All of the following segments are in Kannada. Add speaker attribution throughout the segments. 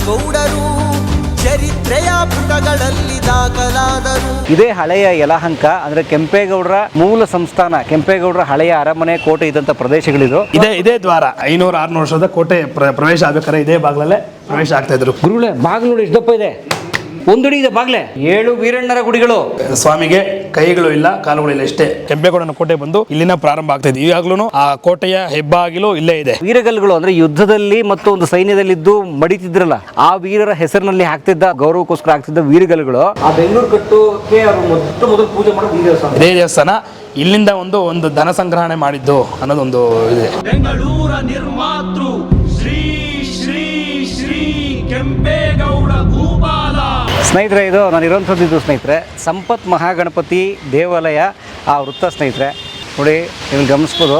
Speaker 1: ಕೆಂಪೇಗೌಡರು ಚರಿತ್ರೆಯ ಪುಟಗಳಲ್ಲಿ ದಾಖಲಾದರು.
Speaker 2: ಇದೇ ಹಳೆಯ ಯಲಹಂಕ ಅಂದ್ರೆ ಕೆಂಪೇಗೌಡರ ಮೂಲ ಸಂಸ್ಥಾನ, ಕೆಂಪೇಗೌಡರ ಹಳೆಯ ಅರಮನೆ ಕೋಟೆ ಇದ್ದಂತ ಪ್ರದೇಶಗಳಿದು.
Speaker 3: ಇದೇ ದ್ವಾರ 500-600 ವರ್ಷದ ಕೋಟೆ ಪ್ರವೇಶ ಆಗ್ಬೇಕಾದ್ರೆ ಇದೇ ಬಾಗ್ಲಲ್ಲೇ ಪ್ರವೇಶ ಆಗ್ತಾ ಇದ್ರು.
Speaker 2: ಗುರುಗಳೇ ಬಾಗಿಲು ನೋಡಿ ಎಷ್ಟು ದಪ್ಪ ಇದೆ, ಒಂದಡಿ ಇದೆ ಬಾಗ್ಲೆ. 7 ವೀರಣ್ಣರ ಗುಡಿಗಳು.
Speaker 3: ಸ್ವಾಮಿಗೆ ಕೈಗಳು ಇಲ್ಲ, ಕಾಲುಗಳು ಇಲ್ಲ, ಇಷ್ಟೇ. ಕೆಂಪೇಗೌಡನ ಕೋಟೆ ಬಂದು ಇಲ್ಲಿನ ಪ್ರಾರಂಭ ಆಗ್ತಾ ಇದೆ. ಈಗಾಗ್ಲೂ ಆ ಕೋಟೆಯ ಹೆಬ್ಬಾಗಿಲು ಇಲ್ಲೇ ಇದೆ.
Speaker 2: ವೀರಗಲ್ಗಳು ಅಂದ್ರೆ ಯುದ್ಧದಲ್ಲಿ ಮತ್ತು ಒಂದು ಸೈನ್ಯದಲ್ಲಿದ್ದು ಮಡಿತಿದ್ರಲ್ಲ, ಆ ವೀರರ ಹೆಸರಿನಲ್ಲಿ ಹಾಕ್ತಿದ್ದ ಗೌರವಕ್ಕೋಸ್ಕರ ಆಗ್ತಿದ್ದ ವೀರಗಲ್ಗಳು. ಆ ಬೆಂಗಳೂರು ಕಟ್ಟೋಕೆ ಅವರು ಮೊದಲು ಪೂಜೆ ಮಾಡೋ ಇದೇ
Speaker 3: ದೇವಸ್ಥಾನ. ಇಲ್ಲಿಂದ ಒಂದು ಧನ ಸಂಗ್ರಹಣೆ ಮಾಡಿದ್ದು ಅನ್ನೋದೊಂದು ಇದೆ.
Speaker 4: ಬೆಂಗಳೂರ ನಿರ್ಮಾತೃ ಶ್ರೀ ಶ್ರೀ ಶ್ರೀ ಕೆಂಪೇಗೌಡ ಭೂಪಾಲ.
Speaker 2: ಸ್ನೇಹಿತರೆ, ಇದು ನಾನು ಇರೋಂಥದ್ದು ಸ್ನೇಹಿತರೆ ಸಂಪತ್ ಮಹಾಗಣಪತಿ ದೇವಾಲಯ ಆ ವೃತ್ತ. ಸ್ನೇಹಿತರೆ ನೋಡಿ, ಇಲ್ಲಿ ಗಮನಿಸ್ಬೋದು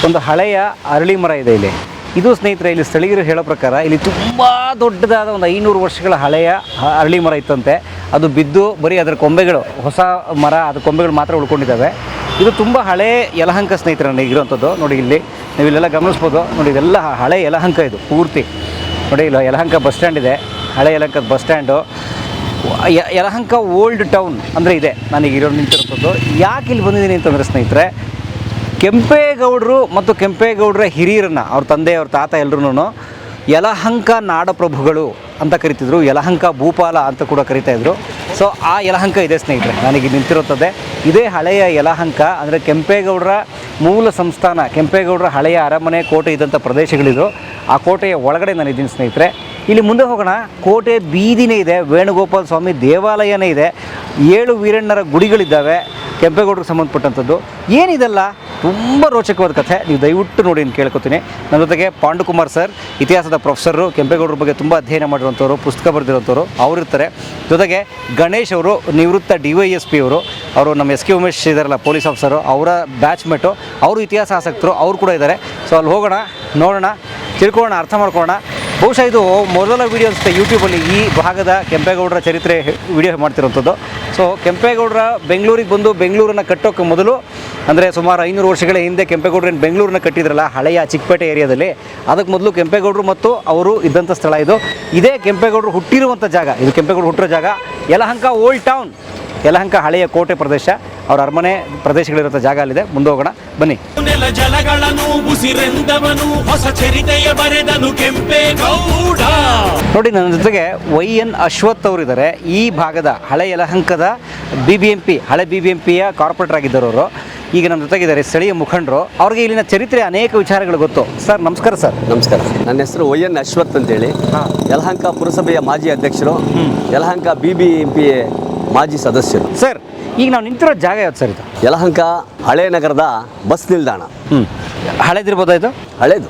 Speaker 2: ಒಂದು ಹಳೆಯ ಅರಳಿ ಮರ ಇದೆ ಇಲ್ಲಿ. ಇದು ಸ್ನೇಹಿತರೆ ಇಲ್ಲಿ ಸ್ಥಳೀಯರು ಹೇಳೋ ಪ್ರಕಾರ ಇಲ್ಲಿ ತುಂಬ ದೊಡ್ಡದಾದ ಒಂದು 500 ವರ್ಷಗಳ ಹಳೆಯ ಅರಳಿ ಮರ ಇತ್ತಂತೆ. ಅದು ಬಿದ್ದು ಬರೀ ಅದರ ಕೊಂಬೆಗಳು, ಹೊಸ ಮರ, ಅದರ ಕೊಂಬೆಗಳು ಮಾತ್ರ ಉಳ್ಕೊಂಡಿದ್ದಾವೆ. ಇದು ತುಂಬ ಹಳೆ ಯಲಹಂಕ ಸ್ನೇಹಿತರೆ ನನಗೆ ಇರೋವಂಥದ್ದು. ನೋಡಿ ಇಲ್ಲಿ ನೀವು ಇಲ್ಲೆಲ್ಲ ಗಮನಿಸ್ಬೋದು. ನೋಡಿ ಇದೆಲ್ಲ ಹಳೆ ಯಲಹಂಕ, ಇದು ಪೂರ್ತಿ. ನೋಡಿ ಇಲ್ಲ ಯಲಹಂಕ ಬಸ್ ಸ್ಟ್ಯಾಂಡ್ ಇದೆ, ಹಳೆ ಯಲಹಂಕದ bus stand. Yelahanka old town ಅಂದರೆ ಇದೆ ನನಗೆ ನಿಂತಿರುವಂಥದ್ದು. ಯಾಕೆ ಇಲ್ಲಿ ಬಂದಿದ್ದೀನಿ ಅಂತಂದರೆ ಸ್ನೇಹಿತರೆ, ಕೆಂಪೇಗೌಡರು ಮತ್ತು ಕೆಂಪೇಗೌಡರ ಹಿರಿಯರನ್ನು, ಅವ್ರ ತಂದೆ ಅವ್ರ ತಾತ ಎಲ್ಲರೂ ಯಲಹಂಕ ನಾಡಪ್ರಭುಗಳು ಅಂತ ಕರಿತಿದ್ರು, ಯಲಹಂಕ ಭೂಪಾಲ ಅಂತ ಕೂಡ ಕರಿತಾಯಿದ್ರು. ಸೊ ಆ ಯಲಹಂಕ ಇದೆ ಸ್ನೇಹಿತರೆ ನನಗೆ ನಿಂತಿರುತ್ತದೆ. ಇದೇ ಹಳೆಯ ಯಲಹಂಕ ಅಂದರೆ ಕೆಂಪೇಗೌಡರ ಮೂಲ ಸಂಸ್ಥಾನ, ಕೆಂಪೇಗೌಡರ ಹಳೆಯ ಅರಮನೆ ಕೋಟೆ ಇದ್ದಂಥ ಪ್ರದೇಶಗಳಿದು. ಆ ಕೋಟೆಯ ಒಳಗಡೆ ನಾನಿದ್ದೀನಿ ಸ್ನೇಹಿತರೆ. ಇಲ್ಲಿ ಮುಂದೆ ಹೋಗೋಣ. ಕೋಟೆ ಬೀದಿನೇ ಇದೆ, ವೇಣುಗೋಪಾಲ ಸ್ವಾಮಿ ದೇವಾಲಯನೇ ಇದೆ, 7 ವೀರಣ್ಣರ ಗುಡಿಗಳಿದ್ದಾವೆ ಕೆಂಪೇಗೌಡರಿಗೆ ಸಂಬಂಧಪಟ್ಟಂಥದ್ದು. ಏನಿದೆಲ್ಲ ತುಂಬ ರೋಚಕವಾದ ಕಥೆ, ನೀವು ದಯವಿಟ್ಟು ನೋಡಿ ಅಂತ ಕೇಳ್ಕೊತೀನಿ. ನನ್ನ ಜೊತೆಗೆ ಪಾಂಡುಕುಮಾರ್ ಸರ್, ಇತಿಹಾಸದ ಪ್ರೊಫೆಸರು, ಕೆಂಪೇಗೌಡರ ಬಗ್ಗೆ ತುಂಬ ಅಧ್ಯಯನ ಮಾಡಿರುವಂಥವ್ರು, ಪುಸ್ತಕ ಬರೆದಿರೋಂಥವ್ರು ಅವರಿರ್ತಾರೆ. ಜೊತೆಗೆ ಗಣೇಶ್ ಅವರು ನಿವೃತ್ತ DYSP ಅವರು ನಮ್ಮ SK ಉಮೇಶ್ ಇದ್ದಾರಲ್ಲ ಪೊಲೀಸ್ ಆಫೀಸರು, ಅವರ ಬ್ಯಾಚ್ಮೇಟು, ಅವರು ಇತಿಹಾಸ ಆಸಕ್ತರು, ಅವರು ಕೂಡ ಇದ್ದಾರೆ. ಸೊ ಅಲ್ಲಿ ಹೋಗೋಣ, ನೋಡೋಣ, ತಿಳ್ಕೊಳ್ಳೋಣ, ಅರ್ಥ ಮಾಡ್ಕೊಳ್ಳೋಣ. ಬಹುಶಃ ಇದು ಮೊದಲ ವೀಡಿಯೋ ಅನಿಸುತ್ತೆ ಯೂಟ್ಯೂಬಲ್ಲಿ ಈ ಭಾಗದ ಕೆಂಪೇಗೌಡರ ಚರಿತ್ರೆ ವಿಡಿಯೋ ಮಾಡ್ತಿರೋಂಥದ್ದು. ಸೊ ಕೆಂಪೇಗೌಡರ ಬೆಂಗಳೂರಿಗೆ ಬಂದು ಬೆಂಗಳೂರನ್ನು ಕಟ್ಟೋಕ್ಕೆ ಮೊದಲು ಅಂದರೆ ಸುಮಾರು 500 ವರ್ಷಗಳ ಹಿಂದೆ ಕೆಂಪೇಗೌಡರನ್ನು ಬೆಂಗಳೂರನ್ನ ಕಟ್ಟಿದ್ರಲ್ಲ ಹಳೆಯ ಚಿಕ್ಕಪೇಟೆ ಏರಿಯಾದಲ್ಲಿ, ಅದಕ್ಕೆ ಮೊದಲು ಕೆಂಪೇಗೌಡರು ಮತ್ತು ಅವರು ಇದ್ದಂಥ ಸ್ಥಳ ಇದು. ಇದೇ ಕೆಂಪೇಗೌಡರು ಹುಟ್ಟಿರುವಂಥ ಜಾಗ, ಇದು ಕೆಂಪೇಗೌಡರು ಹುಟ್ಟಿರೋ ಜಾಗ. ಯಲಹಂಕ ಓಲ್ಡ್ ಟೌನ್, ಯಲಹಂಕ ಹಳೆಯ ಕೋಟೆ ಪ್ರದೇಶ, ಅವ್ರ ಅರಮನೆ ಪ್ರದೇಶಗಳಿರೋ ಜಾಗ ಅಲ್ಲಿದೆ. ಮುಂದೆ ಹೋಗೋಣ ಬನ್ನಿ.
Speaker 4: ಜಲಗಳನ್ನು ಉಸಿರೆಂದವನು ಹೊಸ ಚರಿತೆಯ ಬರೆದನು ಕೆಂಪೇಗೌಡ.
Speaker 2: ನೋಡಿ, ನನ್ನ ಜೊತೆಗೆ YN ಅಶ್ವಥ್ ಅವರಿದ್ದಾರೆ. ಈ ಭಾಗದ ಹಳೆ ಯಲಹಂಕದ BBMP, ಹಳೆ BBMPಯ ಕಾರ್ಪೊರೇಟರ್ ಆಗಿದ್ದವರು. ಈಗ ನಮ್ಮ ಜೊತೆಗಿದ್ದಾರೆ ಸ್ಥಳೀಯ ಮುಖಂಡರು. ಅವ್ರಿಗೆ ಇಲ್ಲಿನ ಚರಿತ್ರೆ ಅನೇಕ ವಿಚಾರಗಳು ಗೊತ್ತು. ಸರ್ ನಮಸ್ಕಾರ. ಸರ್
Speaker 5: ನಮಸ್ಕಾರ. ನನ್ನ ಹೆಸರು YN ಅಶ್ವಥ್ ಅಂತೇಳಿ, ಯಲಹಂಕ ಪುರಸಭೆಯ ಮಾಜಿ ಅಧ್ಯಕ್ಷರು, ಯಲಹಂಕ BBMP ಮಾಜಿ ಸದಸ್ಯರು.
Speaker 2: ಸರ್ ಈಗ ನಾವು ನಿಂತಿರೋ ಜಾಗ ಯಾವ್ದು ಸರ್? ಇದು
Speaker 5: ಯಲಹಂಕ ಹಳೆ ನಗರದ ಬಸ್ ನಿಲ್ದಾಣ.
Speaker 2: ಹಳೇದಿರ್ಬೋದಾ ಇದು?
Speaker 5: ಹಳೇದು.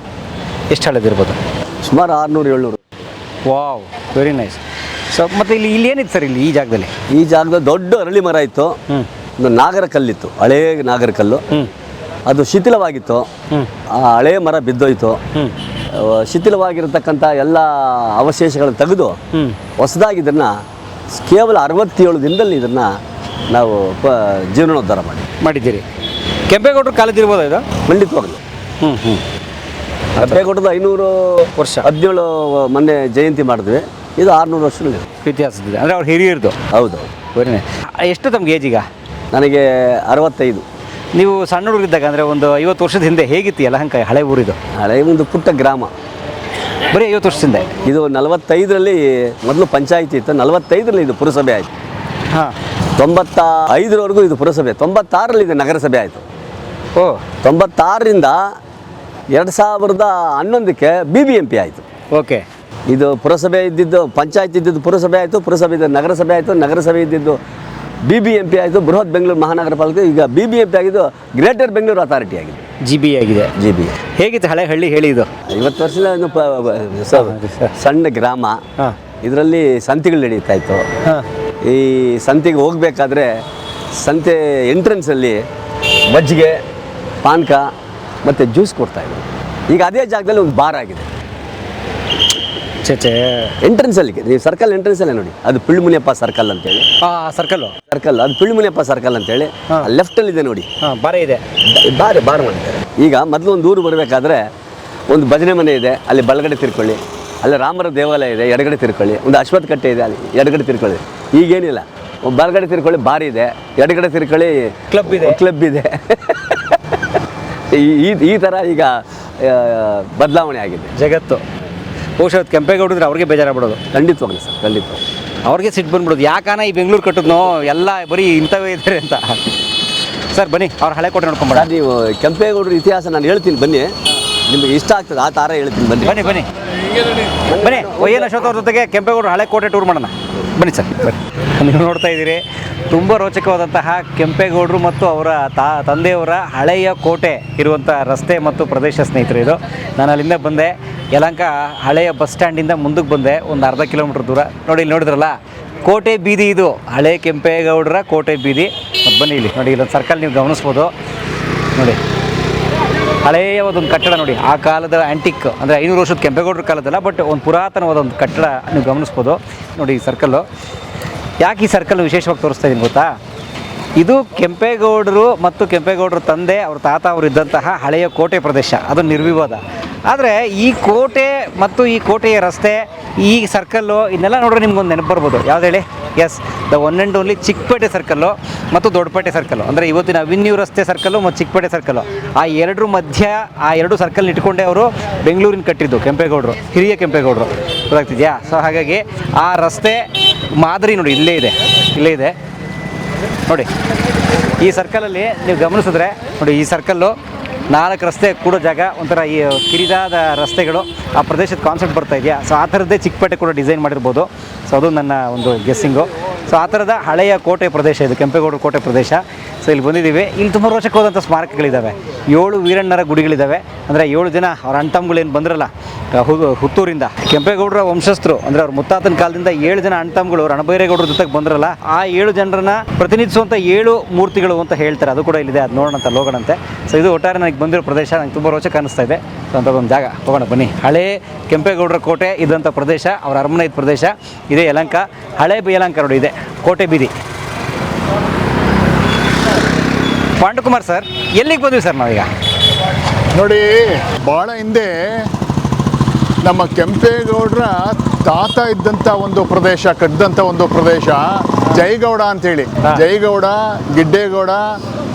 Speaker 2: ಎಷ್ಟು ಹಳೇದಿರ್ಬೋದು?
Speaker 5: ಸುಮಾರು 600-700.
Speaker 2: Wow, very nice. ಸೊ ಮತ್ತು ಇಲ್ಲಿ ಏನಿತ್ತು ಸರ್? ಇಲ್ಲಿ ಈ ಜಾಗದಲ್ಲಿ
Speaker 5: ದೊಡ್ಡ ಅರಳಿ ಮರ ಇತ್ತು, ಒಂದು ನಾಗರ ಕಲ್ಲಿತ್ತು, ಹಳೇ ನಾಗರ ಕಲ್ಲು. ಅದು ಶಿಥಿಲವಾಗಿತ್ತು. ಆ ಹಳೇ ಮರ ಬಿದ್ದೋಯ್ತು. ಶಿಥಿಲವಾಗಿರತಕ್ಕಂಥ ಎಲ್ಲ ಅವಶೇಷಗಳನ್ನು ತೆಗೆದು ಹೊಸದಾಗಿ ಕೇವಲ 67 ದಿನದಲ್ಲಿ ಇದನ್ನು ನಾವು ಜೀರ್ಣೋದ್ಧಾರ
Speaker 2: ಮಾಡಿದ್ದೀರಿ. ಕೆಂಪೇಗೌಡರು ಕಾಲದಿರ್ಬೋದಾ ಇದು?
Speaker 5: ಖಂಡಿತವಾಗಲು. ಕೆಂಪೇಗೌಡದ 500 ವರ್ಷ 17 ಮೊನ್ನೆ ಜಯಂತಿ ಮಾಡಿದ್ವಿ. ಇದು 600 ವರ್ಷಗಳು
Speaker 2: ಇತಿಹಾಸದಿದೆ ಅಂದರೆ ಅವ್ರು ಹಿರಿಯರ್ದು.
Speaker 5: ಹೌದು.
Speaker 2: ಎಷ್ಟು ತಮ್ಗೆ ಏಜ್ ಈಗ?
Speaker 5: ನನಗೆ 65.
Speaker 2: ನೀವು ಸಣ್ಣ ಹುಡುಗರಿದ್ದಾಗ ಅಂದರೆ ಒಂದು 50 ವರ್ಷದ ಹಿಂದೆ ಹೇಗಿತ್ತು ಯಲಹಂಕ ಹಳೆ ಊರಿದು?
Speaker 5: ಹಳೆ ಒಂದು ಪುಟ್ಟ ಗ್ರಾಮ.
Speaker 2: ಬರೀ 50 ವರ್ಷದಿಂದ.
Speaker 5: ಇದು 45ರಲ್ಲಿ ಮೊದಲು ಪಂಚಾಯಿತಿ ಇತ್ತು, 45ರಲ್ಲಿ ಇದು ಪುರಸಭೆ ಆಯಿತು.
Speaker 2: ಹಾಂ,
Speaker 5: 95ರವರೆಗೂ ಇದು ಪುರಸಭೆ. 96ರಲ್ಲಿ ಇದು ನಗರಸಭೆ ಆಯಿತು. 96ರಿಂದ 2011ಕ್ಕೆ BBMP ಆಯಿತು.
Speaker 2: ಓಕೆ.
Speaker 5: ಇದು ಪುರಸಭೆ ಇದ್ದಿದ್ದು, ಪಂಚಾಯತ್ ಇದ್ದಿದ್ದು ಪುರಸಭೆ ಆಯಿತು, ಪುರಸಭೆ ಇದ್ದು ನಗರಸಭೆ ಆಯಿತು, ನಗರಸಭೆ ಇದ್ದಿದ್ದು BBMP ಆಯಿತು, ಬೃಹತ್ ಬೆಂಗಳೂರು ಮಹಾನಗರ ಪಾಲಿಕೆ. ಈಗ BBMP ಆಗಿದ್ದು ಗ್ರೇಟರ್ ಬೆಂಗಳೂರು ಅಥಾರಿಟಿ ಆಗಿದೆ,
Speaker 2: GB ಆಗಿದೆ.
Speaker 5: GB.
Speaker 2: ಹೇಗಿತ್ತು ಹಳೆ ಹಳ್ಳಿ ಹೇಳಿ? ಇದು
Speaker 5: 50 ವರ್ಷದ ಸಣ್ಣ ಗ್ರಾಮ. ಇದರಲ್ಲಿ ಸಂತೆಗಳು ನಡೀತಾ ಇತ್ತು. ಈ ಸಂತೆಗೆ ಹೋಗಬೇಕಾದ್ರೆ ಸಂತೆ ಎಂಟ್ರೆನ್ಸಲ್ಲಿ ಮಜ್ಜಿಗೆ, ಪಾನಕ ಮತ್ತು ಜ್ಯೂಸ್ ಕೊಡ್ತಾಯಿದ್ರು. ಈಗ ಅದೇ ಜಾಗದಲ್ಲಿ ಒಂದು ಬಾರ್ ಆಗಿದೆ. ಎಂಟ್ರೆನ್ಸಲ್ಲಿ, ನೀವು ಸರ್ಕಲ್ ಎಂಟ್ರೆನ್ಸಲ್ಲೇ ನೋಡಿ, ಅದು ಪಿಳ್ಳುಮುನಿಯಪ್ಪ ಸರ್ಕಲ್ ಅಂತೇಳಿ. ಸರ್ಕಲ್ ಅದು ಪಿಳ್ಳುಮುನಿಯಪ್ಪ ಸರ್ಕಲ್ ಅಂತೇಳಿ. ಲೆಫ್ಟಲ್ಲಿ ಇದೆ ನೋಡಿ,
Speaker 2: ಬಾರೇ ಇದೆ,
Speaker 5: ಬಾರ್ ಮಾಡ್ತಾರೆ. ಈಗ ಮೊದಲು ಒಂದು ಊರು ಬರಬೇಕಾದ್ರೆ ಒಂದು ಭಜನೆ ಮನೆ ಇದೆ, ಅಲ್ಲಿ ಬಲಗಡೆ ತಿರ್ಕೊಳ್ಳಿ. ಅಲ್ಲಿ ರಾಮರ ದೇವಾಲಯ ಇದೆ, ಎಡಗಡೆ ತಿರ್ಕೊಳ್ಳಿ. ಒಂದು ಅಶ್ವತ್ಥ ಕಟ್ಟೆ ಇದೆ, ಅಲ್ಲಿ ಎಡಗಡೆ ತಿರ್ಕೊಳ್ಳಿ. ಈಗೇನಿಲ್ಲ, ಬಲಗಡೆ ತಿರ್ಕೊಳ್ಳಿ ಬಾರಿ ಇದೆ, ಎಡಗಡೆ ತಿರ್ಕೊಳ್ಳಿ ಕ್ಲಬ್ ಇದೆ. ಈ ಥರ ಈಗ ಬದಲಾವಣೆ ಆಗಿದೆ
Speaker 2: ಜಗತ್ತು. ಬಹುಶಃ ಕೆಂಪೇಗೌಡರು ಅವ್ರಿಗೆ ಬೇಜಾರಾಗ್ಬಿಡೋದು.
Speaker 5: ಖಂಡಿತವಾಗ್ಲಿ ಸರ್, ಖಂಡಿತ
Speaker 2: ಅವ್ರಿಗೆ ಸಿಟ್ಟು ಬಂದ್ಬಿಡೋದು, ಯಾಕಾನ ಈ ಬೆಂಗಳೂರು ಕಟ್ಟಿದ್ನೋ ಎಲ್ಲ ಬರೀ ಇಂಥವೇ ಇದ್ದಾರೆ ಅಂತ. ಸರ್ ಬನ್ನಿ ಅವ್ರ ಹಳೆ ಕೋಟೆ ನೋಡ್ಕೊಂಬೇಡ.
Speaker 5: ನೀವು ಕೆಂಪೇಗೌಡರ ಇತಿಹಾಸ ನಾನು ಹೇಳ್ತೀನಿ ಬನ್ನಿ, ನಿಮಗೆ ಇಷ್ಟ ಆಗ್ತದೆ ಆ ಥರ ಹೇಳ್ತೀನಿ ಬನ್ನಿ.
Speaker 2: ಬನ್ನಿ ಬನ್ನಿ ಬನ್ನಿ ವೈ.ಎಲ್. ಅಶೋಕ್ ಅವ್ರ ಜೊತೆಗೆ ಕೆಂಪೇಗೌಡರು ಹಳೆ ಕೋಟೆ ಟೂರ್ ಮಾಡೋಣ. ಬನ್ನಿ ಸರ್ ಬನ್ನಿ. ನೀವು ನೋಡ್ತಾ ಇದ್ದೀರಿ ತುಂಬ ರೋಚಕವಾದಂತಹ ಕೆಂಪೇಗೌಡರು ಮತ್ತು ಅವರ ತಂದೆಯವರ ಹಳೆಯ ಕೋಟೆ ಇರುವಂಥ ರಸ್ತೆ ಮತ್ತು ಪ್ರದೇಶ ಸ್ನೇಹಿತರು ಇದು. ನಾನು ಅಲ್ಲಿಂದ ಬಂದೆ, ಯಲಹಂಕ ಹಳೆಯ ಬಸ್ ಸ್ಟ್ಯಾಂಡಿಂದ ಮುಂದಕ್ಕೆ ಬಂದೆ, ಒಂದು ಅರ್ಧ ಕಿಲೋಮೀಟ್ರ್ ದೂರ. ನೋಡಿ ಇಲ್ಲಿ ನೋಡಿದ್ರಲ್ಲ ಕೋಟೆ ಬೀದಿ, ಇದು ಹಳೆ ಕೆಂಪೇಗೌಡರ ಕೋಟೆ ಬೀದಿ. ಮತ್ತು ಬನ್ನಿ ಇಲ್ಲಿ ನೋಡಿ, ಇಲ್ಲೊಂದು ಸರ್ಕಲ್ ನೀವು ಗಮನಿಸ್ಬೋದು ನೋಡಿ, ಹಳೆಯ ಒಂದು ಕಟ್ಟಡ ನೋಡಿ, ಆ ಕಾಲದ ಆ್ಯಂಟಿಕ್ ಅಂದರೆ 500 ವರ್ಷದ ಕೆಂಪೇಗೌಡರ ಕಾಲದಲ್ಲ, ಬಟ್ ಒಂದು ಪುರಾತನವಾದ ಒಂದು ಕಟ್ಟಡ ನೀವು ಗಮನಿಸ್ಬೋದು ನೋಡಿ ಈ ಸರ್ಕಲ್ಲು. ಯಾಕೆ ಈ ಸರ್ಕಲ್ ವಿಶೇಷವಾಗಿ ತೋರಿಸ್ತಾ ಇದ್ದೀನಿ ಗೊತ್ತಾ? ಇದು ಕೆಂಪೇಗೌಡರು ಮತ್ತು ಕೆಂಪೇಗೌಡರ ತಂದೆ ಅವ್ರ ತಾತ ಅವರು ಇದ್ದಂತಹ ಹಳೆಯ ಕೋಟೆ ಪ್ರದೇಶ, ಅದು ನಿರ್ವಿವಾದ. ಆದರೆ ಈ ಕೋಟೆ ಮತ್ತು ಈ ಕೋಟೆಯ ರಸ್ತೆ, ಈ ಸರ್ಕಲ್ಲು ಇದನ್ನೆಲ್ಲ ನೋಡ್ರೆ ನಿಮ್ಗೊಂದು ನೆನಪು ಬರ್ಬೋದು. ಯಾವ್ದು ಹೇಳಿ? Yes, the one and only Chikkapete circle ಮತ್ತು ದೊಡ್ಡಪೇಟೆ ಸರ್ಕಲ್ಲು. ಅಂದರೆ ಇವತ್ತಿನ ಅವೆನ್ಯೂ ರಸ್ತೆ ಸರ್ಕಲ್ಲು ಮತ್ತು ಚಿಕ್ಕಪೇಟೆ ಸರ್ಕಲ್ಲು, ಆ ಎರಡರ ಮಧ್ಯ ಆ ಎರಡು ಸರ್ಕಲ್ ಇಟ್ಕೊಂಡೇ ಅವರು ಬೆಂಗಳೂರಿನ ಕಟ್ಟಿದ್ದು ಕೆಂಪೇಗೌಡರು, ಹಿರಿಯ ಕೆಂಪೇಗೌಡರು. ಗೊತ್ತಾಗ್ತಿದೆಯಾ? ಸೊ ಹಾಗಾಗಿ ಆ ರಸ್ತೆ ಮಾದರಿ ನೋಡಿ ಇಲ್ಲೇ ಇದೆ, ಇಲ್ಲೇ ಇದೆ ನೋಡಿ. ಈ ಸರ್ಕಲಲ್ಲಿ ನೀವು ಗಮನಿಸಿದ್ರೆ ನೋಡಿ, ಈ ಸರ್ಕಲ್ಲು 4 ರಸ್ತೆ ಕೂಡೋ ಜಾಗ, ಒಂಥರ ಈ ಕಿರಿದಾದ ರಸ್ತೆಗಳು, ಆ ಪ್ರದೇಶದ ಕಾನ್ಸೆಪ್ಟ್ ಬರ್ತಾ ಇದೆಯಾ? ಸೊ ಆ ಥರದ್ದೇ ಚಿಕ್ಕಪೇಟೆ ಕೂಡ ಡಿಸೈನ್ ಮಾಡಿರ್ಬೋದು. ಸೊ ಅದು ನನ್ನ ಒಂದು ಗೆಸ್ಸಿಂಗು. ಸೊ ಆ ಥರದ ಹಳೆಯ ಕೋಟೆ ಪ್ರದೇಶ ಇದು, ಕೆಂಪೇಗೌಡರ ಕೋಟೆ ಪ್ರದೇಶ. ಸೊ ಇಲ್ಲಿ ಬಂದಿದ್ದೀವಿ. ಇಲ್ಲಿ ತುಂಬ ರೋಚಕವಾದಂಥ ಸ್ಮಾರಕಗಳಿದ್ದಾವೆ. 7 ವೀರಣ್ಣರ ಗುಡಿಗಳಿದ್ದಾವೆ. ಅಂದರೆ 7 ಜನ ಅವ್ರ ಅಣ್ತಮ್ಮಗಳೇನು ಬಂದ್ರಲ್ಲ ಹುತ್ತೂರಿಂದ, ಕೆಂಪೇಗೌಡರ ವಂಶಸ್ಥರು, ಅಂದರೆ ಅವ್ರ ಮುತ್ತಾತನ ಕಾಲದಿಂದ 7 ಜನ ಅಣ್ತಮ್ಮಗಳು ರಣಬೈರೇಗೌಡರ ಜೊತೆಗೆ ಬಂದ್ರಲ್ಲ, ಆ 7 ಜನರನ್ನ ಪ್ರತಿನಿಧಿಸುವಂಥ 7 ಮೂರ್ತಿಗಳು ಅಂತ ಹೇಳ್ತಾರೆ. ಅದು ಕೂಡ ಇಲ್ಲಿದೆ, ಅದು ನೋಡೋಣ ಅಂತ ಹೋಗೋಣಂತೆ. ಸೊ ಇದು ಒಟ್ಟಾರೆ ನನಗೆ ಬಂದಿರೋ ಪ್ರದೇಶ ನಂಗೆ ತುಂಬ ರೋಚಕ ಅನ್ನಿಸ್ತಾ ಇದೆ. ಸೊ ಅಂಥದ್ದೊಂದು ಜಾಗ ಹೋಗೋಣ ಬನ್ನಿ. ಹಳೆ ಕೆಂಪೇಗೌಡರ ಕೋಟೆ ಇದ್ದಂಥ ಪ್ರದೇಶ, ಅವರ ಅರಮನೆ ಇದ್ದ ಪ್ರದೇಶ ಇದೆ ಯಲಹಂಕ. ಹಳೆ ಯಲಹಂಕ ನೋಡಿ ಇದೆ ಕೋಟೆ ಬೀದಿ. ಪಾಂಡುಕುಮಾರ್ ಸರ್, ಎಲ್ಲಿಗೆ ಬಂದ್ವಿ ಸರ್ ನಾವೀಗ?
Speaker 6: ನೋಡಿ, ಭಾಳ ಹಿಂದೆ ನಮ್ಮ ಕೆಂಪೇಗೌಡರ ತಾತ ಇದ್ದಂಥ ಒಂದು ಪ್ರದೇಶ, ಕಟ್ಟಿದಂಥ ಒಂದು ಪ್ರದೇಶ ಜೈಗೌಡ ಅಂಥೇಳಿ. ಜೈಗೌಡ, ಗಿಡ್ಡೇಗೌಡ,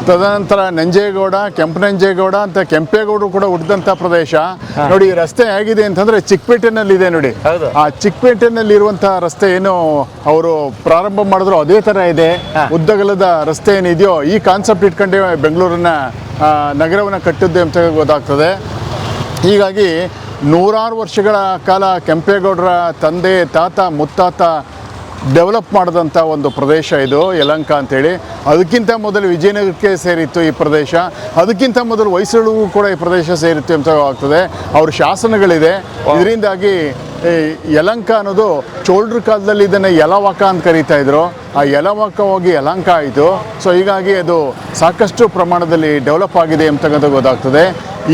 Speaker 6: ತದನಂತರ ನಂಜೇಗೌಡ, ಕೆಂಪನಂಜೇಗೌಡ ಅಂತ ಕೆಂಪೇಗೌಡರು ಕೂಡ ಹುಟ್ಟಿದಂಥ ಪ್ರದೇಶ. ನೋಡಿ ಈ ರಸ್ತೆ ಹೇಗಿದೆ ಅಂತಂದ್ರೆ ಚಿಕ್ಕಪೇಟೆನಲ್ಲಿ ಇದೆ ನೋಡಿ. ಆ ಚಿಕ್ಕಪೇಟೆನಲ್ಲಿ ಇರುವಂತಹ ರಸ್ತೆ ಏನು ಅವರು ಪ್ರಾರಂಭ ಮಾಡಿದ್ರು ಅದೇ ತರ ಇದೆ. ಉದ್ದಗಲದ ರಸ್ತೆ ಏನಿದೆಯೋ ಈ ಕಾನ್ಸೆಪ್ಟ್ ಇಟ್ಕೊಂಡೆ ಬೆಂಗಳೂರನ್ನ ನಗರವನ್ನ ಕಟ್ಟಿದ್ದೆ ಅಂತ ಗೊತ್ತಾಗ್ತದೆ. ಹೀಗಾಗಿ 100 ವರ್ಷಗಳ ಕಾಲ ಕೆಂಪೇಗೌಡರ ತಂದೆ, ತಾತ, ಮುತ್ತಾತ ಡೆವಲಪ್ ಮಾಡಿದಂಥ ಒಂದು ಪ್ರದೇಶ ಇದು ಯಲಹಂಕ ಅಂಥೇಳಿ. ಅದಕ್ಕಿಂತ ಮೊದಲು ವಿಜಯನಗರಕ್ಕೆ ಸೇರಿತ್ತು ಈ ಪ್ರದೇಶ, ಅದಕ್ಕಿಂತ ಮೊದಲು ಹೊಯ್ಸಳರಿಗೂ ಕೂಡ ಈ ಪ್ರದೇಶ ಸೇರಿತ್ತು ಅಂತ ಆಗ್ತದೆ. ಅವ್ರ ಶಾಸನಗಳಿದೆ. ಇದರಿಂದಾಗಿ ಯಲಹಂಕ ಅನ್ನೋದು ಚೋಳರ ಕಾಲದಲ್ಲಿ ಇದನ್ನು ಯಲವಕ ಅಂತ ಕರೀತಾ ಇದ್ರು. ಆ ಯಲವಕ ಹೋಗಿ ಯಲಹಂಕ ಆಯಿತು. ಸೊ ಹೀಗಾಗಿ ಅದು ಸಾಕಷ್ಟು ಪ್ರಮಾಣದಲ್ಲಿ ಡೆವಲಪ್ ಆಗಿದೆ ಅಂತಕ್ಕಂಥ ಗೊತ್ತಾಗ್ತದೆ.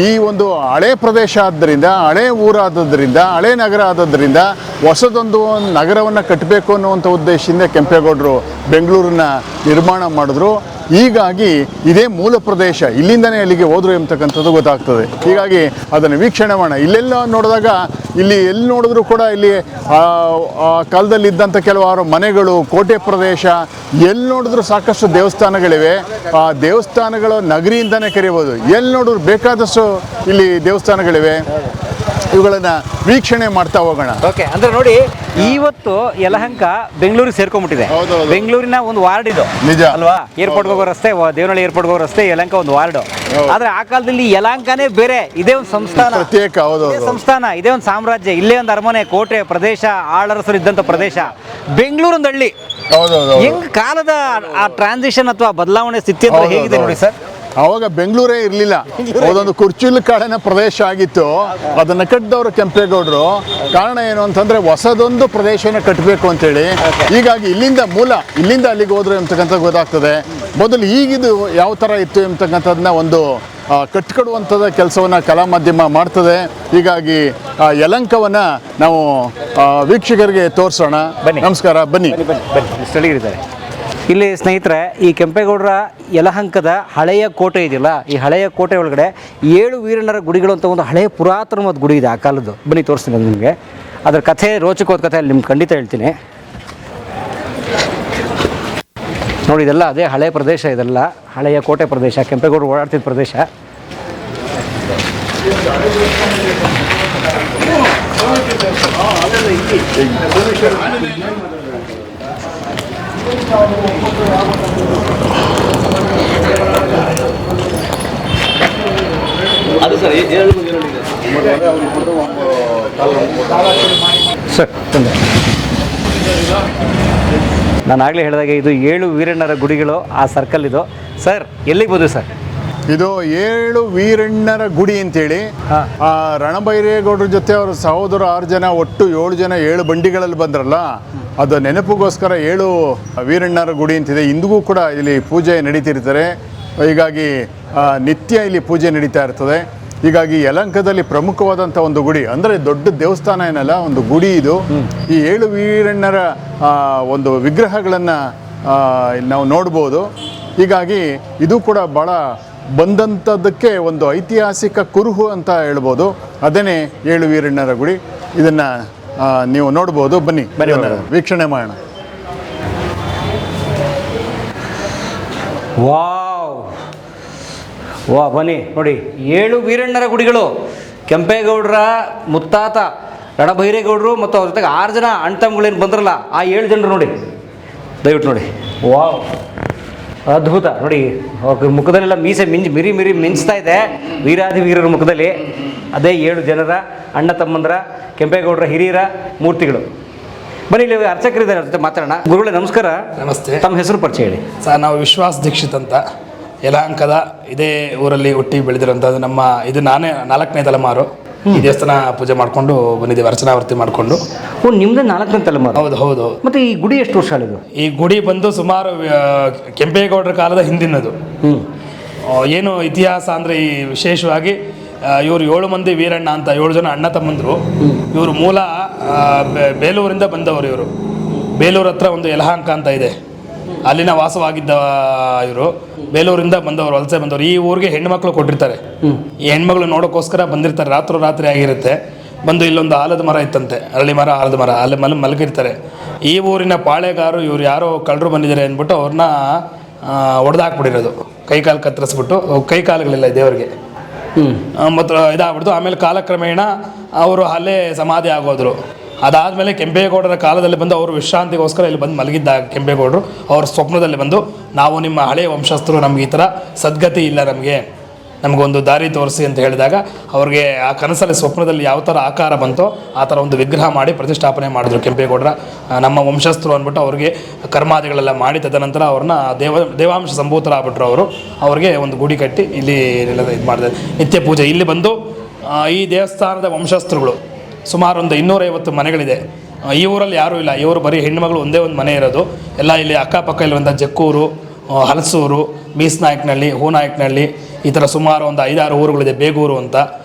Speaker 6: ಈ ಒಂದು ಹಳೆ ಪ್ರದೇಶ ಆದ್ದರಿಂದ, ಹಳೆ ಊರಾದ್ದರಿಂದ, ಹಳೆ ನಗರ ಆದದ್ದರಿಂದ ಹೊಸದೊಂದು ನಗರವನ್ನು ಕಟ್ಟಬೇಕು ಅನ್ನುವಂಥ ಉದ್ದೇಶದಿಂದ ಕೆಂಪೇಗೌಡರು ಬೆಂಗಳೂರನ್ನ ನಿರ್ಮಾಣ ಮಾಡಿದ್ರು. ಹೀಗಾಗಿ ಇದೇ ಮೂಲ ಪ್ರದೇಶ, ಇಲ್ಲಿಂದನೇ ಅಲ್ಲಿಗೆ ಹೋದ್ರು ಎಂಬತಕ್ಕಂಥದ್ದು ಗೊತ್ತಾಗ್ತದೆ. ಹೀಗಾಗಿ ಅದನ್ನು ವೀಕ್ಷಣೆ ಮಾಡೋಣ. ಇಲ್ಲೆಲ್ಲ ನೋಡಿದಾಗ ಇಲ್ಲಿ ಎಲ್ಲಿ ನೋಡಿದ್ರು ಕೂಡ ಇಲ್ಲಿ ಕಾಲದಲ್ಲಿ ಇದ್ದಂಥ ಕೆಲವಾರು ಮನೆಗಳು, ಕೋಟೆ ಪ್ರದೇಶ, ಎಲ್ಲಿ ನೋಡಿದ್ರು ಸಾಕಷ್ಟು ದೇವಸ್ಥಾನಗಳಿವೆ. ಆ ದೇವಸ್ಥಾನಗಳು ನಗರಿಯಿಂದನೇ ಕರೀಬೋದು. ಎಲ್ಲಿ ನೋಡಿದ್ರು ಬೇಕಾದಷ್ಟು ಇಲ್ಲಿ ದೇವಸ್ಥಾನಗಳಿವೆ. ಇವುಗಳನ್ನ ವೀಕ್ಷಣೆ ಮಾಡ್ತಾ ಹೋಗೋಣ.
Speaker 2: ಓಕೆ, ಅಂದ್ರೆ ನೋಡಿ ಇವತ್ತು ಯಲಹಂಕ ಬೆಂಗಳೂರಿಗೆ ಸೇರ್ಕೊಂಡ್ಬಿಟ್ಟಿದೆ. ಬೆಂಗಳೂರಿನ ಒಂದು ವಾರ್ಡ್ ಇದು,
Speaker 6: ನಿಜ
Speaker 2: ಅಲ್ವಾ? ಏರ್ಪೋರ್ಟ್ ಹೋಗೋ ರಸ್ತೆ, ದೇವನಹಳ್ಳಿ ಏರ್ಪೋರ್ಟ್ ಹೋಗೋ ರಸ್ತೆ, ಯಲಹಂಕ ಒಂದು ವಾರ್ಡ್. ಆದ್ರೆ ಆ ಕಾಲದಲ್ಲಿ ಯಲಹಂಕನೇ ಬೇರೆ, ಇದೇ ಒಂದು ಸಂಸ್ಥಾನ,
Speaker 6: ಪ್ರತ್ಯೇಕ. ಹೌದು,
Speaker 2: ಸಂಸ್ಥಾನ, ಇದೇ ಒಂದು ಸಾಮ್ರಾಜ್ಯ, ಇಲ್ಲೇ ಒಂದು ಅರಮನೆ, ಕೋಟೆ ಪ್ರದೇಶ, ಆಳರಸರು ಇದ್ದಂಥ ಪ್ರದೇಶ. ಬೆಂಗಳೂರು ಒಂದು ಹಳ್ಳಿ. ಹೆಂಗ್ ಕಾಲದ ಆ ಟ್ರಾನ್ಸಿಷನ್ ಅಥವಾ ಬದಲಾವಣೆ ಸ್ಥಿತಿ ಅಂತ ಹೇಗಿದೆ ನೋಡಿ ಸರ್.
Speaker 6: ಅವಾಗ ಬೆಂಗಳೂರೇ ಇರಲಿಲ್ಲ, ಅದೊಂದು ಕುರ್ಚಿಲ್ ಕಾಡಿನ ಪ್ರದೇಶ ಆಗಿತ್ತು. ಅದನ್ನು ಕಟ್ಟಿದವರು ಕೆಂಪೇಗೌಡರು. ಕಾರಣ ಏನು ಅಂತಂದ್ರೆ ಹೊಸದೊಂದು ಪ್ರದೇಶನ ಕಟ್ಟಬೇಕು ಅಂತೇಳಿ. ಹೀಗಾಗಿ ಇಲ್ಲಿಂದ ಅಲ್ಲಿಗೆ ಹೋದ್ರು ಎಂಬತಕ್ಕಂಥ ಗೊತ್ತಾಗ್ತದೆ. ಮೊದಲು ಈಗಿದು ಯಾವ ಥರ ಇತ್ತು ಎಂಬತಕ್ಕಂಥದ್ದನ್ನ ಒಂದು ಕಟ್ಕೊಡುವಂಥದ್ದು ಕೆಲಸವನ್ನು ಕಲಾ ಮಾಧ್ಯಮ ಮಾಡ್ತದೆ. ಹೀಗಾಗಿ ಯಲಹಂಕವನ್ನು ನಾವು ವೀಕ್ಷಕರಿಗೆ ತೋರಿಸೋಣ. ನಮಸ್ಕಾರ, ಬನ್ನಿ.
Speaker 2: ಸ್ಥಳೀಯರಿದ್ದಾರೆ ಇಲ್ಲಿ ಸ್ನೇಹಿತರೆ. ಈ ಕೆಂಪೇಗೌಡರ ಯಲಹಂಕದ ಹಳೆಯ ಕೋಟೆ ಇದೆಯಲ್ಲ, ಈ ಹಳೆಯ ಕೋಟೆ ಒಳಗಡೆ 7 ವೀರಣ್ಣರ ಗುಡಿಗಳು ಅಂತ ಒಂದು ಹಳೆಯ ಪುರಾತನವಾದ ಗುಡಿ ಇದೆ ಆ ಕಾಲದ್ದು. ಬನ್ನಿ ತೋರಿಸ್ತೀನಿ ನಿಮಗೆ. ಅದ್ರ ಕಥೆ, ರೋಚಕವಾದ ಕಥೆ ಅಲ್ಲಿ ನಿಮ್ಗೆ ಖಂಡಿತ ಹೇಳ್ತೀನಿ. ನೋಡಿ, ಇದೆಲ್ಲ ಅದೇ ಹಳೆಯ ಪ್ರದೇಶ, ಇದೆಲ್ಲ ಹಳೆಯ ಕೋಟೆ ಪ್ರದೇಶ, ಕೆಂಪೇಗೌಡರು ಓಡಾಡ್ತಿದ್ದ ಪ್ರದೇಶ. ಸರ್, ನಾನು ಆಗಲೇ ಹೇಳಿದಾಗೆ ಇದು 7 ವೀರಣ್ಣರ ಗುಡಿಗಳು ಆ ಸರ್ಕಲ್. ಇದು ಸರ್ ಎಲ್ಲಿಗೆ ಬಂದ್ವಿ ಸರ್?
Speaker 6: ಇದು 7 ವೀರಣ್ಣರ ಗುಡಿ ಅಂತೇಳಿ ರಣಬೈರೇಗೌಡರ ಜೊತೆ ಅವ್ರ ಸಹೋದರ 6 ಜನ, ಒಟ್ಟು 7 ಜನ 7 ಬಂಡಿಗಳಲ್ಲಿ ಬಂದ್ರಲ್ಲ, ಅದು ನೆನಪಿಗೋಸ್ಕರ 7 ವೀರಣ್ಣರ ಗುಡಿ ಅಂತಿದೆ. ಇಂದಿಗೂ ಕೂಡ ಇಲ್ಲಿ ಪೂಜೆ ನಡೀತಿರ್ತಾರೆ. ಹೀಗಾಗಿ ನಿತ್ಯ ಇಲ್ಲಿ ಪೂಜೆ ನಡೀತಾ ಇರ್ತದೆ. ಹೀಗಾಗಿ ಯಲಹಂಕದಲ್ಲಿ ಪ್ರಮುಖವಾದಂಥ ಒಂದು ಗುಡಿ, ಅಂದರೆ ದೊಡ್ಡ ದೇವಸ್ಥಾನ ಏನಲ್ಲ, ಒಂದು ಗುಡಿ ಇದು. ಈ 7 ವೀರಣ್ಣರ ಒಂದು ವಿಗ್ರಹಗಳನ್ನು ನಾವು ನೋಡ್ಬೋದು. ಹೀಗಾಗಿ ಇದು ಕೂಡ ಭಾಳ ಬಂದಂಥದ್ದಕ್ಕೆ ಒಂದು ಐತಿಹಾಸಿಕ ಕುರುಹು ಅಂತ ಹೇಳ್ಬೋದು. ಅದೇನೇ 7 ವೀರಣ್ಣರ ಗುಡಿ. ಇದನ್ನು ನೀವು ನೋಡ್ಬೋದು. ಬನ್ನಿ ವೀಕ್ಷಣೆ ಮಾಡೋಣ.
Speaker 2: ವಾ, ಬನ್ನಿ ನೋಡಿ, 7 ವೀರಣ್ಣರ ಗುಡಿಗಳು. ಕೆಂಪೇಗೌಡರ ಮುತ್ತಾತ ರಣಭೈರೇಗೌಡರು ಮತ್ತು ಅವ್ರ ಜೊತೆಗೆ 6 ಜನ ಅಣ್ತಮ್ಮಗಳೇನು ಬಂದ್ರಲ್ಲ, ಆ 7 ಜನರು ನೋಡಿ, ದಯವಿಟ್ಟು ನೋಡಿ. ವಾವ್, ಅದ್ಭುತ ನೋಡಿ. ಅವ್ರ ಮುಖದಲ್ಲೆಲ್ಲ ಮೀಸೆ ಮಿರಿ ಮಿಂಚ್ತಾ ಇದೆ, ವೀರಾದಿ ವೀರರ ಮುಖದಲ್ಲಿ. ಅದೇ 7 ಜನರ ಅಣ್ಣ ತಮ್ಮಂದ್ರ ಕೆಂಪೇಗೌಡರ ಹಿರಿಯರ ಮೂರ್ತಿಗಳು. ಬನ್ನಿ, ಇಲ್ಲಿ ಅರ್ಚಕರಿದ್ದಾರೆ, ಅವ್ರ ಜೊತೆ ಮಾತಾಡೋಣ. ಗುರುಗಳೇ ನಮಸ್ಕಾರ.
Speaker 3: ನಮಸ್ತೆ.
Speaker 2: ತಮ್ಮ ಹೆಸರು ಪರಿಚಯ ಹೇಳಿ
Speaker 3: ಸರ್. ನಾವು ವಿಶ್ವಾಸ್ ದೀಕ್ಷಿತ್ ಅಂತ, ಯಲಹಂಕದ ಇದೇ ಊರಲ್ಲಿ ಹುಟ್ಟಿ ಬೆಳೆದಿರೋಂಥದ್ದು. ಇದು ನಾನೇ 4ನೇ ತಲೆಮಾರು ಈ ದೇವಸ್ಥಾನ ಪೂಜೆ ಮಾಡಿಕೊಂಡು ಬಂದಿದ್ದೀವಿ, ಅರ್ಚನಾವರ್ತಿ ಮಾಡಿಕೊಂಡು.
Speaker 2: ನಿಮ್ದೇ 4ನೇ ತಲೆಮಾರು?
Speaker 3: ಹೌದು.
Speaker 2: ಮತ್ತೆ ಈ ಗುಡಿ ಎಷ್ಟು ವರ್ಷ ಆಳಿದು?
Speaker 3: ಈ ಗುಡಿ ಬಂದು ಸುಮಾರು ಕೆಂಪೇಗೌಡರ ಕಾಲದ ಹಿಂದಿನದು. ಏನು ಇತಿಹಾಸ ಅಂದರೆ, ಈ ವಿಶೇಷವಾಗಿ ಇವರು 7 ಮಂದಿ ವೀರಣ್ಣ ಅಂತ, 7 ಜನ ಅಣ್ಣ ತಮ್ಮಂದರು. ಇವರು ಮೂಲ ಬೇಲೂರಿಂದ ಬಂದವರು. ಇವರು ಬೇಲೂರು ಹತ್ರ ಒಂದು ಯಲಹಂಕ ಅಂತ ಇದೆ, ಅಲ್ಲಿನ ವಾಸವಾಗಿದ್ದ ಇವರು. ಬೇಲೂರಿಂದ ಬಂದವರು, ವಲಸೆ ಬಂದವರು. ಈ ಊರಿಗೆ ಹೆಣ್ಮಕ್ಳು ಕೊಟ್ಟಿರ್ತಾರೆ. ಈ ಹೆಣ್ಮಕ್ಳು ನೋಡೋಕ್ಕೋಸ್ಕರ ಬಂದಿರ್ತಾರೆ. ರಾತ್ರಿ ಆಗಿರುತ್ತೆ. ಬಂದು ಇಲ್ಲೊಂದು ಆಲದ ಮರ ಇತ್ತಂತೆ, ಅರಳಿ ಮರ, ಆಲದ ಮರ, ಅಲ್ಲಿ ಮಲಗಿರ್ತಾರೆ. ಈ ಊರಿನ ಪಾಳೆಗಾರರು ಇವ್ರು ಯಾರೋ ಕಳ್ಳರು ಬಂದಿದ್ದಾರೆ ಅಂದ್ಬಿಟ್ಟು ಅವ್ರನ್ನ ಹೊಡೆದಾಕ್ಬಿಟ್ಟಿರೋದು, ಕೈಕಾಲು ಕತ್ತರಿಸ್ಬಿಟ್ಟು. ಕೈಕಾಲುಗಳಿಲ್ಲ ದೇವರಿಗೆ, ಮತ್ತು ಇದಾಗ್ಬಿಡ್ತು. ಆಮೇಲೆ ಕಾಲಕ್ರಮೇಣ ಅವರು ಅಲ್ಲೇ ಸಮಾಧಿ ಆಗೋದ್ರು. ಅದಾದಮೇಲೆ ಕೆಂಪೇಗೌಡರ ಕಾಲದಲ್ಲಿ ಬಂದು ಅವರು ವಿಶ್ರಾಂತಿಗೋಸ್ಕರ ಇಲ್ಲಿ ಬಂದು ಮಲಗಿದ್ದ ಕೆಂಪೇಗೌಡರು ಅವ್ರ ಸ್ವಪ್ನದಲ್ಲಿ ಬಂದು, ನಾವು ನಿಮ್ಮ ಹಳೆಯ ವಂಶಸ್ಥರು, ನಮ್ಗೆ ಈ ಥರ ಸದ್ಗತಿ ಇಲ್ಲ, ನಮಗೊಂದು ದಾರಿ ತೋರಿಸಿ ಅಂತ ಹೇಳಿದಾಗ, ಅವ್ರಿಗೆ ಆ ಕನಸಲ್ಲಿ ಸ್ವಪ್ನದಲ್ಲಿ ಯಾವ ಥರ ಆಕಾರ ಬಂತೋ ಆ ಥರ ಒಂದು ವಿಗ್ರಹ ಮಾಡಿ ಪ್ರತಿಷ್ಠಾಪನೆ ಮಾಡಿದ್ರು ಕೆಂಪೇಗೌಡರ. ನಮ್ಮ ವಂಶಸ್ಥರು ಅಂದ್ಬಿಟ್ಟು ಅವ್ರಿಗೆ ಕರ್ಮಾದಿಗಳೆಲ್ಲ ಮಾಡಿ, ತದನಂತರ ಅವ್ರನ್ನ ದೇವಾಂಶ ಸಂಭೂತರಾಗ್ಬಿಟ್ರು. ಅವ್ರಿಗೆ ಒಂದು ಗುಡಿ ಕಟ್ಟಿ ಇಲ್ಲಿ ಇದು ಮಾಡಿದೆ, ನಿತ್ಯ ಪೂಜೆ. ಇಲ್ಲಿ ಬಂದು ಈ ದೇವಸ್ಥಾನದ ವಂಶಸ್ಥರುಗಳು ಸುಮಾರು ಒಂದು 250 ಮನೆಗಳಿದೆ. ಈ ಊರಲ್ಲಿ ಯಾರೂ ಇಲ್ಲ. ಇವರು ಬರೀ ಹೆಣ್ಣುಮಗಳು ಒಂದೇ ಒಂದು ಮನೆ ಇರೋದು. ಎಲ್ಲ ಇಲ್ಲಿ ಅಕ್ಕಪಕ್ಕ ಇರುವಂಥ ಜಕ್ಕೂರು, ಹಲಸೂರು, ಮೀಸ್ನಾಯಕನಹಳ್ಳಿ, ಹೂನಾಯಕನಹಳ್ಳಿ, ಈ ಥರ ಸುಮಾರು ಒಂದು 5-6 ಊರುಗಳಿದೆ. ಬೇಗೂರು ಅಂತ.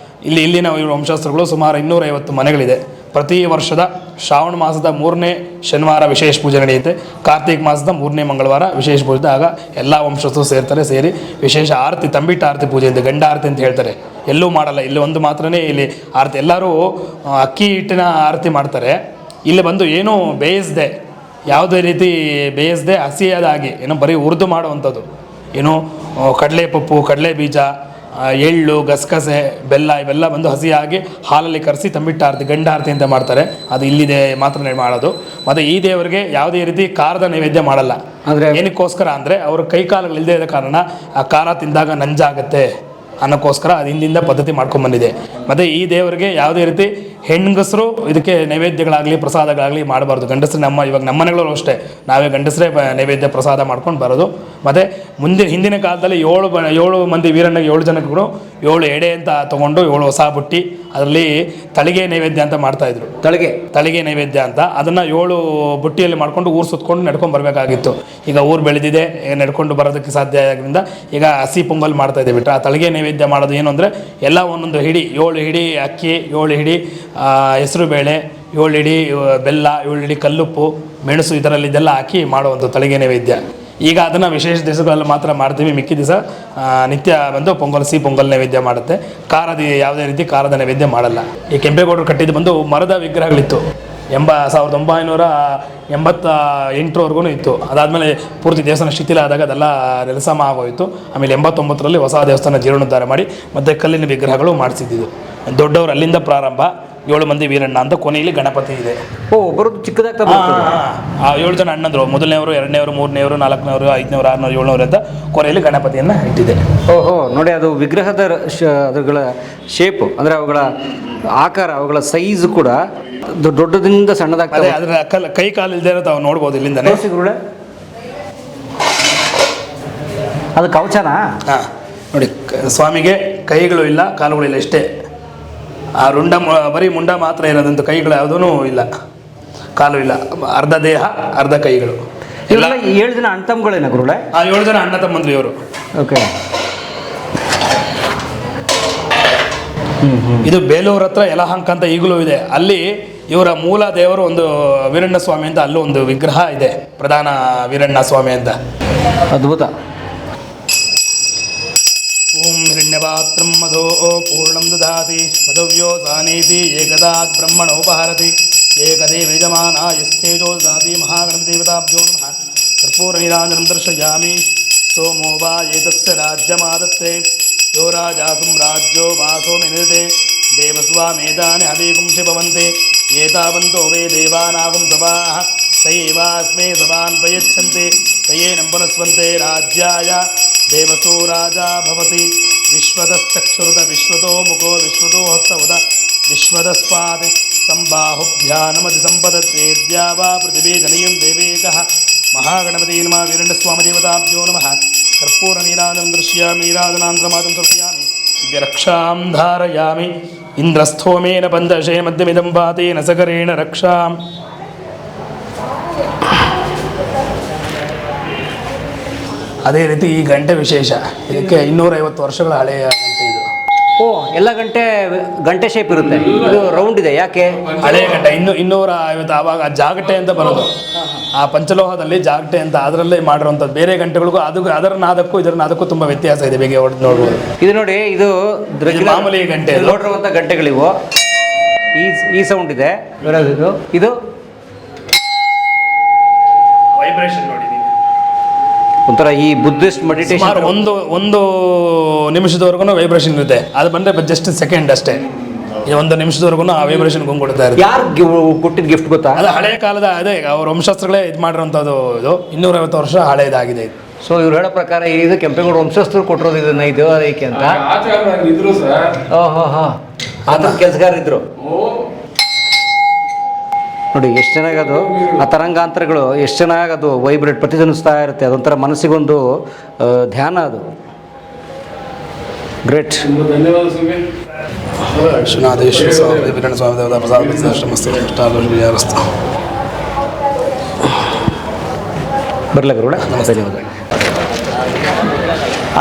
Speaker 3: ಇಲ್ಲಿನ ಇವರು ವಂಶಸ್ಥರುಗಳು ಸುಮಾರು 250 ಮನೆಗಳಿದೆ. ಪ್ರತಿ ವರ್ಷದ ಶ್ರಾವಣ ಮಾಸದ 3ನೇ ಶನಿವಾರ ವಿಶೇಷ ಪೂಜೆ ನಡೆಯುತ್ತೆ. ಕಾರ್ತಿಕ ಮಾಸದ 3ನೇ ಮಂಗಳವಾರ ವಿಶೇಷ ಪೂಜೆ. ಆಗ ಎಲ್ಲ ವಂಶಸ್ಥರು ಸೇರ್ತಾರೆ. ಸೇರಿ ವಿಶೇಷ ಆರತಿ, ತಂಬಿಟ್ಟು ಆರತಿ ಪೂಜೆ ಅಂತ, ಗಂಡ ಆರತಿ ಅಂತ ಹೇಳ್ತಾರೆ. ಎಲ್ಲೂ ಮಾಡಲ್ಲ, ಇಲ್ಲಿ ಒಂದು ಮಾತ್ರನೇ ಇಲ್ಲಿ ಆರತಿ. ಎಲ್ಲರೂ ಅಕ್ಕಿ ಹಿಟ್ಟಿನ ಆರತಿ ಮಾಡ್ತಾರೆ. ಇಲ್ಲಿ ಬಂದು ಏನೂ ಬೇಯಿಸದೆ, ಯಾವುದೇ ರೀತಿ ಬೇಯಿಸದೆ ಹಸಿಯಾದಾಗಿ, ಏನೋ ಬರೀ ಹುರಿದು ಮಾಡುವಂಥದ್ದು. ಏನು ಕಡಲೆ ಪಪ್ಪು, ಕಡಲೆ ಬೀಜ, ಎಳ್ಳು, ಗಸಗಸೆ, ಬೆಲ್ಲ ಇವೆಲ್ಲ ಬಂದು ಹಸಿಯಾಗಿ ಹಾಲಲ್ಲಿ ಕರೆಸಿ ತಂಬಿಟ್ಟು ಆರತಿ, ಗಂಡ ಆರತಿ ಅಂತ ಮಾಡ್ತಾರೆ. ಅದು ಇಲ್ಲಿದೆ ಮಾತ್ರ ಮಾಡೋದು. ಮತ್ತು ಈ ದೇವರಿಗೆ ಯಾವುದೇ ರೀತಿ ಖಾರದ ನೈವೇದ್ಯ ಮಾಡಲ್ಲ. ಅಂದರೆ ಏನಕ್ಕೋಸ್ಕರ ಅಂದರೆ ಅವರು ಕೈಕಾಲುಗಳು ಇಲ್ಲದೆ ಇರೋ ಕಾರಣ ಆ ಖಾರ ತಿಂದಾಗ ನಂಜಾಗತ್ತೆ ಅನ್ನೋಕ್ಕೋಸ್ಕರ ಅದು ಹಿಂದಿಂದ ಪದ್ಧತಿ ಮಾಡ್ಕೊಂಡ್ಬಂದಿದೆ. ಮತ್ತು ಈ ದೇವರಿಗೆ ಯಾವುದೇ ರೀತಿ ಹೆಣ್ಗಸರು ಇದಕ್ಕೆ ನೈವೇದ್ಯಗಳಾಗಲಿ ಪ್ರಸಾದಗಳಾಗಲಿ ಮಾಡಬಾರ್ದು. ಗಂಡಸರು ಇವಾಗ ನಮ್ಮ ಮನೆಗಳಲ್ಲೂ ಅಷ್ಟೇ, ನಾವೇ ಗಂಡಸರೇ ನೈವೇದ್ಯ ಪ್ರಸಾದ ಮಾಡ್ಕೊಂಡು ಬರೋದು. ಮತ್ತು ಹಿಂದಿನ ಕಾಲದಲ್ಲಿ 7 ಮಂದಿ ವೀರಣ್ಣಗೆ 7 ಜನಗಳು 7 ಎಡೆ ಅಂತ ತೊಗೊಂಡು 7 ಹೊಸ ಬುಟ್ಟಿ, ಅದರಲ್ಲಿ ತಳಿಗೆ ನೈವೇದ್ಯ ಅಂತ ಮಾಡ್ತಾಯಿದ್ರು. ತಳಿಗೆ ನೈವೇದ್ಯ ಅಂತ ಅದನ್ನು 7 ಬುಟ್ಟಿಯಲ್ಲಿ ಮಾಡ್ಕೊಂಡು ಊರು ಸುತ್ಕೊಂಡು ನಡ್ಕೊಂಡು ಬರಬೇಕಾಗಿತ್ತು. ಈಗ ಊರು ಬೆಳೆದಿದೆ, ನಡ್ಕೊಂಡು ಬರೋದಕ್ಕೆ ಸಾಧ್ಯ ಆಗಿದ್ದರಿಂದ ಈಗ ಹಸಿ ಪೊಂಗಲ್ ಮಾಡ್ತಾಯಿದ್ದೆ. ಬಿಟ್ಟರೆ ಆ ತಳಿಗೆ ನೈವೇದ್ಯ ಮಾಡೋದು ಏನು ಅಂದರೆ, ಎಲ್ಲ ಒಂದೊಂದು ಹಿಡಿ, 7 ಹಿಡಿ ಅಕ್ಕಿ, 7 ಹಿಡಿ ಹೆಸರು ಬೇಳೆ, 7 ಹಿಡಿ ಬೆಲ್ಲ, 7 ಹಿಡಿ ಕಲ್ಲುಪ್ಪು, ಮೆಣಸು, ಇದೆಲ್ಲ ಹಾಕಿ ಮಾಡುವಂಥ ತಳಿಗೆ ನೈವೇದ್ಯ. ಈಗ ಅದನ್ನು ವಿಶೇಷ ದಿವಸಗಳಲ್ಲಿ ಮಾತ್ರ ಮಾಡ್ತೀವಿ. ಮಿಕ್ಕಿ ದಿವಸ ನಿತ್ಯ ಬಂದು ಪೊಂಗಲ್ ನೈವೇದ್ಯ ಮಾಡುತ್ತೆ. ಯಾವುದೇ ರೀತಿ ಖಾರದ ನೈವೇದ್ಯ ಮಾಡಲ್ಲ. ಈ ಕೆಂಪೇಗೌಡರು ಕಟ್ಟಿದ್ದು ಬಂದು ಮರದ ವಿಗ್ರಹಗಳಿತ್ತು. 1988ವರೆಗೂ ಇತ್ತು. ಅದಾದಮೇಲೆ ಪೂರ್ತಿ ದೇವಸ್ಥಾನ ಶಿಥಿಲ ಆದಾಗ ಅದೆಲ್ಲ ನೆಲಸಮ ಆಗೋಯಿತು. ಆಮೇಲೆ 89ರಲ್ಲಿ ಹೊಸ ದೇವಸ್ಥಾನ ಜೀರ್ಣೋದ್ಧಾರ ಮಾಡಿ ಮತ್ತೆ ಕಲ್ಲಿನ ವಿಗ್ರಹಗಳು ಮಾಡಿಸಿದ್ದು. ದೊಡ್ಡವರು ಅಲ್ಲಿಂದ ಪ್ರಾರಂಭ, 7 ಮಂದಿ ವೀರಣ್ಣ ಅಂತ, ಕೊನೆಯಲ್ಲಿ ಗಣಪತಿ ಇದೆ.
Speaker 2: ಒಬ್ಬರದ್ದು ಚಿಕ್ಕದಾಗ್ತಾ
Speaker 3: ಆ 7 ಜನ ಅಣ್ಣಂದ್ರು, ಮೊದಲನೇವರು, 2ನೇವರು, 3ನೇವರು, 4ನೇವರು, 5ನೇವರು, 6ನೇವರು, 7ನೇವರು ಅಂತ ಕೊನೆಯಲ್ಲಿ ಗಣಪತಿಯನ್ನು ಇಟ್ಟಿದೆ.
Speaker 2: ಓಹೋ, ನೋಡಿ ಅದು ವಿಗ್ರಹದ ಅದುಗಳ ಶೇಪು ಅಂದರೆ ಅವುಗಳ ಆಕಾರ, ಅವುಗಳ ಸೈಜ್ ಕೂಡ ದೊಡ್ಡದಿಂದ ಸಣ್ಣದಾಗ್ತದೆ.
Speaker 3: ಅದರ ಕೈ ಕಾಲು ಇಲ್ಲದೆ ತಾವು ನೋಡ್ಬೋದು ಇಲ್ಲಿಂದನೇ.
Speaker 2: ಅದು ಕವಚನಾ?
Speaker 3: ನೋಡಿ, ಸ್ವಾಮಿಗೆ ಕೈಗಳು ಇಲ್ಲ, ಕಾಲುಗಳಿಲ್ಲ, ಇಷ್ಟೇ. ಆ ಬರೀ ಮುಂಡ ಮಾತ್ರ ಇರೋದಂತ, ಕೈಗಳು ಯಾವುದೂ ಇಲ್ಲ, ಕಾಲು ಇಲ್ಲ. ಅರ್ಧ ದೇಹ ಅರ್ಧ ಕೈಗಳು.
Speaker 2: ಎಲ್ಲ 7 ಜನ ಅಣ್ಣ ತಮ್ಮಗಳೇನ ಗುರುಳೆ?
Speaker 3: 7 ಜನ ಅಣ್ಣ ತಮ್ಮಂದ್ರು ಇವರು.
Speaker 2: ಓಕೆ.
Speaker 3: ಇದು ಬೇಲೂರು ಹತ್ರ ಯಲಹಂಕ ಅಂತ ಈಗಲೂ ಇದೆ. ಅಲ್ಲಿ ಇವರ ಮೂಲ ದೇವರು ಒಂದು ವೀರಣ್ಣ ಸ್ವಾಮಿ ಅಂತ, ಅಲ್ಲೂ ಒಂದು ವಿಗ್ರಹ ಇದೆ, ಪ್ರಧಾನ ವೀರಣ್ಣ ಸ್ವಾಮಿ ಅಂತ.
Speaker 2: ಅದ್ಭುತ.
Speaker 3: ಓಂ ಹಿರಣ್ಯಪಾತ್ರಂ ಮಧೋ ಪೂರ್ಣಂ ದದಾತಿ ಮಧವ್ಯೋ ಸಾನೀತಿ ಏಕದಾತ್ ಬ್ರಹ್ಮಣೋಪಹರತಿ ಏಕದೇವ ಯಜಮಾನಾಯಸ್ತೇಜೋ ದದಾತಿ ಮಹಾಗಣಪತಿದೇವತಾಭ್ಯೋ ನಮಃ. ಕರ್ಪೂರ ನೀರಾಂಜನಂ ದರ್ಶಯಾಮಿ. ಸೋಮೋ ವಾ ಏತಸ್ಯ ರಾಜ್ಯಮಾದತ್ತೆ ಯೋ ರಾಜಾಸುಂ ರಾಜ್ಯೋ ವಾಸೋ ಮಿನತೆ ದೇವಸ್ವಾಮೇಧಾನಿ ಹವೀಗುಂಷಿ ಭವಂತೆ ಏತಾವಂತೋ ವೇ ದೇವಾನಾಗುಂ ಸಭಾಃ ತಯೇವಾಸ್ಮೇ ಸಭಾನ್ ಪ್ರಯಚ್ಛಂತೆ ತಯೇನಂ ಪುನಸ್ವಂತೆ ರಾಜ್ಯಾಯ ದೇವಸೋ ರಾಜಾ ಭವತಿ. ವಿಶ್ವದಶ್ಚಕ್ಷುರುತ ವಿಶ್ವತೋ ಮುಖೋ ವಿಶ್ವತೋ ಹಸ್ತವದ ವಿಶ್ವದಸ್ಪಾತ್ ಸಂಬಾಹುಭ್ಯಾನಮತಿ ಸಂಪದತ್ವೇದ್ಯಾ ವಾ ಪೃಥಿವೀ ಜನಯಂ ದೇವೇಕಃ. ಮಹಾಗಣಪತಿ ನಮಃ. ವೀರಣ್ಣಸ್ವಾಮದೇವತಾಭ್ಯೋ ನಮಃ. ಕರ್ಪೂರ ನೀರಾಜನಂ ದೃಶ್ಯಾಮಿ. ನೀರಾಜನಾಂತರಮಾದಂ ಸಮರ್ಪಯಾಮಿ. ದಿವ್ಯರಕ್ಷಾಂ ಧಾರಯಾಮಿ. ಇಂದ್ರಸ್ಥೋಮೇನ ಪಂದಶೇ ಮಧ್ಯಮಿದಂ ಪಾತೇನ ಸಕರೇಣ ರಕ್ಷಾಂ. ಅದೇ ರೀತಿ ಈ ಗಂಟೆ ವಿಶೇಷ. ಇದಕ್ಕೆ 250 ವರ್ಷಗಳ ಹಳೆಯ ಗಂಟೆ ಇದು.
Speaker 2: ಓ, ಎಲ್ಲ ಗಂಟೆ ಶೇಪ್ ಇರುತ್ತೆ. ಇದು ರೌಂಡ್ ಇದೆ, ಯಾಕೆ?
Speaker 3: ಹಳೆಯ ಗಂಟೆ 250. ಆವಾಗ ಜಾಗಟೆ ಅಂತ ಬರೋದು, ಆ ಪಂಚಲೋಹದಲ್ಲಿ ಜಾಗಟೆ ಅಂತ, ಅದರಲ್ಲೇ ಮಾಡಿರುವಂಥದ್ದು. ಬೇರೆ ಗಂಟೆಗಳಿಗೂ ಅದರ ನಾದಕ್ಕೂ ಇದರ ನಾದಕ್ಕೂ ತುಂಬ ವ್ಯತ್ಯಾಸ ಇದೆ. ಬೇಗ ನೋಡ್ಬೋದು.
Speaker 2: ಇದು ನೋಡಿ, ಇದು
Speaker 3: ಮಾಮೂಲಿ ಗಂಟೆ
Speaker 2: ನೋಡಿರುವಂಥ ಗಂಟೆಗಳಿವು. ಈ ಸೌಂಡ್ ಇದೆ. ಇದು
Speaker 3: ವೈಬ್ರೇಷನ್ ನೋಡಿ,
Speaker 2: ಒಂಥರ ಈ ಬುದ್ಧಿಸ್ಟ್ ಮೆಡಿಟೇಷನ್.
Speaker 3: ಒಂದು ನಿಮಿಷದವರೆಗೂ ವೈಬ್ರೇಷನ್ ಇರುತ್ತೆ. ಅದು ಬಂದರೆ ಜಸ್ಟ್ ಸೆಕೆಂಡ್ ಅಷ್ಟೇ. 1 ನಿಮಿಷದವರೆಗೂ ಆ ವೈಬ್ರೇಷನ್ ಕೊಂಡ್ಕೊಡ್ತಾ ಇರುತ್ತೆ.
Speaker 2: ಯಾರು ಕೊಟ್ಟಿದ್ದು ಗಿಫ್ಟ್ ಗೊತ್ತಾ?
Speaker 3: ಅದು ಹಳೆಯ ಕಾಲದ, ಅದೇ ಅವ್ರ ವಂಶಸ್ಥರುಗಳೇ ಇದು ಮಾಡಿರೋಂಥದ್ದು. ಇದು 250 ವರ್ಷ ಹಳೆಯದಾಗಿದೆ ಇದು.
Speaker 2: ಸೊ ಇವ್ರು ಹೇಳೋ ಪ್ರಕಾರ ಇದು ಕೆಂಪೇಗೌಡ ವಂಶಸ್ಥರು ಕೊಟ್ಟಿರೋದು ಇದನ್ನ, ಇದು ಅದಕ್ಕೆ ಅಂತ. ಆ ಥರ ಕೆಲಸಗಾರರಿದ್ರು ನೋಡಿ. ಎಷ್ಟು ಚೆನ್ನಾಗದು ಆ ತರಂಗಾಂತರಗಳು, ಎಷ್ಟು ಚೆನ್ನಾಗದು ವೈಬ್ರೇಟ್ ಪ್ರತಿಧ್ವನಿಸ್ತಾ ಇರುತ್ತೆ. ಅದೊಂಥರ ಮನಸ್ಸಿಗೊಂದು ಧ್ಯಾನ. ಅದು ಗ್ರೇಟ್.
Speaker 3: ವಿಶ್ವನಾಥೇಶ್ವರ ಸ್ವಾಮಿ ವೀರಣ್ಣ ಸ್ವಾಮಿ ದೇವತಾ
Speaker 2: ಬರಲ ಗುರುಡ. ಧನ್ಯವಾದ.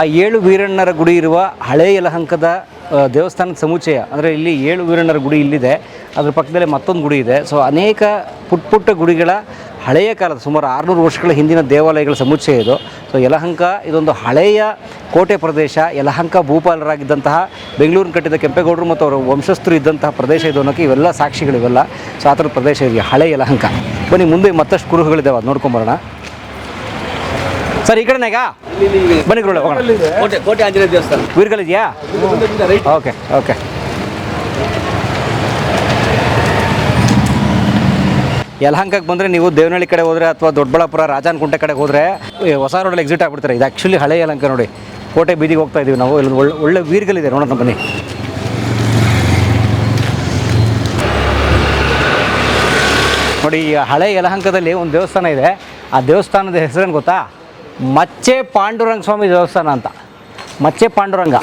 Speaker 2: ಆ 7 ವೀರಣ್ಣರ ಗುಡಿ ಇರುವ ಹಳೆ ಯಲಹಂಕದ ದೇವಸ್ಥಾನದ ಸಮುಚ್ಚಯ, ಅಂದರೆ ಇಲ್ಲಿ 7 ವೀರಣ್ಣರ ಗುಡಿ ಇಲ್ಲಿದೆ. ಅದ್ರ ಪಕ್ಕದಲ್ಲೇ ಮತ್ತೊಂದು ಗುಡಿ ಇದೆ. ಸೊ ಅನೇಕ ಪುಟ್ಟ ಗುಡಿಗಳ ಹಳೆಯ ಕಾಲದ ಸುಮಾರು 600 ವರ್ಷಗಳ ಹಿಂದಿನ ದೇವಾಲಯಗಳ ಸಮುಚ್ಚಯ ಇದು. ಸೊ ಯಲಹಂಕ ಇದೊಂದು ಹಳೆಯ ಕೋಟೆ ಪ್ರದೇಶ. ಯಲಹಂಕ ಭೂಪಾಲರಾಗಿದ್ದಂತಹ ಬೆಂಗಳೂರಿನ ಕಟ್ಟಿದ ಕೆಂಪೇಗೌಡರು ಮತ್ತು ಅವರ ವಂಶಸ್ಥರು ಇದ್ದಂತಹ ಪ್ರದೇಶ ಇದು ಅನ್ನೋಕ್ಕೆ ಇವೆಲ್ಲ ಸಾಕ್ಷಿಗಳಿವೆಲ್ಲ. ಸೊ ಆ ಥರದ ಪ್ರದೇಶ ಇದೆ ಹಳೆ ಯಲಹಂಕ. ಬನ್ನಿ, ಮುಂದೆ ಮತ್ತಷ್ಟು ಕುರುಹುಗಳಿದ್ದಾವೆ, ಅದು ನೋಡ್ಕೊಂಬರೋಣ. ಸರ್, ಈ ಕಡೆನಾಗ ಬನ್ನಿ ಗುರುಳೆ, ಹೋಗೋಣ.
Speaker 5: ಕೋಟೆ ಆಂಜನೇಯ ದೇವಸ್ಥಾನ
Speaker 2: ವೀರ್ಗಳಿದೆಯಾ? ಓಕೆ. ಯಲಹಂಕಕ್ಕೆ ಬಂದರೆ ನೀವು ದೇವನಹಳ್ಳಿ ಕಡೆ ಹೋದರೆ ಅಥವಾ ದೊಡ್ಡಬಳ್ಳಾಪುರ ರಾಜಾನಕುಂಟೆ ಕಡೆ ಹೋದರೆ ಹೊಸ ರೋಡಲ್ಲಿ ಎಕ್ಸಿಟ್ ಆಗಿಬಿಡ್ತಾರೆ. ಇದು ಆ್ಯಕ್ಚುಲಿ ಹಳೆ ಯಲಹಂಕ ನೋಡಿ. ಕೋಟೆ ಬೀದಿಗೆ ಹೋಗ್ತಾ ಇದ್ದೀವಿ ನಾವು. ಇಲ್ಲೊಂದು ಒಳ್ಳೆ ವೀರ್ಗಳಿದೆ, ನೋಡೋಣ ಬನ್ನಿ. ನೋಡಿ, ಈ ಹಳೆ ಯಲಹಂಕದಲ್ಲಿ ಒಂದು ದೇವಸ್ಥಾನ ಇದೆ. ಆ ದೇವಸ್ಥಾನದ ಹೆಸರೇನು ಗೊತ್ತಾ? ಮಚ್ಚೆ ಪಾಂಡುರಂಗ ಸ್ವಾಮಿ ದೇವಸ್ಥಾನ ಅಂತ. ಮಚ್ಚೆ ಪಾಂಡುರಂಗ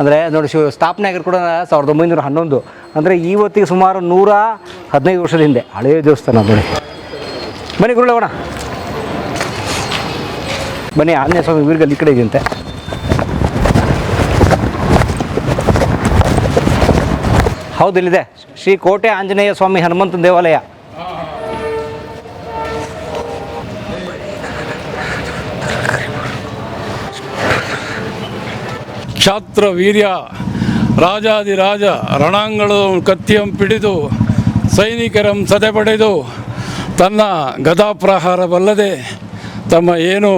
Speaker 2: ಅಂದರೆ ನೋಡಿ, ಸ್ಥಾಪನೆ ಆಗಿರೋ ಕೂಡ 1911. ಅಂದರೆ ಇವತ್ತಿಗೆ ಸುಮಾರು 115 ವರ್ಷದ ಹಿಂದೆ ಹಳೆಯ ದೇವಸ್ಥಾನ ನೋಡಿ. ಬನ್ನಿ ಗುರುಳೆ, ಹೋಗೋಣ. ಬನ್ನಿ, ಆಂಜನೇಯ ಸ್ವಾಮಿ ವೀರ್ಗಲ್ ಈ ಕಡೆ ಇದೆಯಂತೆ. ಹೌದು, ಇಲ್ಲಿದೆ ಶ್ರೀ ಕೋಟೆ ಆಂಜನೇಯ ಸ್ವಾಮಿ ಹನುಮಂತನ ದೇವಾಲಯ.
Speaker 7: ಕ್ಷಾತ್ರ ವೀರ್ಯ ರಾಜಾದಿರಾಜ ರಣಾಂಗಳು ಕತ್ತಿಯಂ ಪಿಡಿದು ಸೈನಿಕರಂ ಸದೆಪಡೆದು ತನ್ನ ಗದಾಪ್ರಹಾರವಲ್ಲದೆ ತಮ್ಮ ಏನು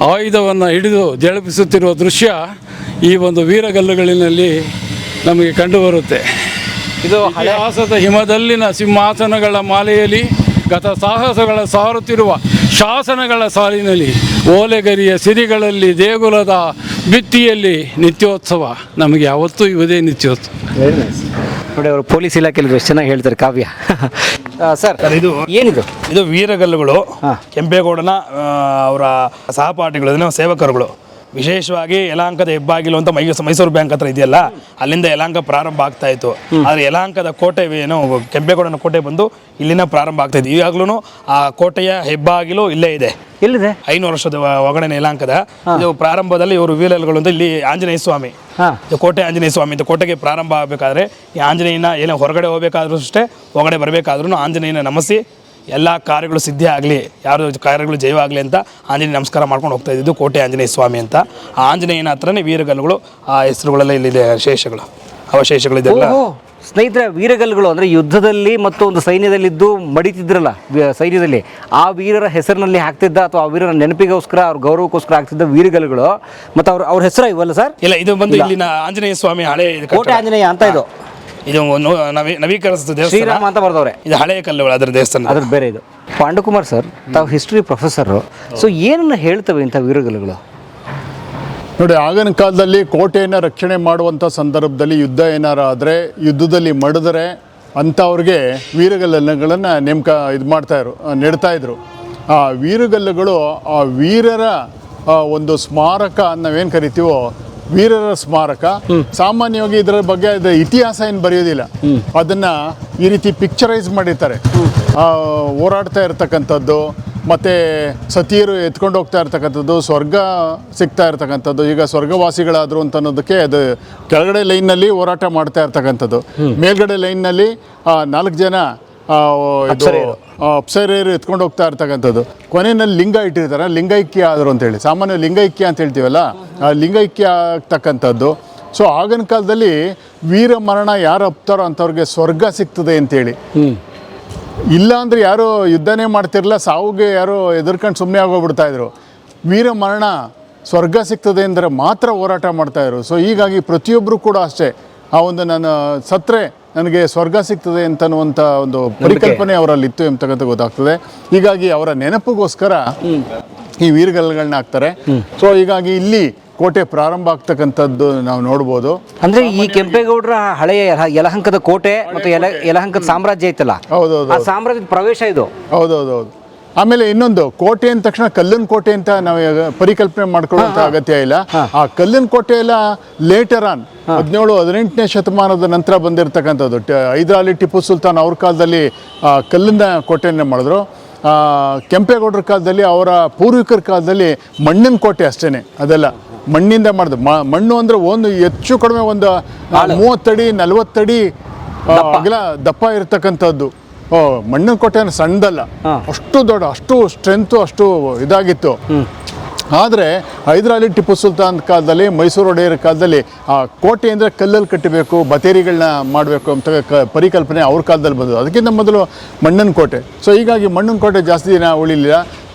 Speaker 7: ಆಯುಧವನ್ನು ಹಿಡಿದು ಜಳಪಿಸುತ್ತಿರುವ ದೃಶ್ಯ ಈ ಒಂದು ವೀರಗಲ್ಲುಗಳಿನಲ್ಲಿ ನಮಗೆ ಕಂಡುಬರುತ್ತೆ.
Speaker 2: ಇದು
Speaker 7: ಇತಿಹಾಸದ ಹಿಮದಲ್ಲಿನ ಸಿಂಹಾಸನಗಳ ಮಾಲೆಯಲ್ಲಿ ಗತ ಸಾಹಸಗಳ ಸಾರುತ್ತಿರುವ ಶಾಸನಗಳ ಸಾಲಿನಲ್ಲಿ ಓಲೆಗರಿಯ ಸಿರಿಗಳಲ್ಲಿ ದೇಗುಲದ ಭಿತ್ತಿಯಲ್ಲಿ ನಿತ್ಯೋತ್ಸವ. ನಮಗೆ ಯಾವತ್ತೂ ಇವುದೇ ನಿತ್ಯೋತ್ಸವ.
Speaker 2: ನೋಡಿ, ಅವರು ಪೊಲೀಸ್ ಇಲಾಖೆಯಲ್ಲಿ ಎಷ್ಟು ಚೆನ್ನಾಗಿ ಹೇಳ್ತಾರೆ ಕಾವ್ಯ. ಸರ್,
Speaker 3: ಇದು
Speaker 2: ಏನಿದು?
Speaker 3: ಇದು ವೀರಗಲ್ಲುಗಳು. ಕೆಂಪೇಗೌಡನ ಅವರ ಸಹಪಾಠಿಗಳು, ಇದನ್ನ ಸೇವಕರುಗಳು. ವಿಶೇಷವಾಗಿ ಯಲಹಂಕದ ಹೆಬ್ಬಾಗಿಲು ಅಂತ ಮೈಸೂರು ಬ್ಯಾಂಕ್ ಹತ್ರ ಇದೆಯಲ್ಲ, ಅಲ್ಲಿಂದ ಯಲಹಂಕ ಪ್ರಾರಂಭ ಆಗ್ತಾ ಇತ್ತು. ಆದರೆ ಯಲಹಂಕದ ಕೋಟೆ ಏನು ಕೆಂಪೇಗೌಡನ ಕೋಟೆ ಬಂದು ಇಲ್ಲಿನ ಪ್ರಾರಂಭ ಆಗ್ತಾ ಇತ್ತು. ಈಗಾಗಲೂ ಆ ಕೋಟೆಯ ಹೆಬ್ಬಾಗಿಲು ಇಲ್ಲೇ ಇದೆ.
Speaker 2: ಎಲ್ಲಿದೆ?
Speaker 3: 500 ವರ್ಷದ ಒಳಗಡೆ ಯಲಹಂಕದ. ಇದು ಪ್ರಾರಂಭದಲ್ಲಿ ಇವರು ವೀರಗಲ್ಲುಗಳು ಅಂತ ಇಲ್ಲಿ ಆಂಜನೇಯ ಸ್ವಾಮಿ, ಕೋಟೆ ಆಂಜನೇಯ ಸ್ವಾಮಿ ಅಂತ ಕೋಟೆಗೆ ಪ್ರಾರಂಭ ಆಗಬೇಕಾದ್ರೆ ಈ ಆಂಜನೇಯನ ಏನೋ ಹೊರಗಡೆ ಹೋಗಬೇಕಾದ್ರೂ ಅಷ್ಟೇ, ಒಳಗಡೆ ಬರಬೇಕಾದ್ರೂ ಆಂಜನೇಯನ ನಮಸಿ ಎಲ್ಲ ಕಾರ್ಯಗಳು ಸಿದ್ಧಿ ಆಗಲಿ, ಯಾರು ಕಾರ್ಯಗಳು ಜಯವಾಗಲಿ ಅಂತ ಆಂಜನೇಯ ನಮಸ್ಕಾರ ಮಾಡ್ಕೊಂಡು ಹೋಗ್ತಾ ಇದ್ದಿದ್ದು ಕೋಟೆ ಆಂಜನೇಯ ಸ್ವಾಮಿ ಅಂತ. ಆ ಆಂಜನೇಯನ ಹತ್ರನೇ ವೀರಗಲ್ಲುಗಳು, ಆ ಹೆಸರುಗಳೆಲ್ಲ ಇಲ್ಲಿದೆ, ಶೇಷಗಳು, ಅವಶೇಷಗಳಿದೆಲ್ಲ.
Speaker 2: ಸ್ನೇಹಿತರೆ, ವೀರಗಲ್ಲುಗಳು ಅಂದರೆ ಯುದ್ಧದಲ್ಲಿ ಮತ್ತು ಒಂದು ಸೈನ್ಯದಲ್ಲಿದ್ದು ಮಡಿತಿದ್ರಲ್ಲ ಸೈನ್ಯದಲ್ಲಿ, ಆ ವೀರರ ಹೆಸರಿನಲ್ಲಿ ಹಾಕ್ತಿದ್ದ ಅಥವಾ ಆ ವೀರರ ನೆನಪಿಗೋಸ್ಕರ ಅವ್ರ ಗೌರವಕ್ಕೋಸ್ಕರ ಆಗ್ತಿದ್ದ ವೀರಗಲ್ಲುಗಳು. ಮತ್ತು ಅವ್ರ ಹೆಸರು ಇವಲ್ಲ ಸರ್?
Speaker 3: ಇಲ್ಲ, ಇದು ಬಂದು ಇಲ್ಲಿನ ಆಂಜನೇಯ ಸ್ವಾಮಿ ಹಳೆ
Speaker 2: ಕೋಟೆ ಆಂಜನೇಯ ಅಂತ. ಇದು
Speaker 3: ನವೀಕರಿಸಿದ ದೇವಸ್ಥಾನ,
Speaker 2: ಶ್ರೀರಾಮ ಅಂತ ಬರ್ದವ್ರೆ.
Speaker 3: ಇದು ಹಳೆಯ ಕಲ್ಲುಗಳು, ಅದರ ದೇವಸ್ಥಾನ.
Speaker 2: ಅದ್ರ ಬೇರೆ ಇದು. ಪಾಂಡುಕುಮಾರ್ ಸರ್, ತಾವು ಹಿಸ್ಟ್ರಿ ಪ್ರೊಫೆಸರು, ಸೊ ಏನನ್ನ ಹೇಳ್ತವೆ ಇಂಥ ವೀರಗಲ್ಲುಗಳು?
Speaker 6: ನೋಡಿ, ಆಗಿನ ಕಾಲದಲ್ಲಿ ಕೋಟೆಯನ್ನು ರಕ್ಷಣೆ ಮಾಡುವಂಥ ಸಂದರ್ಭದಲ್ಲಿ ಯುದ್ಧ ಏನಾರು ಆದರೆ, ಯುದ್ಧದಲ್ಲಿ ಮಡಿದ್ರೆ ಅಂಥವ್ರಿಗೆ ವೀರಗಲ್ಲುಗಳನ್ನು ನೆಡ್ತಾಯಿದ್ರು. ಆ ವೀರಗಲ್ಲುಗಳು ಆ ವೀರರ ಒಂದು ಸ್ಮಾರಕ ನಾವೇನು ಕರಿತೀವೋ, ವೀರರ ಸ್ಮಾರಕ. ಸಾಮಾನ್ಯವಾಗಿ ಇದರ ಬಗ್ಗೆ ಇತಿಹಾಸ ಏನು ಬರೆಯೋದಿಲ್ಲ, ಅದನ್ನು ಈ ರೀತಿ ಪಿಕ್ಚರೈಸ್ ಮಾಡಿರ್ತಾರೆ. ಹೋರಾಡ್ತಾ ಇರ್ತಕ್ಕಂಥದ್ದು, ಮತ್ತು ಸತಿಯರು ಎತ್ಕೊಂಡು ಹೋಗ್ತಾ ಇರ್ತಕ್ಕಂಥದ್ದು, ಸ್ವರ್ಗ ಸಿಗ್ತಾ ಇರ್ತಕ್ಕಂಥದ್ದು, ಈಗ ಸ್ವರ್ಗವಾಸಿಗಳಾದರು ಅಂತ ಅನ್ನೋದಕ್ಕೆ ಅದು ಕೆಳಗಡೆ ಲೈನ್ನಲ್ಲಿ ಹೋರಾಟ ಮಾಡ್ತಾ ಇರ್ತಕ್ಕಂಥದ್ದು, ಮೇಲ್ಗಡೆ ಲೈನ್ನಲ್ಲಿ 4 ಜನ ಅಪ್ಸರೆಯರು ಎತ್ಕೊಂಡು ಹೋಗ್ತಾ ಇರ್ತಕ್ಕಂಥದ್ದು, ಕೊನೆಯಲ್ಲಿ ಲಿಂಗ ಇಟ್ಟಿರ್ತಾರೆ, ಲಿಂಗೈಕ್ಯ ಆದರು ಅಂತೇಳಿ. ಸಾಮಾನ್ಯ ಲಿಂಗೈಕ್ಯ ಅಂತ ಹೇಳ್ತೀವಲ್ಲ, ಆ ಲಿಂಗೈಕ್ಯ ಆಗ್ತಕ್ಕಂಥದ್ದು. ಸೊ ಆಗಿನ ಕಾಲದಲ್ಲಿ ವೀರ ಮರಣ ಯಾರು ಅಪ್ತಾರೋ ಅಂಥವ್ರಿಗೆ ಸ್ವರ್ಗ ಸಿಗ್ತದೆ ಅಂತೇಳಿ. ಇಲ್ಲ ಅಂದರೆ ಯಾರು ಯುದ್ಧನೇ ಮಾಡ್ತಿರಲಿಲ್ಲ, ಸಾವಿಗೆ ಯಾರು ಎದುರ್ಕೊಂಡು ಸುಮ್ಮನೆ ಆಗೋಗ್ಬಿಡ್ತಾಯಿದ್ರು. ವೀರ ಮರಣ ಸ್ವರ್ಗ ಸಿಗ್ತದೆ ಅಂದರೆ ಮಾತ್ರ ಹೋರಾಟ ಮಾಡ್ತಾಯಿದ್ರು. ಸೊ ಹೀಗಾಗಿ ಪ್ರತಿಯೊಬ್ಬರು ಕೂಡ ಅಷ್ಟೇ, ಆ ಒಂದು ನಾನು ಸತ್ರೆ ನನಗೆ ಸ್ವರ್ಗ ಸಿಗ್ತದೆ ಅಂತನ್ನುವಂಥ ಒಂದು ಪರಿಕಲ್ಪನೆ ಅವರಲ್ಲಿ ಇತ್ತು ಎಂಬತಕ್ಕಂಥ ಗೊತ್ತಾಗ್ತದೆ. ಹೀಗಾಗಿ ಅವರ ನೆನಪಿಗೋಸ್ಕರ ಈ ವೀರಗಲ್ಲುಗಳನ್ನ ಹಾಕ್ತಾರೆ. ಸೊ ಹೀಗಾಗಿ ಇಲ್ಲಿ ಕೋಟೆ ಪ್ರಾರಂಭ ಆಗ್ತಕ್ಕಂಥದ್ದು ನಾವು ನೋಡ್ಬೋದು.
Speaker 2: ಅಂದ್ರೆ ಈ ಕೆಂಪೇಗೌಡರ ಹಳೆಯ ಯಲಹಂಕದ ಕೋಟೆ ಮತ್ತು ಯಲಹಂಕದ ಸಾಮ್ರಾಜ್ಯ ಐತಲ್ಲ, ಹೌದೌದು, ಆ ಸಾಮ್ರಾಜ್ಯದ ಪ್ರವೇಶ ಇದು.
Speaker 6: ಹೌದೌದು. ಆಮೇಲೆ ಇನ್ನೊಂದು, ಕೋಟೆ ಅಂದ ತಕ್ಷಣ ಕಲ್ಲಿನ ಕೋಟೆ ಅಂತ ನಾವು ಪರಿಕಲ್ಪನೆ ಮಾಡ್ಕೊಳ್ಳುವಂಥ ಅಗತ್ಯ ಇಲ್ಲ. ಆ ಕಲ್ಲಿನ ಕೋಟೆ ಎಲ್ಲ ಲೇಟರ್ ಆನ್ 17-18ನೇ ಶತಮಾನದ ನಂತರ ಬಂದಿರತಕ್ಕಂಥದ್ದು. ಹೈದರಾಲಿ ಟಿಪ್ಪು ಸುಲ್ತಾನ್ ಅವ್ರ ಕಾಲದಲ್ಲಿ ಕಲ್ಲಿನ ಕೋಟೆಯನ್ನೇ ಮಾಡಿದ್ರು. ಕೆಂಪೇಗೌಡರ ಕಾಲದಲ್ಲಿ, ಅವರ ಪೂರ್ವಿಕರ ಕಾಲದಲ್ಲಿ ಮಣ್ಣಿನ ಕೋಟೆ ಅಷ್ಟೇ. ಅದೆಲ್ಲ ಮಣ್ಣಿಂದ ಮಾಡಿದ್ರು. ಮಣ್ಣು ಅಂದರೆ ಒಂದು ಹೆಚ್ಚು ಕಡಿಮೆ ಒಂದು 30 ಅಡಿ 40 ಅಡಿ ಅಗಲ ದಪ್ಪ ಇರತಕ್ಕಂಥದ್ದು. ಮಣ್ಣಿನ ಕೋಟೆ ಸಣ್ಣದಲ್ಲ, ಅಷ್ಟು ದೊಡ್ಡ, ಅಷ್ಟು ಸ್ಟ್ರೆಂತು, ಅಷ್ಟು ಇದಾಗಿತ್ತು. ಆದರೆ ಹೈದರಾಲಿ ಟಿಪ್ಪು ಸುಲ್ತಾನ್ ಕಾಲದಲ್ಲಿ, ಮೈಸೂರು ಒಡೆಯರ ಕಾಲದಲ್ಲಿ ಆ ಕೋಟೆ ಅಂದರೆ ಕಲ್ಲಲ್ಲಿ ಕಟ್ಟಬೇಕು, ಬತೇರಿಗಳನ್ನ ಮಾಡಬೇಕು ಅಂತ ಪರಿಕಲ್ಪನೆ ಅವ್ರ ಕಾಲದಲ್ಲಿ ಬಂದದ್ದು. ಅದಕ್ಕಿಂತ ಮೊದಲು ಮಣ್ಣಿನ ಕೋಟೆ. ಸೊ ಹೀಗಾಗಿ ಮಣ್ಣಿನ ಕೋಟೆ ಜಾಸ್ತಿ ದಿನ ಉಳಿಲಿಲ್ಲ.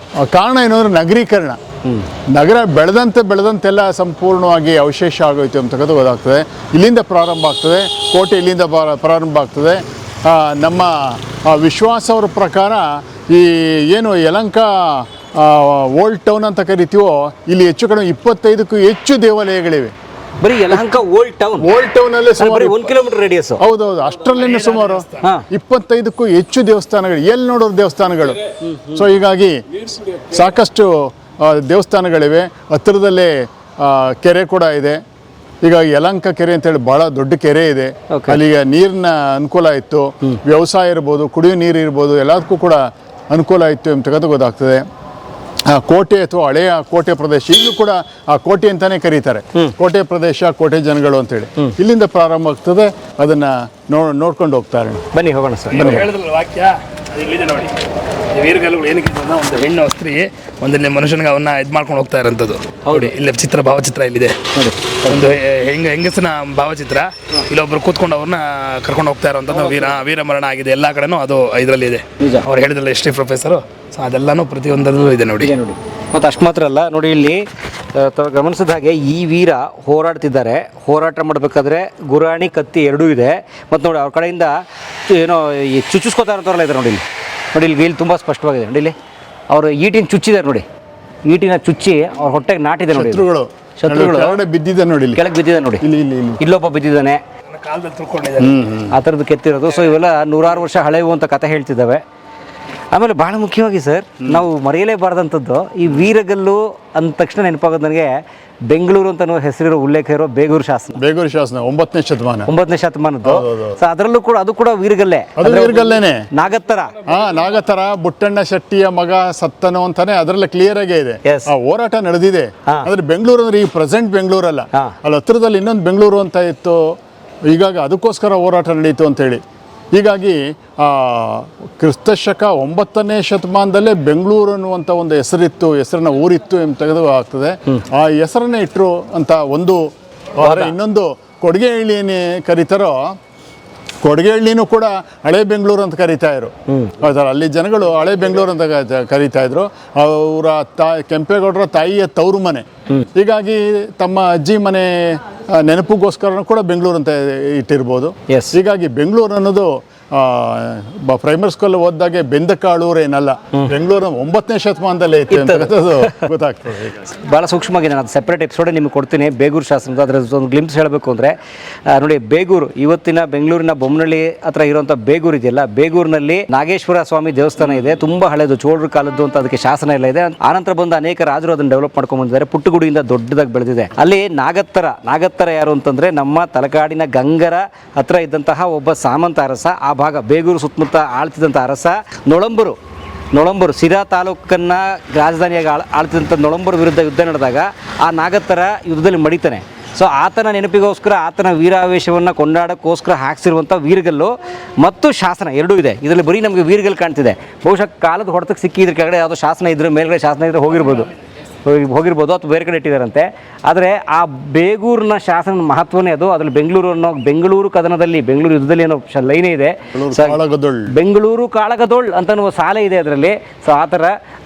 Speaker 6: ಕಾರಣ ಏನು ಅಂದರೆ ನಗರೀಕರಣ. ನಗರ ಬೆಳೆದಂತೆಲ್ಲ ಸಂಪೂರ್ಣವಾಗಿ ಅವಶೇಷ ಆಗೋಯ್ತು ಅಂತಕ್ಕಂಥ ಗೊತ್ತಾಗ್ತದೆ. ಇಲ್ಲಿಂದ ಪ್ರಾರಂಭ ಆಗ್ತದೆ ಕೋಟೆ, ಇಲ್ಲಿಂದ ಪ್ರಾರಂಭ ಆಗ್ತದೆ. ನಮ್ಮ ವಿಶ್ವಾಸವ್ರ ಪ್ರಕಾರ ಈ ಏನು ಯಲಹಂಕ ಓಲ್ಡ್ ಟೌನ್ ಅಂತ ಕರಿತೀವೋ, ಇಲ್ಲಿ ಹೆಚ್ಚು ಕಡಿಮೆ 25ಕ್ಕೂ ಹೆಚ್ಚು ದೇವಾಲಯಗಳಿವೆ.
Speaker 2: ಬರೀ ಯಲಹಂಕ ಓಲ್ಡ್
Speaker 6: ಟೌನ್ ಅಲ್ಲೇ ಸುಮಾರು
Speaker 2: 1 ಕಿಲೋಮೀಟರ್ ರೇಡಿಯಸ್.
Speaker 6: ಹೌದೌದು, ಅಷ್ಟರಲ್ಲೇನೆ ಸುಮಾರು 25ಕ್ಕೂ ಹೆಚ್ಚು ದೇವಸ್ಥಾನಗಳು, ಎಲ್ಲಿ ನೋಡೋರು ದೇವಸ್ಥಾನಗಳು. ಸೊ ಹೀಗಾಗಿ ಸಾಕಷ್ಟು ದೇವಸ್ಥಾನಗಳಿವೆ. ಹತ್ತಿರದಲ್ಲೇ ಕೆರೆ ಕೂಡ ಇದೆ. ಈಗ ಯಲಹಂಕ ಕೆರೆ ಅಂತೇಳಿ ಭಾಳ ದೊಡ್ಡ ಕೆರೆ ಇದೆ. ಅಲ್ಲಿಗೆ ನೀರಿನ ಅನುಕೂಲ ಇತ್ತು, ವ್ಯವಸಾಯ ಇರ್ಬೋದು, ಕುಡಿಯೋ ನೀರು ಇರ್ಬೋದು, ಎಲ್ಲದಕ್ಕೂ ಕೂಡ ಅನುಕೂಲ ಇತ್ತು ಎಂಬತಕ್ಕಂಥ ಗೊತ್ತಾಗ್ತದೆ. ಕೋಟೆ ಅಥವಾ ಹಳೆಯ ಕೋಟೆ ಪ್ರದೇಶ, ಇಲ್ಲೂ ಕೂಡ ಆ ಕೋಟೆ ಅಂತಾನೆ ಕರೀತಾರೆ. ಕೋಟೆ ಪ್ರದೇಶ, ಕೋಟೆ ಜನಗಳು ಅಂತೇಳಿ ಇಲ್ಲಿಂದ ಪ್ರಾರಂಭ ಆಗ್ತದೆ. ಅದನ್ನ ನೋಡ್ಕೊಂಡು ಹೋಗ್ತಾರೆ.
Speaker 2: ಬನ್ನಿ ಹೋಗೋಣ ಸರ್.
Speaker 3: ಹೇಳಿದ್ರಲ್ಲ ವಾಕ್ಯ, ಅದು ಇಲ್ಲಿದೆ ನೋಡಿ. ವೀರಗಲ್ಲುಗಳು ಏನಕ್ಕೆ ಅಂತಂದ್ರೆ ಒಂದು ಹೆಣ್ಣು ಸ್ತ್ರೀ ಒಂದಲ್ಲಿ ಮನುಷ್ಯನಿಗೆ ಅವನ್ನ ಇದು ಮಾಡ್ಕೊಂಡು ಹೋಗ್ತಾ ಇರೋಂಥದ್ದು. ನೋಡಿ ಇಲ್ಲಿ ಭಾವಚಿತ್ರ ಇಲ್ಲಿದೆ. ಒಂದು ಹೆಂಗಸಿನ ಭಾವಚಿತ್ರ, ಇಲ್ಲೊಬ್ರು ಕೂತ್ಕೊಂಡು ಅವ್ರನ್ನ ಕರ್ಕೊಂಡು ಹೋಗ್ತಾ ಇರೋಂಥದ್ದು ವೀರಮರಣ ಆಗಿದೆ. ಎಲ್ಲ ಕಡೆನೂ ಅದು ಇದರಲ್ಲಿ ಇದೆ. ಅವ್ರು ಹೇಳಿದ್ರಲ್ಲ ಹಿಸ್ಟ್ರಿ ಪ್ರೊಫೆಸರು, ಸೊ ಅದೆಲ್ಲನೂ ಪ್ರತಿಯೊಂದರಲ್ಲೂ ಇದೆ ನೋಡಿ.
Speaker 2: ಮತ್ತು ಅಷ್ಟು ಮಾತ್ರ ಅಲ್ಲ ನೋಡಿ, ಇಲ್ಲಿ ತಾವು ಗಮನಿಸಿದ ಹಾಗೆ ಈ ವೀರ ಹೋರಾಡ್ತಿದ್ದಾರೆ. ಹೋರಾಟ ಮಾಡಬೇಕಾದ್ರೆ ಗುರಾಣಿ ಕತ್ತಿ ಎರಡೂ ಇದೆ. ಮತ್ತು ನೋಡಿ ಅವ್ರ ಕಡೆಯಿಂದ ಏನೋ ಈ ಚುಚ್ಚಿಸ್ಕೋತಾ ಇರ್ತಾರಲ್ಲ ಇದೆ ನೋಡಿ ಇಲ್ಲಿ. ನೋಡಿ ಇಲ್ಲಿ ವೀಲ್ ತುಂಬ ಸ್ಪಷ್ಟವಾಗಿದೆ ನೋಡಿ. ಇಲ್ಲಿ ಅವರು ಈಟಿನ ಚುಚ್ಚಿದ್ದಾರೆ ನೋಡಿ, ಈಟಿನ ಚುಚ್ಚಿ ಅವ್ರ ಹೊಟ್ಟೆಗೆ ನಾಟಿದೆ ನೋಡಿ. ಶತ್ರುಗಳು
Speaker 6: ಬಿದ್ದಿದೆ ನೋಡಿ,
Speaker 2: ಕೆಳಗೆ ಬಿದ್ದಿದೆ ನೋಡಿ, ಇಲ್ಲೊಬ್ಬ ಬಿದ್ದಿದ್ದಾನೆ,
Speaker 3: ಕಾಲದಲ್ಲಿ ತಿಳ್ಕೊಂಡಿದ್ದಾರೆ
Speaker 2: ಆ ಥರದ್ದು ಕೆತ್ತಿರೋದು. ಸೊ ಇವೆಲ್ಲ ನೂರಾರು ವರ್ಷ ಹಳೆವು ಅಂತ ಕಥೆ ಹೇಳ್ತಿದ್ದಾವೆ. ಆಮೇಲೆ ಭಾಳ ಮುಖ್ಯವಾಗಿ ಸರ್, ನಾವು ಮರೆಯಲೇಬಾರ್ದಂಥದ್ದು ಈ ವೀರಗಲ್ಲು ಅಂದ ತಕ್ಷಣ ನೆನಪಾಗೋದು ನನಗೆ ಬೆಂಗಳೂರು ಅಂತ ಹೆಸರಿರೋ ಉಲ್ಲೇಖ ಇರೋ ಬೇಗೂರು ಶಾಸನ. 9ನೇ ಶತಮಾನದ್ದು. ಸೊ ಅದರಲ್ಲೂ ಕೂಡ ಅದು ಕೂಡ ವೀರಗಲ್ಲೆ.
Speaker 6: ವೀರಗಲ್ಲೇನೆ.
Speaker 2: ನಾಗತ್ತರ
Speaker 6: ಬುಟ್ಟಣ್ಣ ಶೆಟ್ಟಿಯ ಮಗ ಸತ್ತನು ಅಂತಾನೆ ಅದರಲ್ಲ ಕ್ಲಿಯರ್ ಆಗೇ ಇದೆ. ಆ ಹೋರಾಟ ನಡೆದಿದೆ. ಆದ್ರೆ ಬೆಂಗಳೂರು ಅಂದ್ರೆ ಈ ಪ್ರೆಸೆಂಟ್ ಬೆಂಗಳೂರಲ್ಲ, ಅಲ್ಲಿ ಹತ್ರದಲ್ಲಿ ಇನ್ನೊಂದು ಬೆಂಗಳೂರು ಅಂತ ಇತ್ತು. ಹೀಗಾಗಿ ಅದಕ್ಕೋಸ್ಕರ ಹೋರಾಟ ನಡೀತು ಅಂತೇಳಿ. ಹೀಗಾಗಿ ಕ್ರಿಸ್ತಶಕ 9ನೇ ಶತಮಾನದಲ್ಲೇ ಬೆಂಗಳೂರು ಅನ್ನುವಂಥ ಒಂದು ಹೆಸರನ್ನ ಊರಿತ್ತು ಎಂದು ತೆಗೆದು ಆಗ್ತದೆ. ಆ ಹೆಸರನ್ನೇ ಇಟ್ಟರು ಅಂತ ಒಂದು. ಇನ್ನೊಂದು ಕೊಡಗೆಹಳ್ಳಿನೇ ಕರೀತಾರೋ, ಕೊಡಗೆಹಳ್ಳಿನೂ ಕೂಡ ಹಳೆ ಬೆಂಗಳೂರು ಅಂತ ಕರೀತಾ ಇದ್ರು. ಅಲ್ಲಿ ಜನಗಳು ಹಳೆ ಬೆಂಗಳೂರು ಅಂತ ಕರೀತಾ ಇದ್ರು. ಅವರ ಕೆಂಪೇಗೌಡರ ತಾಯಿಯ ತವರು ಮನೆ. ಹೀಗಾಗಿ ತಮ್ಮ ಅಜ್ಜಿ ಮನೆ ನೆನಪಿಗೋಸ್ಕರ ಕೂಡ ಬೆಂಗಳೂರು ಅಂತ ಇಟ್ಟಿರ್ಬೋದು. ಹೀಗಾಗಿ ಬೆಂಗಳೂರು ಅನ್ನೋದು ಪ್ರೈಮರಿ ಸ್ಕೂಲ್ ಓದಿದಾಗೆ ಬೆಂದಕಾಳೂರು ಏನಲ್ಲ, ಬೆಂಗಳೂರು 9ನೇ ಶತಮಾನದಲ್ಲೇ ಇತ್ತು ಅಂತ ಗೊತ್ತಾಗ್ತದೆ.
Speaker 2: ಭಾಳ ಸೂಕ್ಷ್ಮವಾಗಿ ನಾನು ಸೆಪ್ರೇಟ್ ಎಪಿಸೋಡ್ ನಿಮಗೆ ಕೊಡ್ತೀನಿ ಬೇಗೂರು ಶಾಸನದ. ಅದರ ಒಂದು ಗ್ಲಿಮ್ಸ್ ಹೇಳಬೇಕು ಅಂದರೆ ನೋಡಿ, ಬೇಗೂರು ಇವತ್ತಿನ ಬೆಂಗಳೂರಿನ ಬೊಮ್ಮನಹಳ್ಳಿ ಹತ್ರ ಇರುವಂಥ ಬೇಗೂರು ಇದೆಯಲ್ಲ, ಬೇಗೂರಿನಲ್ಲಿ ನಾಗೇಶ್ವರ ಸ್ವಾಮಿ ದೇವಸ್ಥಾನ ಇದೆ. ತುಂಬ ಹಳೆಯದು, ಚೋಳರ ಕಾಲದ್ದು ಅಂತ ಅದಕ್ಕೆ ಶಾಸನ ಎಲ್ಲ ಇದೆ. ಆನಂತರ ಬಂದ ಅನೇಕ ರಾಜರು ಅದನ್ನು ಡೆವಲಪ್ ಮಾಡ್ಕೊಂಡು ಬಂದಿದ್ದಾರೆ. ಪುಟ್ಟಗುಡಿಯಿಂದ ದೊಡ್ಡದಾಗಿ ಬೆಳೆದಿದೆ. ಅಲ್ಲಿ ನಾಗತ್ತರ ಯಾರು ಅಂತಂದರೆ ನಮ್ಮ ತಲಕಾಡಿನ ಗಂಗರ ಹತ್ರ ಇದ್ದಂತಹ ಒಬ್ಬ ಸಾಮಂತ ಅರಸ. ಆ ಭಾಗ ಬೇಗೂರು ಸುತ್ತಮುತ್ತ ಆಳ್ತಿದ್ದಂಥ ಅರಸ ನೊಳಂಬರು ಸಿರಾ ತಾಲೂಕನ್ನು ರಾಜಧಾನಿಯಾಗಿ ಆಳ್ತಿದ್ದಂಥ ನೊಳಂಬರು ವಿರುದ್ಧ ಯುದ್ಧ ನಡೆದಾಗ ಆ ನಾಗತ್ತರ ಯುದ್ಧದಲ್ಲಿ ಮಡಿತಾನೆ. ಸೊ ಆತನ ನೆನಪಿಗೋಸ್ಕರ, ಆತನ ವೀರಾವೇಶವನ್ನು ಕೊಂಡಾಡೋಕ್ಕೋಸ್ಕರ ಹಾಕ್ಸಿರುವಂಥ ವೀರಗಲ್ಲು ಮತ್ತು ಶಾಸನ ಎರಡೂ ಇದೆ. ಇದರಲ್ಲಿ ಬರೀ ನಮಗೆ ವೀರಗಲ್ಲು ಕಾಣ್ತಿದೆ. ಬಹುಶಃ ಕಾಲದ ಹೊಡೆತಕ್ಕೆ ಸಿಕ್ಕಿ ಇದ್ರ ಕೆಳಗಡೆ ಯಾವುದೋ ಶಾಸನ ಇದ್ರೆ, ಮೇಲ್ಗಡೆ ಶಾಸನ ಇದ್ರೆ ಹೋಗಿರ್ಬೋದು ಅಥವಾ ಬೇರೆ ಕಡೆ ಇಟ್ಟಿದ್ದಾರಂತೆ. ಆದರೆ ಆ ಬೇಗೂರಿನ ಶಾಸನದ ಮಹತ್ವನೇ ಅದು. ಅದರಲ್ಲಿ ಬೆಂಗಳೂರು ಕದನದಲ್ಲಿ, ಬೆಂಗಳೂರು ಯುದ್ಧದಲ್ಲಿ ಏನೋ ಲೈನೇ ಇದೆ, ಬೆಂಗಳೂರು ಕಾಳಗದೊಳ್ ಅಂತ ಸಾಲೆ ಇದೆ ಅದರಲ್ಲಿ. ಸೊ ಆ ಥರ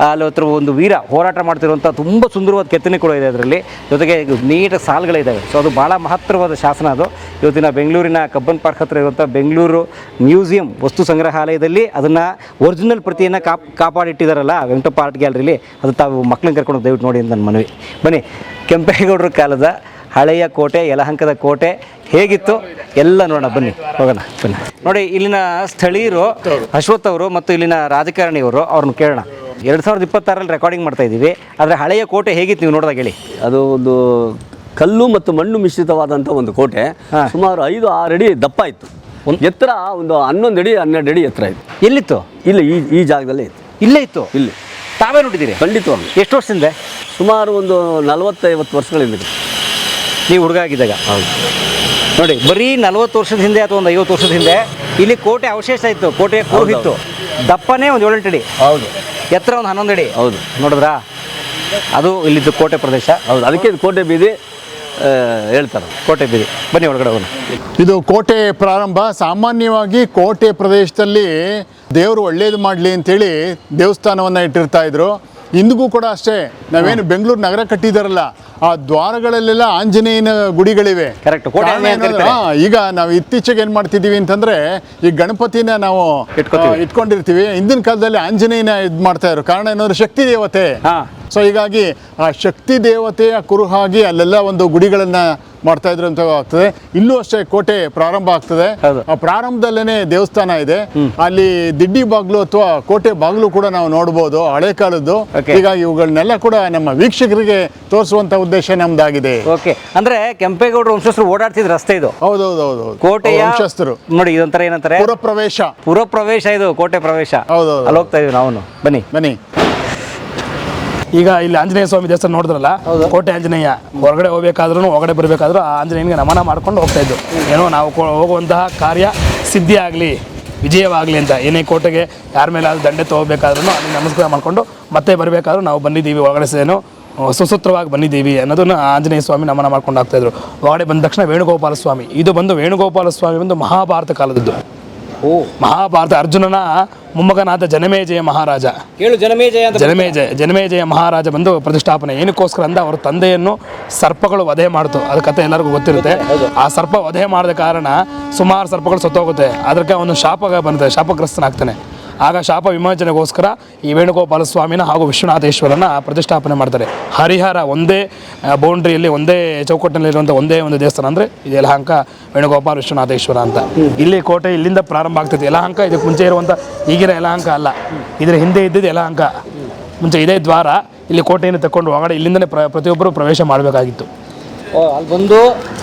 Speaker 2: ಅಲ್ಲಿ ಹತ್ರ ಒಂದು ವೀರ ಹೋರಾಟ ಮಾಡ್ತಿರುವಂಥ ತುಂಬ ಸುಂದರವಾದ ಕೆತ್ತನೆ ಕೂಡ ಇದೆ ಅದರಲ್ಲಿ. ಜೊತೆಗೆ ನೀಟಾಗಿ ಸಾಲುಗಳಿದ್ದಾವೆ. ಸೊ ಅದು ಭಾಳ ಮಹತ್ತರವಾದ ಶಾಸನ ಅದು. ಇವತ್ತಿನ ಬೆಂಗಳೂರಿನ ಕಬ್ಬನ್ ಪಾರ್ಕ್ ಹತ್ರ ಇರುವಂಥ ಬೆಂಗಳೂರು ಮ್ಯೂಸಿಯಂ ವಸ್ತು ಸಂಗ್ರಹಾಲಯದಲ್ಲಿ ಅದನ್ನು ಒರಿಜಿನಲ್ ಪ್ರತಿಯನ್ನು ಕಾಪಾಡಿಟ್ಟಿದ್ದಾರಲ್ಲ ವೆಂಕಟಪ್ಪ ಆರ್ಟ್ ಗ್ಯಾಲರಿಲಿ. ಅದು ತಾವು ಮಕ್ಕಳನ್ನ ಕರ್ಕೊಂಡು ದಯವಿಟ್ಟು ನೋಡಿ ಅಂತ ನನ್ನ ಮನವಿ. ಬನ್ನಿ, ಕೆಂಪೇಗೌಡರ ಕಾಲದ ಹಳೆಯ ಕೋಟೆ, ಯಲಹಂಕದ ಕೋಟೆ ಹೇಗಿತ್ತು ಎಲ್ಲ ನೋಡೋಣ. ಬನ್ನಿ ಹೋಗೋಣ. ಬನ್ನಿ ನೋಡಿ, ಇಲ್ಲಿನ ಸ್ಥಳೀಯರು ಅಶ್ವಥ್ ಅವರು ಮತ್ತು ಇಲ್ಲಿನ ರಾಜಕಾರಣಿಯವರು, ಅವ್ರನ್ನ ಕೇಳೋಣ. 2026ರಲ್ಲಿ ರೆಕಾರ್ಡಿಂಗ್ ಮಾಡ್ತಾ ಇದ್ದೀವಿ. ಆದರೆ ಹಳೆಯ ಕೋಟೆ ಹೇಗಿತ್ತು ನೀವು ನೋಡಿದಾಗ ಹೇಳಿ.
Speaker 5: ಅದು ಒಂದು ಕಲ್ಲು ಮತ್ತು ಮಣ್ಣು ಮಿಶ್ರಿತವಾದಂಥ ಒಂದು ಕೋಟೆ. ಸುಮಾರು 5-6 ಅಡಿ ದಪ್ಪ ಇತ್ತು. ಎತ್ತರ ಒಂದು 11 ಅಡಿ 12 ಅಡಿ ಎತ್ತರ ಇತ್ತು.
Speaker 2: ಎಲ್ಲಿತ್ತು?
Speaker 5: ಇಲ್ಲ, ಈ ಜಾಗದಲ್ಲೇ ಇತ್ತು.
Speaker 2: ಇಲ್ಲೇ ಇತ್ತು?
Speaker 5: ಇಲ್ಲಿ
Speaker 2: ತಾವೇ ನೋಡಿದ್ದೀರಿ?
Speaker 5: ಖಂಡಿತವಾಗಿ.
Speaker 2: ಎಷ್ಟು ವರ್ಷದಿಂದ?
Speaker 5: ಸುಮಾರು ಒಂದು 40-50 ವರ್ಷಗಳಿಂದ.
Speaker 2: ನೀವು ಹುಡುಗ ಆಗಿದ್ದಾಗ?
Speaker 5: ಹೌದು.
Speaker 2: ನೋಡಿ, ಬರೀ 40 ವರ್ಷದ ಹಿಂದೆ ಅಥವಾ ಒಂದು 50 ವರ್ಷದ ಹಿಂದೆ ಇಲ್ಲಿ ಕೋಟೆ ಅವಶೇಷ ಇತ್ತು. ಕೋಟೆಯ ಕೂಗಿತ್ತು. ದಪ್ಪನೇ ಒಂದು 7-8 ಅಡಿ.
Speaker 5: ಹೌದು.
Speaker 2: ಎತ್ತರ ಒಂದು 11 ಅಡಿ.
Speaker 5: ಹೌದು.
Speaker 2: ನೋಡಿದ್ರಾ? ಅದು ಇಲ್ಲಿದ್ದು ಕೋಟೆ ಪ್ರದೇಶ.
Speaker 5: ಹೌದು, ಅದಕ್ಕೆ ಕೋಟೆ ಬೀದಿ ಹೇಳ್ತಾರೆ.
Speaker 2: ಕೋಟೆ ಬೀದಿ. ಬನ್ನಿ ಒಳಗಡೆ ಹೋಗೋಣ.
Speaker 6: ಇದು ಕೋಟೆ ಪ್ರಾರಂಭ. ಸಾಮಾನ್ಯವಾಗಿ ಕೋಟೆ ಪ್ರದೇಶದಲ್ಲಿ ದೇವರು ಒಳ್ಳೇದು ಮಾಡಲಿ ಅಂತೇಳಿ ದೇವಸ್ಥಾನವನ್ನು ಇಟ್ಟಿರ್ತಾ ಇದ್ರು. ಇಂದಿಗೂ ಕೂಡ ಅಷ್ಟೇ. ನಾವೇನು ಬೆಂಗಳೂರು ನಗರ ಕಟ್ಟಿದಾರಲ್ಲ, ಆ ದ್ವಾರಗಳಲ್ಲೆಲ್ಲ ಆಂಜನೇಯನ ಗುಡಿಗಳಿವೆ. ಈಗ ನಾವು ಇತ್ತೀಚೆಗೆ ಏನು ಮಾಡ್ತಿದ್ದೀವಿ ಅಂತಂದ್ರೆ, ಈ ಗಣಪತಿನ ನಾವು ಇಟ್ಕೊಂಡಿರ್ತೀವಿ. ಹಿಂದಿನ ಕಾಲದಲ್ಲಿ ಆಂಜನೇಯನ ಇದು ಮಾಡ್ತಾ ಇದ್ರು. ಕಾರಣ ಏನಂದ್ರೆ ಶಕ್ತಿ ದೇವತೆ. ಸೊ ಹೀಗಾಗಿ ಆ ಶಕ್ತಿ ದೇವತೆಯ ಕುರುಹಾಗಿ ಅಲ್ಲೆಲ್ಲ ಒಂದು ಗುಡಿಗಳನ್ನ ಮಾಡ್ತಾ ಇದ್ರು ಅಂತ ಆಗ್ತದೆ. ಇಲ್ಲೂ ಅಷ್ಟೇ ಕೋಟೆ ಪ್ರಾರಂಭ ಆಗ್ತದೆ. ಆ ಪ್ರಾರಂಭದಲ್ಲೇನೆ ದೇವಸ್ಥಾನ ಇದೆ. ಅಲ್ಲಿ ದಿಡ್ಡಿ ಬಾಗ್ಲು ಅಥವಾ ಕೋಟೆ ಬಾಗ್ಲು ಕೂಡ ನಾವು ನೋಡಬಹುದು, ಹಳೆ ಕಾಲದ್ದು. ಹೀಗಾಗಿ ಇವುಗಳನ್ನೆಲ್ಲ ಕೂಡ ನಮ್ಮ ವೀಕ್ಷಕರಿಗೆ ತೋರಿಸುವಂತ ಉದ್ದೇಶ ನಮ್ದಾಗಿದೆ.
Speaker 2: ಓಕೆ, ಅಂದ್ರೆ ಕೆಂಪೇಗೌಡರು ವಂಶಸ್ಥರು ಓಡಾಡ್ತಿದ್ರು ರಸ್ತೆ ಇದು.
Speaker 6: ಹೌದೌದು,
Speaker 2: ಕೋಟೆಯ
Speaker 6: ವಂಶಸ್ಥರು.
Speaker 2: ನೋಡಿ, ಇದೊಂಥರ ಏನಂತಾರೆ, ಪುರ ಪ್ರವೇಶ. ಇದು ಕೋಟೆ ಪ್ರವೇಶ.
Speaker 6: ಹೌದೌದು,
Speaker 2: ಅಲ್ಲಿ ಹೋಗ್ತಾ ಇದೀವಿ ನಾವು. ಬನ್ನಿ.
Speaker 3: ಈಗ ಇಲ್ಲಿ ಆಂಜನೇಯ ಸ್ವಾಮಿ ದೇವಸ್ಥಾನ ನೋಡಿದ್ರಲ್ಲ, ಕೋಟೆ ಆಂಜನೇಯ. ಹೊರಗಡೆ ಹೋಗ್ಬೇಕಾದ್ರೂ ಒಳಗಡೆ ಬರಬೇಕಾದ್ರೂ ಆ ಆಂಜನೇಯನಿಗೆ ನಮನ ಮಾಡ್ಕೊಂಡು ಹೋಗ್ತಾ ಇದ್ದು. ಏನೋ ನಾವು ಹೋಗುವಂತಹ ಕಾರ್ಯ ಸಿದ್ಧಿ ಆಗಲಿ, ವಿಜಯವಾಗಲಿ ಅಂತ. ಏನೇ ಕೋಟೆಗೆ ಯಾರ ಮೇಲೆ ಆದ್ರೂ ದಂಡೆ ತೊಗೋಬೇಕಾದ್ರೂ ಅಲ್ಲಿ ನಮಸ್ಕಾರ ಮಾಡಿಕೊಂಡು ಮತ್ತೆ ಬರಬೇಕಾದ್ರೂ ನಾವು ಬಂದಿದ್ದೀವಿ ಒಳಗಡೆ ಏನೋ ಸುಸೂತ್ರವಾಗಿ ಬಂದಿದ್ದೀವಿ ಅನ್ನೋದನ್ನು ಆಂಜನೇಯ ಸ್ವಾಮಿ ನಮನ ಮಾಡ್ಕೊಂಡು ಆಗ್ತಾಯಿದ್ರು. ಒಳಗಡೆ ಬಂದ ತಕ್ಷಣ ವೇಣುಗೋಪಾಲ ಸ್ವಾಮಿ, ಇದು ಬಂದು ವೇಣುಗೋಪಾಲ ಸ್ವಾಮಿ ಬಂದು ಮಹಾಭಾರತ ಕಾಲದದ್ದು. ಮಹಾಭಾರತ ಅರ್ಜುನನ ಮೊಮ್ಮಗನಾದ ಜನಮೇಜಯ ಮಹಾರಾಜ, ಜನಮೇಜಯ ಮಹಾರಾಜ ಬಂದು ಪ್ರತಿಷ್ಠಾಪನೆ. ಏನಕ್ಕೋಸ್ಕರ ಅಂದ ಅವ್ರ ತಂದೆಯನ್ನು ಸರ್ಪಗಳು ವಧೆ ಮಾಡ್ತು, ಅದು ಕತೆ ಎಲ್ಲರಿಗೂ ಗೊತ್ತಿರುತ್ತೆ. ಆ ಸರ್ಪ ವಧೆ ಮಾಡಿದ ಕಾರಣ ಸುಮಾರು ಸರ್ಪಗಳು ಸತ್ತೋಗುತ್ತೆ. ಅದಕ್ಕೆ ಅವನು ಶಾಪಗ್ರಸ್ತನಾಗ್ತಾನೆ. ಆಗ ಶಾಪ ವಿಮೋಚನೆಗೋಸ್ಕರ ಈ ವೇಣುಗೋಪಾಲ ಸ್ವಾಮಿನ ಹಾಗೂ ವಿಶ್ವನಾಥೇಶ್ವರನ ಪ್ರತಿಷ್ಠಾಪನೆ ಮಾಡ್ತಾರೆ. ಹರಿಹರ ಒಂದೇ ಬೌಂಡ್ರಿಯಲ್ಲಿ ಒಂದೇ ಚೌಕಟ್ಟಿನಲ್ಲಿರುವಂಥ ಒಂದೇ ಒಂದು ದೇವಸ್ಥಾನ ಅಂದರೆ ಇದು ಯಲಹಂಕ ವೇಣುಗೋಪಾಲ ವಿಶ್ವನಾಥೇಶ್ವರ ಅಂತ. ಇಲ್ಲಿ ಕೋಟೆ ಇಲ್ಲಿಂದ ಪ್ರಾರಂಭ ಆಗ್ತೈತೆ. ಯಲಹಂಕ ಇದಕ್ಕೆ ಮುಂಚೆ ಇರುವಂಥ ಈಗಿನ ಯಲಹಂಕ ಅಲ್ಲ, ಇದರ ಹಿಂದೆ ಇದ್ದಿದ್ದು ಯಲಹಂಕ. ಮುಂಚೆ ಇದೇ ದ್ವಾರ. ಇಲ್ಲಿ ಕೋಟೆಯನ್ನು ತಗೊಂಡು ಒಳಗಡೆ ಇಲ್ಲಿಂದಲೇ ಪ್ರತಿಯೊಬ್ಬರು ಪ್ರವೇಶ ಮಾಡಬೇಕಾಗಿತ್ತು.
Speaker 2: ಅಲ್ಲಿ ಬಂದು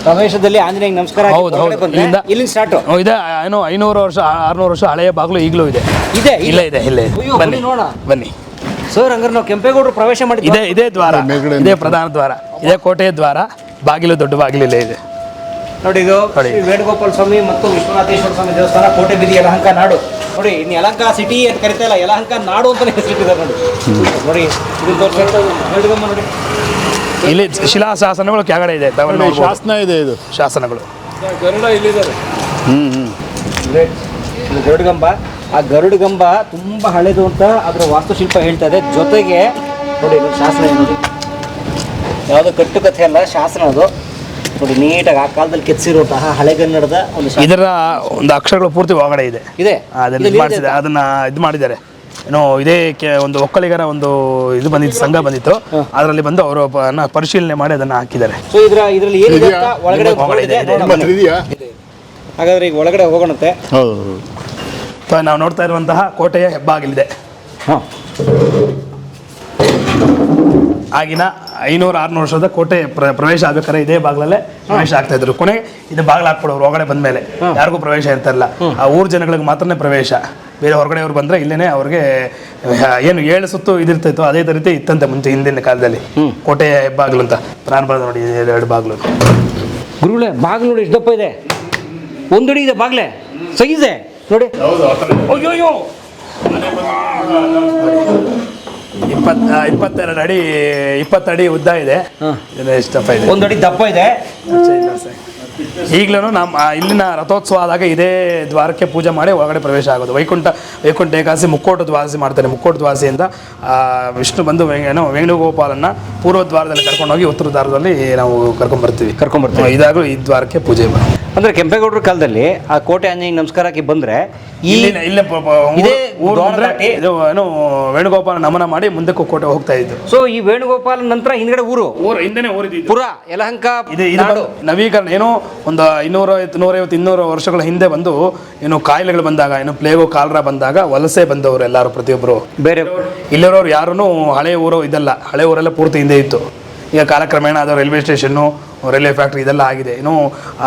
Speaker 2: ಪ್ರವೇಶದಲ್ಲಿ ಆಂಜನೇಯ ನಮಸ್ಕಾರ.
Speaker 3: ಹೌದು ಹೌದು,
Speaker 2: ಇಲ್ಲಿ ಸ್ಟಾರ್ಟ್
Speaker 3: ಇದೆ. ಏನೋ 500 ವರ್ಷ 600 ವರ್ಷ ಹಳೆಯ ಬಾಗಿಲು ಈಗಲೂ ಇದೆ. ಇಲ್ಲೇ ಬನ್ನಿ ಬನ್ನಿ
Speaker 2: ಸರ್. ಹಂಗಾರೆ ನಾವು ಕೆಂಪೇಗೌಡರು ಪ್ರವೇಶ ಮಾಡಿದ್ದೆ.
Speaker 3: ಇದೇ ದ್ವಾರ, ಇದೇ ಪ್ರಧಾನ ದ್ವಾರ, ಇದೇ ಕೋಟೆಯ ದ್ವಾರ. ಬಾಗಿಲು ದೊಡ್ಡ ಬಾಗಿಲು ಇಲ್ಲೇ ಇದೆ
Speaker 2: ನೋಡಿ. ಇದು ವೇಣುಗೋಪಾಲ ಸ್ವಾಮಿ ಮತ್ತು ವಿಶ್ವನಾಥೇಶ್ವರ ಸ್ವಾಮಿ ದೇವಸ್ಥಾನ, ಕೋಟೆ ಬೀದಿ, ಯಲಹಂಕ ನಾಡು. ನೋಡಿ, ಇನ್ನು ಯಲಹಂಕ ಸಿಟಿ ಅಂತ ಕರಿತಾ ಇಲ್ಲ, ಯಲಹಂಕ ನಾಡು ಅಂತಾನೆ ಹೆಸರಿಟ್ಟಿದ್ದಾರೆ ನೋಡಿ. ನೋಡಿ ಇದನ್ನ ತೋರಿಸ್ಕೊಂಡು ನೋಡಿ,
Speaker 3: ಇಲ್ಲಿ ಶಿಲಾಶಾಸನಗಳು ಕೆಳಗಡೆ ಇದೆ.
Speaker 6: ಶಾಸನ ಇದೆ, ಇದು
Speaker 3: ಶಾಸನಗಳು.
Speaker 7: ಗರುಡ ಇಲ್ಲಿದ್ದಾರೆ.
Speaker 2: ಗರುಡಗಂಬ. ಆ ಗರುಡಗಂಬ ತುಂಬ ಹಳೆದು ಅಂತ ಅದರ ವಾಸ್ತುಶಿಲ್ಪ ಹೇಳ್ತಾ ಇದೆ. ಜೊತೆಗೆ ನೋಡಿ ಶಾಸನ ನೋಡಿ, ಯಾವುದೋ ಕಟ್ಟುಕಥೆ ಅಲ್ಲ, ಶಾಸನ ಅದು ನೋಡಿ. ನೀಟಾಗಿ ಆ ಕಾಲದಲ್ಲಿ ಕೆತ್ತಿಸಿರುವಂತಹ ಹಳೆಗನ್ನಡದ ಒಂದು
Speaker 3: ಇದರ ಒಂದು ಅಕ್ಷರಗಳು ಪೂರ್ತಿ ಒಳಗಡೆ ಇದೆ. ಅದನ್ನ ಇದು ಮಾಡಿದ್ದಾರೆ. ಏನೋ ಇದೇ ಒಂದು ಒಕ್ಕಲಿಗರ ಒಂದು ಇದು ಬಂದಿತ್ತು, ಸಂಘ ಬಂದಿತ್ತು. ಅದರಲ್ಲಿ ಬಂದು ಅವರು ಪರಿಶೀಲನೆ ಮಾಡಿ ಅದನ್ನ ಹಾಕಿದ್ದಾರೆ.
Speaker 2: ಸೊ ಇದರಲ್ಲಿ ಏನಿದೆ ಅಂತ ಒಳಗಡೆ ಹಾಗಾದ್ರೆ ಈಗ ಒಳಗಡೆ ಹೋಗೋಣಂತೆ.
Speaker 3: ನಾವು ನೋಡ್ತಾ ಇರುವಂತಹ ಕೋಟೆಯ ಹೆಬ್ಬಾಗಿಲಿದೆ. ಆಗಿನ 500-600 ವರ್ಷದ ಕೋಟೆ ಪ್ರವೇಶ ಆಗ್ಬೇಕಾದ್ರೆ ಇದೇ ಬಾಗಿಲಲ್ಲೇ ಪ್ರವೇಶ ಆಗ್ತಾ ಇದ್ರು. ಕೊನೆಗೆ ಇದು ಬಾಗಿಲು ಹಾಕ್ಬಿಡೋರು ಒಳಗಡೆ ಬಂದ ಮೇಲೆ ಯಾರಿಗೂ ಪ್ರವೇಶ ಇರ್ತಾರಲ್ಲ. ಆ ಊರ್ ಜನಗಳಿಗೆ ಮಾತ್ರನೇ ಪ್ರವೇಶ. ಬೇರೆ ಹೊರಗಡೆಯವ್ರು ಬಂದ್ರೆ ಇಲ್ಲೇನೆ ಅವ್ರಿಗೆ ಏನು 7 ಸುತ್ತು ಇದಿರ್ತಾಯಿತ್ತು, ಅದೇ ರೀತಿ ಇತ್ತಂತೆ ಮುಂಚೆ ಹಿಂದಿನ ಕಾಲದಲ್ಲಿ. ಕೋಟೆಯ ಹೆಬ್ಬಾಗಿಲು ಅಂತ ಪ್ರಾರಂಭ ನೋಡಿ, 2 ಬಾಗಿಲು.
Speaker 2: ಗುರುಗಳೇ, ಬಾಗಿಲು ನೋಡಿ ಎಷ್ಟು ದಪ್ಪ ಇದೆ, 1 ಅಡಿ ಇದೆ ಬಾಗಿಲೇ, ಸೈಜೆ ನೋಡಿ. ಅಯ್ಯೋ
Speaker 3: 22 ಅಡಿ 20 ಅಡಿ ಉದ್ದ ಇದೆ. ಎಷ್ಟು ದಪ್ಪ ಇದೆ?
Speaker 2: 1 ಅಡಿ ದಪ್ಪ ಇದೆ.
Speaker 3: ಈಗಲೂ ನಮ್ಮ ಇಲ್ಲಿನ ರಥೋತ್ಸವ ಆದಾಗ ಇದೇ ದ್ವಾರಕ್ಕೆ ಪೂಜೆ ಮಾಡಿ ಒಳಗಡೆ ಪ್ರವೇಶ ಆಗೋದು. ವೈಕುಂಠ ಏಕಾದಶಿ ಮುಕ್ಕೋಟ ದ್ವಾರಸಿ ಮಾಡ್ತಾರೆ. ಮುಕ್ಕೋಟ ದ್ವಾರಸಿಯಿಂದ ವಿಷ್ಣು ಬಂದು ವೇಣುಗೋಪಾಲನ್ನ ಪೂರ್ವ ದ್ವಾರದಲ್ಲಿ ಕರ್ಕೊಂಡೋಗಿ ಉತ್ತರ ದ್ವಾರದಲ್ಲಿ ನಾವು ಕರ್ಕೊಂಡ್ಬರ್ತೀವಿ. ಇದಾಗಲೂ ಈ ದ್ವಾರಕ್ಕೆ ಪೂಜೆ
Speaker 2: ಅಂದ್ರೆ ಕೆಂಪೇಗೌಡರ ಕಾಲದಲ್ಲಿ ಆ ಕೋಟೆ ಆಂಜನೇಯ ನಮಸ್ಕಾರಕ್ಕೆ ಬಂದ್ರೆ
Speaker 3: ವೇಣುಗೋಪಾಲ ನಮನ ಮಾಡಿ ಮುಂದಕ್ಕೆ ಕೋಟೆ ಹೋಗ್ತಾ ಇದ್ದು.
Speaker 2: ಸೊ ಈ ವೇಣುಗೋಪಾಲ ನಂತರ ಹಿಂದ್ಗಡೆ ಊರು
Speaker 3: ಹಿಂದೆನೆ ಊರಿದ್ದು
Speaker 2: ಪುರ ಯಲಹಂಕ.
Speaker 3: ನವೀಕರಣ ಏನೋ ಒಂದು 150-200 ವರ್ಷಗಳ ಹಿಂದೆ ಬಂದು ಏನು ಕಾಯಿಲೆಗಳು ಬಂದಾಗ, ಏನು ಪ್ಲೇಗು ಕಾಲರ ಬಂದಾಗ ವಲಸೆ ಬಂದವರು ಎಲ್ಲರೂ ಪ್ರತಿಯೊಬ್ಬರು.
Speaker 2: ಬೇರೆ
Speaker 3: ಇಲ್ಲಿರೋರು ಯಾರೂ ಹಳೆ ಊರು ಇದಲ್ಲ, ಹಳೆ ಊರೆಲ್ಲ ಪೂರ್ತಿ ಹಿಂದೆ ಇತ್ತು. ಈಗ ಕಾಲಕ್ರಮೇಣ ಅದು ರೈಲ್ವೆ ಸ್ಟೇಷನ್ನು, ರೈಲ್ವೆ ಫ್ಯಾಕ್ಟ್ರಿ ಇದೆಲ್ಲ ಆಗಿದೆ. ಇನ್ನು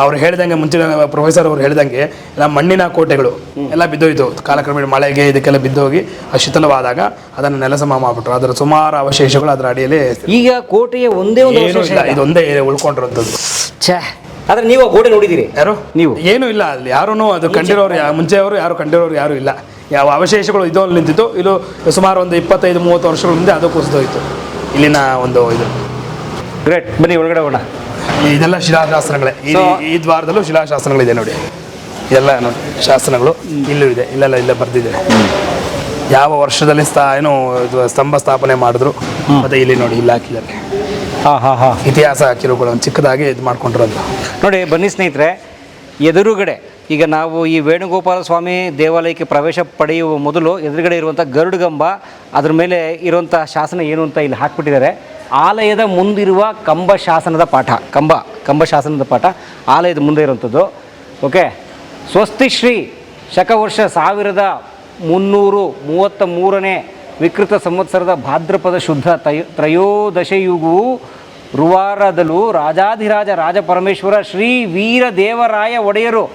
Speaker 3: ಅವ್ರು ಹೇಳಿದಂಗೆ ಮುಂಚಿನ ಪ್ರೊಫೆಸರ್ ಅವರು ಹೇಳಿದಂಗೆ ಎಲ್ಲ ಮಣ್ಣಿನ ಕೋಟೆಗಳು ಎಲ್ಲ ಬಿದ್ದೋಯ್ತು. ಕಾಲಕ್ರಮೇಣ ಮಳೆಗೆ ಇದಕ್ಕೆಲ್ಲ ಬಿದ್ದೋಗಿ ಶಿಥಿಲವಾದಾಗ ಅದನ್ನು ನೆಲಸಮ ಮಾಡಿಬಿಟ್ರು. ಅದರ ಸುಮಾರು ಅವಶೇಷಗಳು ಅದರ ಅಡಿಯಲ್ಲಿ.
Speaker 2: ಈಗ ಕೋಟೆಯ ಒಂದೇ ಒಂದು
Speaker 3: ಇದೊಂದೇ ಉಳ್ಕೊಂಡಿರುವಂಥದ್ದು.
Speaker 2: ಆದ್ರೆ ನೀವು ಗೋಡೆ ನೋಡಿದ್ದೀರಿ?
Speaker 3: ಯಾರು? ನೀವು? ಏನೂ ಇಲ್ಲ ಅಲ್ಲಿ, ಯಾರೂ ಅದು ಕಂಡಿರೋರು ಮುಂಚೆಯವರು ಯಾರು ಕಂಡಿರೋರು ಯಾರೂ ಇಲ್ಲ. ಯಾವ ಅವಶೇಷಗಳು ಇದು ನಿಂತಿತ್ತು. ಇದು ಸುಮಾರು ಒಂದು 25-30 ವರ್ಷಗಳ ಮುಂದೆ ಅದು ಕುಸಿದೋಯ್ತು ಇಲ್ಲಿನ ಒಂದು ಇದು.
Speaker 2: ಗ್ರೇಟ್, ಬನ್ನಿ ಒಳಗಡೆ ಹೋಗೋಣ.
Speaker 3: ಇದೆಲ್ಲ ಶಿಲಾಶಾಸನಗಳೇ. ಈ ದ್ವಾರದಲ್ಲೂ ಶಿಲಾಶಾಸನಗಳಿದೆ ನೋಡಿ. ಇದೆಲ್ಲ ನೋಡಿ ಶಾಸನಗಳು ಇಲ್ಲೂ ಇದೆ. ಇಲ್ಲೇ ಬರ್ದಿದೆ ಯಾವ ವರ್ಷದಲ್ಲಿ ಸ್ತಂಭ ಸ್ಥಾಪನೆ ಮಾಡಿದ್ರು. ಮತ್ತೆ ಇಲ್ಲಿ ನೋಡಿ, ಇಲ್ಲಿ ಹಾಕಿದ್ದಾರೆ ಇತಿಹಾಸ ಕಿರುಗಳು ಚಿಕ್ಕದಾಗಿ ಇದು ಮಾಡ್ಕೊಂಡಿರೋದು
Speaker 2: ನೋಡಿ. ಬನ್ನಿ ಸ್ನೇಹಿತರೆ, ಎದುರುಗಡೆ ಈಗ ನಾವು ಈ ವೇಣುಗೋಪಾಲ ಸ್ವಾಮಿ ದೇವಾಲಯಕ್ಕೆ ಪ್ರವೇಶ ಪಡೆಯುವ ಮೊದಲು ಎದುರುಗಡೆ ಇರುವಂಥ ಗರುಡಗಂಬ, ಅದ್ರ ಮೇಲೆ ಇರುವಂಥ ಶಾಸನ ಏನು ಅಂತ ಇಲ್ಲಿ ಹಾಕ್ಬಿಟ್ಟಿದ್ದಾರೆ. ಆಲಯದ ಮುಂದಿರುವ ಕಂಬ ಶಾಸನದ ಪಾಠ, ಕಂಬ ಶಾಸನದ ಪಾಠ ಆಲಯದ ಮುಂದೆ ಇರುವಂಥದ್ದು. ಓಕೆ. ಸ್ವಸ್ತಿ ಶ್ರೀ ಶಕವರ್ಷ 1333ನೇ ವಿಕೃತ ಸಂವತ್ಸರದ ಭಾದ್ರಪದ ಶುದ್ಧ ತ್ರಯೋದಶಯುಗೂ ರುವಾರದಲ್ಲೂ ರಾಜಾಧಿರಾಜ ರಾಜಪರಮೇಶ್ವರ ಶ್ರೀ ವೀರದೇವರಾಯ ಒಡೆಯರು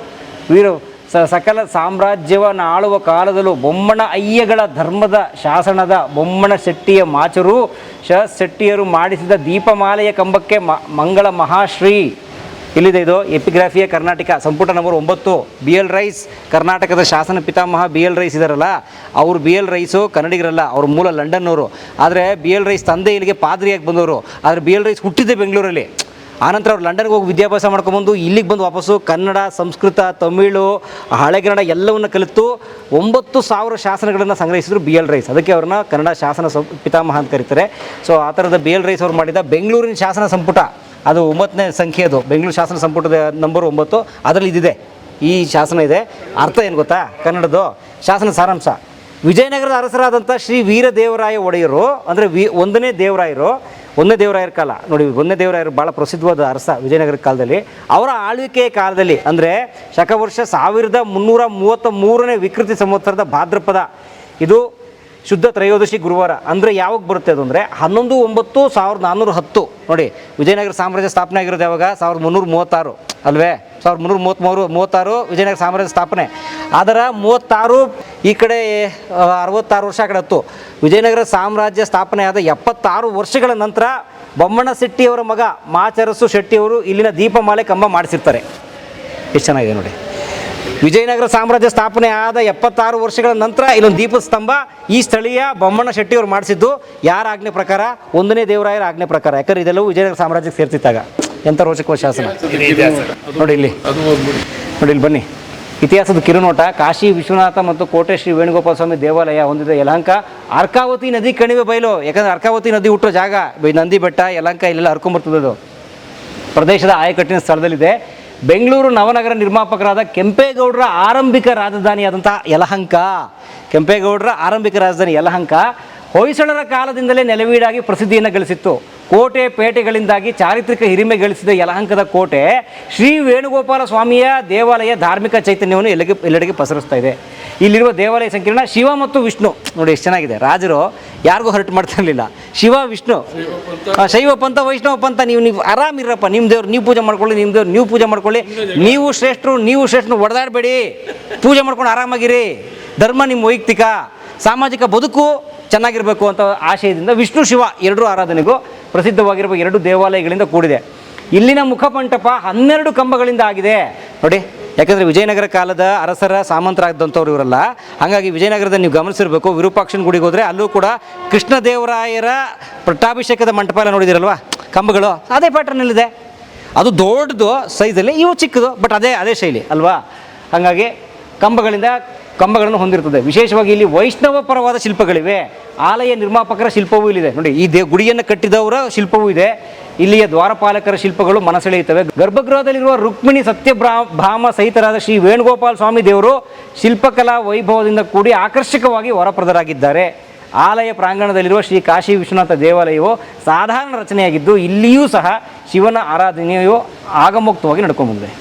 Speaker 2: ಸಕಲ ಸಾಮ್ರಾಜ್ಯವನ್ನು ಆಳುವ ಕಾಲದಲ್ಲೂ ಬೊಮ್ಮಣ ಅಯ್ಯಗಳ ಧರ್ಮದ ಶಾಸನದ ಬೊಮ್ಮಣ ಶೆಟ್ಟಿಯ ಮಾಚರು ಶೆಟ್ಟಿಯರು ಮಾಡಿಸಿದ ದೀಪಮಾಲೆಯ ಕಂಬಕ್ಕೆ ಮಂಗಳ ಮಹಾಶ್ರೀ ಇಲ್ಲಿದೆ ಇದು ಎಪಿಗ್ರಾಫಿಯ ಕರ್ನಾಟಕ ಸಂಪುಟ ನಂಬರ್ 9. ಬಿ ಎಲ್ ರೈಸ್ ಕರ್ನಾಟಕದ ಶಾಸನ ಪಿತಾಮಹ ಬಿ ಎಲ್ ರೈಸ್ ಇದಾರಲ್ಲ, ಅವರು ಬಿ ಎಲ್ ರೈಸು ಕನ್ನಡಿಗರಲ್ಲ, ಅವ್ರ ಮೂಲ ಲಂಡನ್ನವರು. ಆದರೆ ಬಿ ಎಲ್ ರೈಸ್ ತಂದೆ ಇಲ್ಲಿಗೆ ಪಾದ್ರಿಯಾಗಿ ಬಂದವರು. ಆದರೆ ಬಿ ಎಲ್ ರೈಸ್ ಹುಟ್ಟಿದ್ದೆ ಬೆಂಗಳೂರಲ್ಲಿ. ಆನಂತರ ಅವ್ರು ಲಂಡನ್ಗೆ ಹೋಗಿ ವಿದ್ಯಾಭ್ಯಾಸ ಮಾಡ್ಕೊಂಬಂದು ಇಲ್ಲಿಗೆ ಬಂದು ವಾಪಸ್ಸು ಕನ್ನಡ, ಸಂಸ್ಕೃತ, ತಮಿಳು, ಹಳೆಗನ್ನಡ ಎಲ್ಲವನ್ನು ಕಲಿತು 9,000 ಶಾಸನಗಳನ್ನು ಸಂಗ್ರಹಿಸಿದ್ರು ಬಿ ಎಲ್ ರೈಸ್. ಅದಕ್ಕೆ ಅವ್ರನ್ನ ಕನ್ನಡ ಶಾಸನ ಪಿತಾಮಹ ಅಂತ ಕರೀತಾರೆ. ಸೊ ಆ ಥರದ ಬಿ ಎಲ್ ರೈಸ್ ಅವ್ರು ಮಾಡಿದ ಬೆಂಗಳೂರಿನ ಶಾಸನ ಸಂಪುಟ, ಅದು 9ನೇ ಸಂಖ್ಯೆ. ಅದು ಬೆಂಗಳೂರು ಶಾಸನ ಸಂಪುಟದ ನಂಬರ್ 9. ಅದರಲ್ಲಿ ಇದಿದೆ, ಈ ಶಾಸನ ಇದೆ. ಅರ್ಥ ಏನು ಗೊತ್ತಾ ಕನ್ನಡದ್ದು? ಶಾಸನ ಸಾರಾಂಶ: ವಿಜಯನಗರದ ಅರಸರಾದಂಥ ಶ್ರೀ ವೀರದೇವರಾಯ ಒಡೆಯರು, ಅಂದರೆ ಒಂದನೇ ದೇವರಾಯರ ಕಾಲ ನೋಡಿ. ಒಂದನೇ ದೇವರಾಯರು ಭಾಳ ಪ್ರಸಿದ್ಧವಾದ ಅರಸ ವಿಜಯನಗರ ಕಾಲದಲ್ಲಿ. ಅವರ ಆಳ್ವಿಕೆಯ ಕಾಲದಲ್ಲಿ ಅಂದರೆ ಶಕವರ್ಷ 1333ನೇ ವಿಕೃತಿ ಸಂವತ್ಸರದ ಭಾದ್ರಪದ, ಇದು ಶುದ್ಧ ತ್ರಯೋದಶಿ ಗುರುವಾರ. ಅಂದರೆ ಯಾವಾಗ ಬರುತ್ತೆ ಅದು ಅಂದರೆ 11/9/1410. ನೋಡಿ, ವಿಜಯನಗರ ಸಾಮ್ರಾಜ್ಯ ಸ್ಥಾಪನೆ ಆಗಿರೋದು ಯಾವಾಗ? 1336 ಅಲ್ವೇ? 1333 ವಿಜಯನಗರ ಸಾಮ್ರಾಜ್ಯ ಸ್ಥಾಪನೆ. ಅದರ 36 ಈ ಕಡೆ 66 ವರ್ಷ ಆ ಕಡೆ 10. ವಿಜಯನಗರ ಸಾಮ್ರಾಜ್ಯ ಸ್ಥಾಪನೆ ಆದ 76 ವರ್ಷಗಳ ನಂತರ ಬೊಮ್ಮಣ್ಣ ಶೆಟ್ಟಿಯವರ ಮಗ ಮಾಚರಸು ಶೆಟ್ಟಿಯವರು ಇಲ್ಲಿನ ದೀಪಮಾಲೆ ಕಂಬ ಮಾಡಿಸಿರ್ತಾರೆ. ಎಷ್ಟು ಚೆನ್ನಾಗಿದೆ ನೋಡಿ. ವಿಜಯನಗರ ಸಾಮ್ರಾಜ್ಯ ಸ್ಥಾಪನೆ ಆದ 76 ವರ್ಷಗಳ ನಂತರ ಇಲ್ಲೊಂದು ದೀಪದ ಸ್ತಂಭ ಈ ಸ್ಥಳೀಯ ಬೊಮ್ಮಣ್ಣ ಶೆಟ್ಟಿಯವರು ಮಾಡಿಸಿದ್ದು. ಯಾರ ಆಜ್ಞೆ ಪ್ರಕಾರ? 1ನೇ ದೇವರಾಯರ ಆಜ್ಞೆ ಪ್ರಕಾರ. ಯಾಕಂದ್ರೆ ಇದೆಲ್ಲವೂ ವಿಜಯನಗರ ಸಾಮ್ರಾಜ್ಯಕ್ಕೆ ಸೇರ್ತಿತ್ತಾಗ. ಎಂಥ ರೋಚಕ ಶಾಸನ ನೋಡಿ. ಇಲ್ಲಿ ಬನ್ನಿ, ಇತಿಹಾಸದ ಕಿರುನೋಟ. ಕಾಶಿ ವಿಶ್ವನಾಥ ಮತ್ತು ಕೋಟೆ ಶ್ರೀ ವೇಣುಗೋಪಾಲ ಸ್ವಾಮಿ ದೇವಾಲಯ ಹೊಂದಿದ ಯಲಹಂಕ ಅರ್ಕಾವತಿ ನದಿ ಕಣಿವೆ ಬಯಲು. ಯಾಕಂದರೆ ಅರ್ಕಾವತಿ ನದಿ ಹುಟ್ಟೋ ಜಾಗ ನಂದಿ ಬೆಟ್ಟ, ಯಲಹಂಕ ಇಲ್ಲೆಲ್ಲ ಹರ್ಕೊಂಬರ್ತದೆ. ಅದು ಪ್ರದೇಶದ ಆಯಕಟ್ಟಿನ ಸ್ಥಳದಲ್ಲಿದೆ. ಬೆಂಗಳೂರು ನವನಗರ ನಿರ್ಮಾಪಕರಾದ ಕೆಂಪೇಗೌಡರ ಆರಂಭಿಕ ರಾಜಧಾನಿಯಾದಂಥ ಯಲಹಂಕ, ಕೆಂಪೇಗೌಡರ ಆರಂಭಿಕ ರಾಜಧಾನಿ ಯಲಹಂಕ ಹೊಯ್ಸಳರ ಕಾಲದಿಂದಲೇ ನೆಲವೀಡಾಗಿ ಪ್ರಸಿದ್ಧಿಯನ್ನು ಗಳಿಸಿತ್ತು. ಕೋಟೆ ಪೇಟೆಗಳಿಂದಾಗಿ ಚಾರಿತ್ರಿಕ ಹಿರಿಮೆ ಗಳಿಸಿದ ಯಲಹಂಕದ ಕೋಟೆ ಶ್ರೀ ವೇಣುಗೋಪಾಲ ಸ್ವಾಮಿಯ ದೇವಾಲಯ ಧಾರ್ಮಿಕ ಚೈತನ್ಯವನ್ನು ಎಲ್ಲೆಡೆಗೆ ಪಸರಿಸ್ತಾ ಇದೆ. ಇಲ್ಲಿರುವ ದೇವಾಲಯ ಸಂಕೀರ್ಣ ಶಿವ ಮತ್ತು ವಿಷ್ಣು ನೋಡಿ ಎಷ್ಟು ಚೆನ್ನಾಗಿದೆ. ರಾಜರು ಯಾರಿಗೂ ಹರ್ಟ್ ಮಾಡ್ತಾ ಇರಲಿಲ್ಲ. ಶಿವ ವಿಷ್ಣು, ಶೈವ ಪಂಥ ವೈಷ್ಣವ ಪಂಥ, ನೀವು ಆರಾಮಿರಪ್ಪ, ನಿಮ್ಮ ದೇವ್ರು ನೀವು ಪೂಜೆ ಮಾಡ್ಕೊಳ್ಳಿ, ನಿಮ್ಮ ದೇವ್ರು ನೀವು ಪೂಜೆ ಮಾಡ್ಕೊಳ್ಳಿ, ನೀವು ಶ್ರೇಷ್ಠರು ಒಡೆದಾಡಬೇಡಿ, ಪೂಜೆ ಮಾಡ್ಕೊಂಡು ಆರಾಮಾಗಿರಿ, ಧರ್ಮ ನಿಮ್ಮ ವೈಯಕ್ತಿಕ, ಸಾಮಾಜಿಕ ಬದುಕು ಚೆನ್ನಾಗಿರಬೇಕು ಅಂತ ಆಶಯದಿಂದ ವಿಷ್ಣು ಶಿವ ಎರಡೂ ಆರಾಧನೆಗೂ ಪ್ರಸಿದ್ಧವಾಗಿರುವ 2 ದೇವಾಲಯಗಳಿಂದ ಕೂಡಿದೆ. ಇಲ್ಲಿನ ಮುಖಮಂಟಪ 12 ಕಂಬಗಳಿಂದ ಆಗಿದೆ ನೋಡಿ. ಯಾಕಂದರೆ ವಿಜಯನಗರ ಕಾಲದ ಅರಸರ ಸಾಮಂತರಾದಂಥವ್ರು ಇವರಲ್ಲ. ಹಾಗಾಗಿ ವಿಜಯನಗರದ ನೀವು ಗಮನಿಸಿರಬೇಕು, ವಿರೂಪಾಕ್ಷನ ಗುಡಿಗೆ ಹೋದರೆ ಅಲ್ಲೂ ಕೂಡ ಕೃಷ್ಣದೇವರಾಯರ ಪಟ್ಟಾಭಿಷೇಕದ ಮಂಟಪ ಎಲ್ಲ ನೋಡಿದಿರಲ್ವಾ, ಕಂಬಗಳು ಅದೇ ಪ್ಯಾಟರ್ನಲ್ಲಿದೆ. ಅದು ದೊಡ್ಡದು ಸೈಜಲ್ಲಿ, ಇವು ಚಿಕ್ಕದು, ಬಟ್ ಅದೇ ಶೈಲಿ ಅಲ್ವಾ. ಹಾಗಾಗಿ ಕಂಬಗಳನ್ನು ಹೊಂದಿರ್ತದೆ. ವಿಶೇಷವಾಗಿ ಇಲ್ಲಿ ವೈಷ್ಣವ ಪರವಾದ ಶಿಲ್ಪಗಳಿವೆ. ಆಲಯ ನಿರ್ಮಾಪಕರ ಶಿಲ್ಪವೂ ಇಲ್ಲಿದೆ ನೋಡಿ. ಈ ಗುಡಿಯನ್ನು ಕಟ್ಟಿದವರ ಶಿಲ್ಪವೂ ಇದೆ. ಇಲ್ಲಿಯ ದ್ವಾರಪಾಲಕರ ಶಿಲ್ಪಗಳು ಮನಸೆಳೆಯುತ್ತವೆ. ಗರ್ಭಗೃಹದಲ್ಲಿರುವ ರುಕ್ಮಿಣಿ ಸತ್ಯಭಾಮ ಸಹಿತರಾದ ಶ್ರೀ ವೇಣುಗೋಪಾಲ ಸ್ವಾಮಿ ದೇವರು ಶಿಲ್ಪಕಲಾ ವೈಭವದಿಂದ ಕೂಡಿ ಆಕರ್ಷಕವಾಗಿ ವರಪ್ರದರಾಗಿದ್ದಾರೆ. ಆಲಯ ಪ್ರಾಂಗಣದಲ್ಲಿರುವ ಶ್ರೀ ಕಾಶಿ ವಿಶ್ವನಾಥ ದೇವಾಲಯವು ಸಾಧಾರಣ ರಚನೆಯಾಗಿದ್ದು ಇಲ್ಲಿಯೂ ಸಹ ಶಿವನ ಆರಾಧನೆಯು ಆಗಮುಕ್ತವಾಗಿ ನಡ್ಕೊಂಡ್ಬಂದಿದೆ.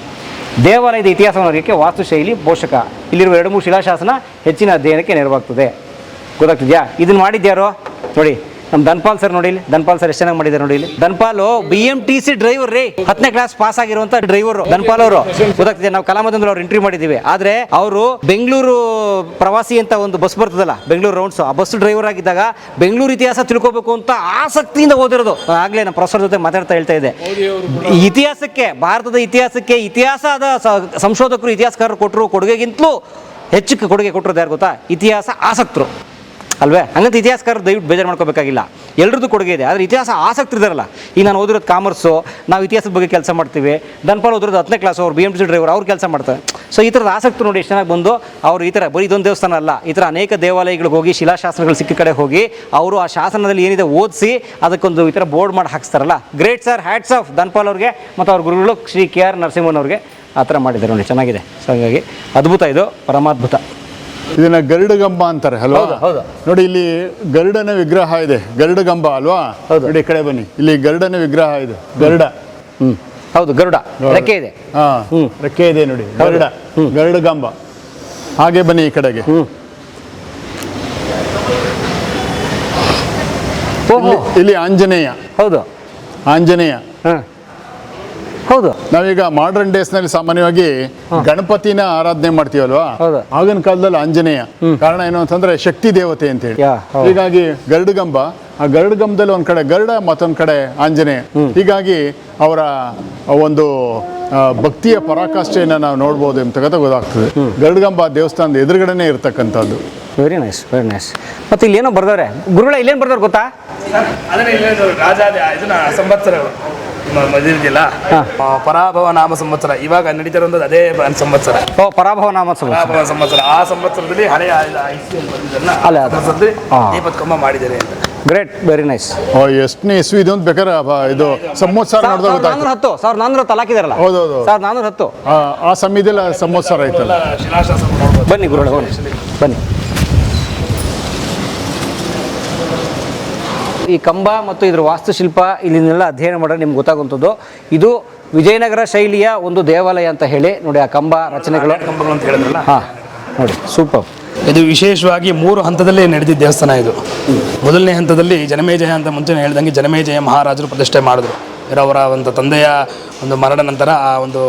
Speaker 2: ದೇವಾಲಯದ ಇತಿಹಾಸವನ್ನು ಅರಿಯಕ್ಕೆ ವಾಸ್ತುಶೈಲಿ ಪೋಷಕ. ಇಲ್ಲಿರುವ 2-3 ಶಿಲಾಶಾಸನ ಹೆಚ್ಚಿನ ಅಧ್ಯಯನಕ್ಕೆ ನೆರವಾಗ್ತದೆ. ಗೊತ್ತಾಗ್ತಿದ್ಯಾ? ಇದನ್ನು ಮಾಡಿದ್ಯಾರೋ ನೋಡಿ, ನಮ್ಮ ಧನ್ಪಾಲ್ ಸರ್ ನೋಡಿ. ಇಲ್ಲಿ ಧನ್ಪಾಲ್ ಸರ್ ಎಷ್ಟು ಚೆನ್ನಾಗಿ ಮಾಡಿದ್ದಾರೆ ನೋಡಿ. ಇಲ್ಲಿ ಧನ್ಪಾಲು BMTC ಡ್ರೈವರ್ ರೀ, 10ನೇ ಕ್ಲಾಸ್ ಪಾಸ್ ಆಗಿರುವಂಥ ಡ್ರೈವರು ಧನ್ಪಾಲ್ ಅವರು. ಗೊತ್ತಾಗ್ತಿದೆ? ನಾವು ಕಲಾಮಂದಿರದಲ್ಲಿ ಅವ್ರು ಎಂಟ್ರಿ ಮಾಡಿದ್ದೀವಿ. ಆದರೆ ಅವರು ಬೆಂಗಳೂರು ಪ್ರವಾಸಿ ಅಂತ ಒಂದು ಬಸ್ ಬರ್ತದಲ್ಲ, ಬೆಂಗಳೂರು ರೌಂಡ್ಸ್, ಆ ಬಸ್ ಡ್ರೈವರ್ ಆಗಿದ್ದಾಗ ಬೆಂಗಳೂರು ಇತಿಹಾಸ ತಿಳ್ಕೊಬೇಕು ಅಂತ ಆಸಕ್ತಿಯಿಂದ ಓದಿರೋದು. ಆಗಲೇ ನಮ್ಮ ಪ್ರೊಫೆಸರ್ ಜೊತೆ ಮಾತಾಡ್ತಾ ಹೇಳ್ತಾ ಇದ್ದೆ. ಇತಿಹಾಸಕ್ಕೆ, ಭಾರತದ ಇತಿಹಾಸಕ್ಕೆ ಇತಿಹಾಸದ ಸಂಶೋಧಕರು, ಇತಿಹಾಸಕಾರರು ಕೊಟ್ಟರು ಕೊಡುಗೆಗಿಂತಲೂ ಹೆಚ್ಚು ಕೊಡುಗೆ ಕೊಟ್ಟರು ಯಾರು ಗೊತ್ತಾ? ಇತಿಹಾಸ ಆಸಕ್ತರು ಅಲ್ವೇ? ಹಂಗಂತ ಇತಿಹಾಸಕಾರರು ದಯವಿಟ್ಟು ಬೇಜಾರು ಮಾಡ್ಕೋಬೇಕಾಗಿಲ್ಲ, ಎಲ್ಲರದ್ದು ಕೊಡುಗೆ ಇದೆ. ಆದರೆ ಇತಿಹಾಸ ಆಸಕ್ತಿ ಇದಾರಲ್ಲ, ಈಗ ನಾನು ಓದಿರೋದು ಕಾಮರ್ಸು, ನಾವು ಇತಿಹಾಸದ ಬಗ್ಗೆ ಕೆಲಸ ಮಾಡ್ತೀವಿ. ಧನ್ಪಾಲ್ ಓದಿರೋದು 10ನೇ ಕ್ಲಾಸ್, ಅವ್ರು BMTC ಡ್ರೈವರ್, ಅವ್ರು ಕೆಲಸ ಮಾಡ್ತಾರೆ. ಸೊ ಈ ಥರದ ಆಸಕ್ತಿ ನೋಡಿ ಎಷ್ಟು ಚೆನ್ನಾಗಿ ಬಂದು ಅವರು ಈ ಥರ ಬರೀ ಇದೊಂದು ದೇವಸ್ಥಾನ ಅಲ್ಲ, ಈ ಥರ ಅನೇಕ ದೇವಾಲಯಗಳಿಗೆ ಹೋಗಿ ಶಿಲಾಶಾಸನಗಳು ಸಿಕ್ಕ ಕಡೆ ಹೋಗಿ ಅವರು ಆ ಶಾಸನದಲ್ಲಿ ಏನಿದೆ ಓದಿಸಿ ಅದಕ್ಕೊಂದು ಈ ಥರ ಬೋರ್ಡ್ ಮಾಡಿ ಹಾಕ್ಸ್ತಾರಲ್ಲ. Great sir, hats off Dhanpal ಅವ್ರಿಗೆ ಮತ್ತು ಅವ್ರ ಗುರುಗಳು ಶ್ರೀ KR ನರಸಿಂಹನವ್ರಿಗೆ ಆ ಥರ ಮಾಡಿದ್ದಾರೆ ನೋಡಿ, ಚೆನ್ನಾಗಿದೆ. ಸೊ ಹಾಗಾಗಿ ಅದ್ಭುತ, ಇದು ಪರಮಾದ್ಭುತ.
Speaker 6: ಇದನ್ನ ಗರುಡಗಂಬ ಅಂತಾರೆ ಅಲ್ವಾ?
Speaker 2: ಹೌದು.
Speaker 6: ನೋಡಿ, ಇಲ್ಲಿ ಗರುಡನ ವಿಗ್ರಹ ಇದೆ, ಗರುಡಗಂಬ ಅಲ್ವಾ? ನೋಡಿ ಈ ಕಡೆ ಬನ್ನಿ, ಇಲ್ಲಿ ಗರುಡನ ವಿಗ್ರಹ ಇದೆ, ಗರುಡ.
Speaker 2: ಹೌದು, ಗರುಡ ರೆಕ್ಕೆ ಇದೆ.
Speaker 6: ರೆಕ್ಕೆ ಇದೆ ನೋಡಿ, ಗರುಡ, ಗರುಡಗಂಬ. ಹಾಗೆ ಬನ್ನಿ ಈ ಕಡೆಗೆ. ಇಲ್ಲಿ ಆಂಜನೇಯ.
Speaker 2: ಹೌದು,
Speaker 6: ಆಂಜನೇಯ.
Speaker 2: ಹೌದು.
Speaker 6: ನಾವೀಗ ಮಾಡರ್ನ್ ಡೇಸ್ ನಲ್ಲಿ ಸಾಮಾನ್ಯವಾಗಿ ಗಣಪತಿನ ಆರಾಧನೆ ಮಾಡ್ತೀವಲ್ವಾ, ಆಗಿನ ಕಾಲದಲ್ಲಿ ಆಂಜನೇಯ. ಕಾರಣ ಏನು ಅಂತಂದ್ರೆ ಶಕ್ತಿ ದೇವತೆ ಅಂತ ಹೇಳಿ. ಹೀಗಾಗಿ ಗರುಡಗಂಬ, ಆ ಗರುಡಗಂಬದಲ್ಲಿ ಒಂದ್ ಕಡೆ ಗರುಡ, ಮತ್ತೊಂದ್ ಕಡೆ ಆಂಜನೇಯ. ಹೀಗಾಗಿ ಅವರ ಒಂದು ಭಕ್ತಿಯ ಪರಾಕಾಷ್ಠೆಯನ್ನು ನಾವು ನೋಡ್ಬೋದು ಅಂತಕ್ಕಂಥ ಗೊತ್ತಾಗ್ತದೆ. ಗರುಡಗಂಬ ದೇವಸ್ಥಾನದ ಎದುರುಗಡೆನೇ ಇರ್ತಕ್ಕಂಥದ್ದು.
Speaker 2: Very nice, very nice. ಮತ್ತು ಇಲ್ಲೇನೋ ಬರ್ದವ್ರೆ ಗುರುಗಳ, ಇಲ್ಲೇನು ಬರ್ದವ್ರು ಗೊತ್ತಾ?
Speaker 3: ಅದನ್ನೇ ರಾಜಾದ ಇದನ್ನ ಸಂವತ್ಸರಗಳು ಮದಿದಿಲ್ಲ, ಪರಾಭವ ನಾಮ ಸಂವತ್ಸರ ಇವಾಗ ನಡೀತಿರೋದು ಅದೇ ಸಂವತ್ಸರ.
Speaker 2: ಓ, ಪರಾಭವ ನಾಮ
Speaker 3: ಪರಾಭವ ಸಂವತ್ಸರ. ಆ ಸಂವತ್ಸರದಲ್ಲಿ ಹಳೆಯ ದೀಪತ್ಕೊಂಬ ಮಾಡಿದ್ದಾರೆ ಅಂತ.
Speaker 2: Great, very nice.
Speaker 6: ಎಷ್ಟನೇ ಇಸ್ವಿ ಇದು ಅಂತ ಬೇಕಾದ್ರೆ ಇದು ಸಂವತ್ಸರ ನೋಡಿದಾಗ ಗೊತ್ತಾಗ್ತದೆ.
Speaker 2: 1410 ಹಾಕಿದಾರಲ್ಲ.
Speaker 6: ಹೌದೌದು,
Speaker 2: 1410.
Speaker 6: ಆ ಸಮಯದಲ್ಲಿ ಸಂವತ್ಸರ ಆಯ್ತಲ್ಲ.
Speaker 3: ಶಿಲಾಶಾಸನ
Speaker 2: ಬನ್ನಿ ಗುರುಗಳ, ಬನ್ನಿ. ಈ ಕಂಬ ಮತ್ತು ಇದರ ವಾಸ್ತುಶಿಲ್ಪ ಇಲ್ಲಿನೆಲ್ಲ ಅಧ್ಯಯನ ಮಾಡಿದ್ರೆ ನಿಮ್ಗೆ ಗೊತ್ತಾಗುವಂಥದ್ದು ಇದು ವಿಜಯನಗರ ಶೈಲಿಯ ಒಂದು ದೇವಾಲಯ ಅಂತ ಹೇಳಿ. ನೋಡಿ ಆ ಕಂಬ ರಚನೆಗಳು,
Speaker 3: ಕಂಬಗಳು ಅಂತ ಹೇಳಿದ್ರಲ್ಲ.
Speaker 2: ಹಾಂ ನೋಡಿ, ಸೂಪರ್.
Speaker 3: ಇದು ವಿಶೇಷವಾಗಿ 3 ಹಂತದಲ್ಲಿ ನಡೆದಿದ್ದ ದೇವಸ್ಥಾನ ಇದು. ಮೊದಲನೇ ಹಂತದಲ್ಲಿ ಜನಮೇಜಯ ಅಂತ ಮುಂಚೆ ಹೇಳ್ದಂಗೆ ಜನಮೇಜಯ ಮಹಾರಾಜರು ಪ್ರತಿಷ್ಠೆ ಮಾಡಿದ್ರು. ಅವರ ಒಂದು ತಂದೆಯ ಒಂದು ಮರಣ ನಂತರ ಆ ಒಂದು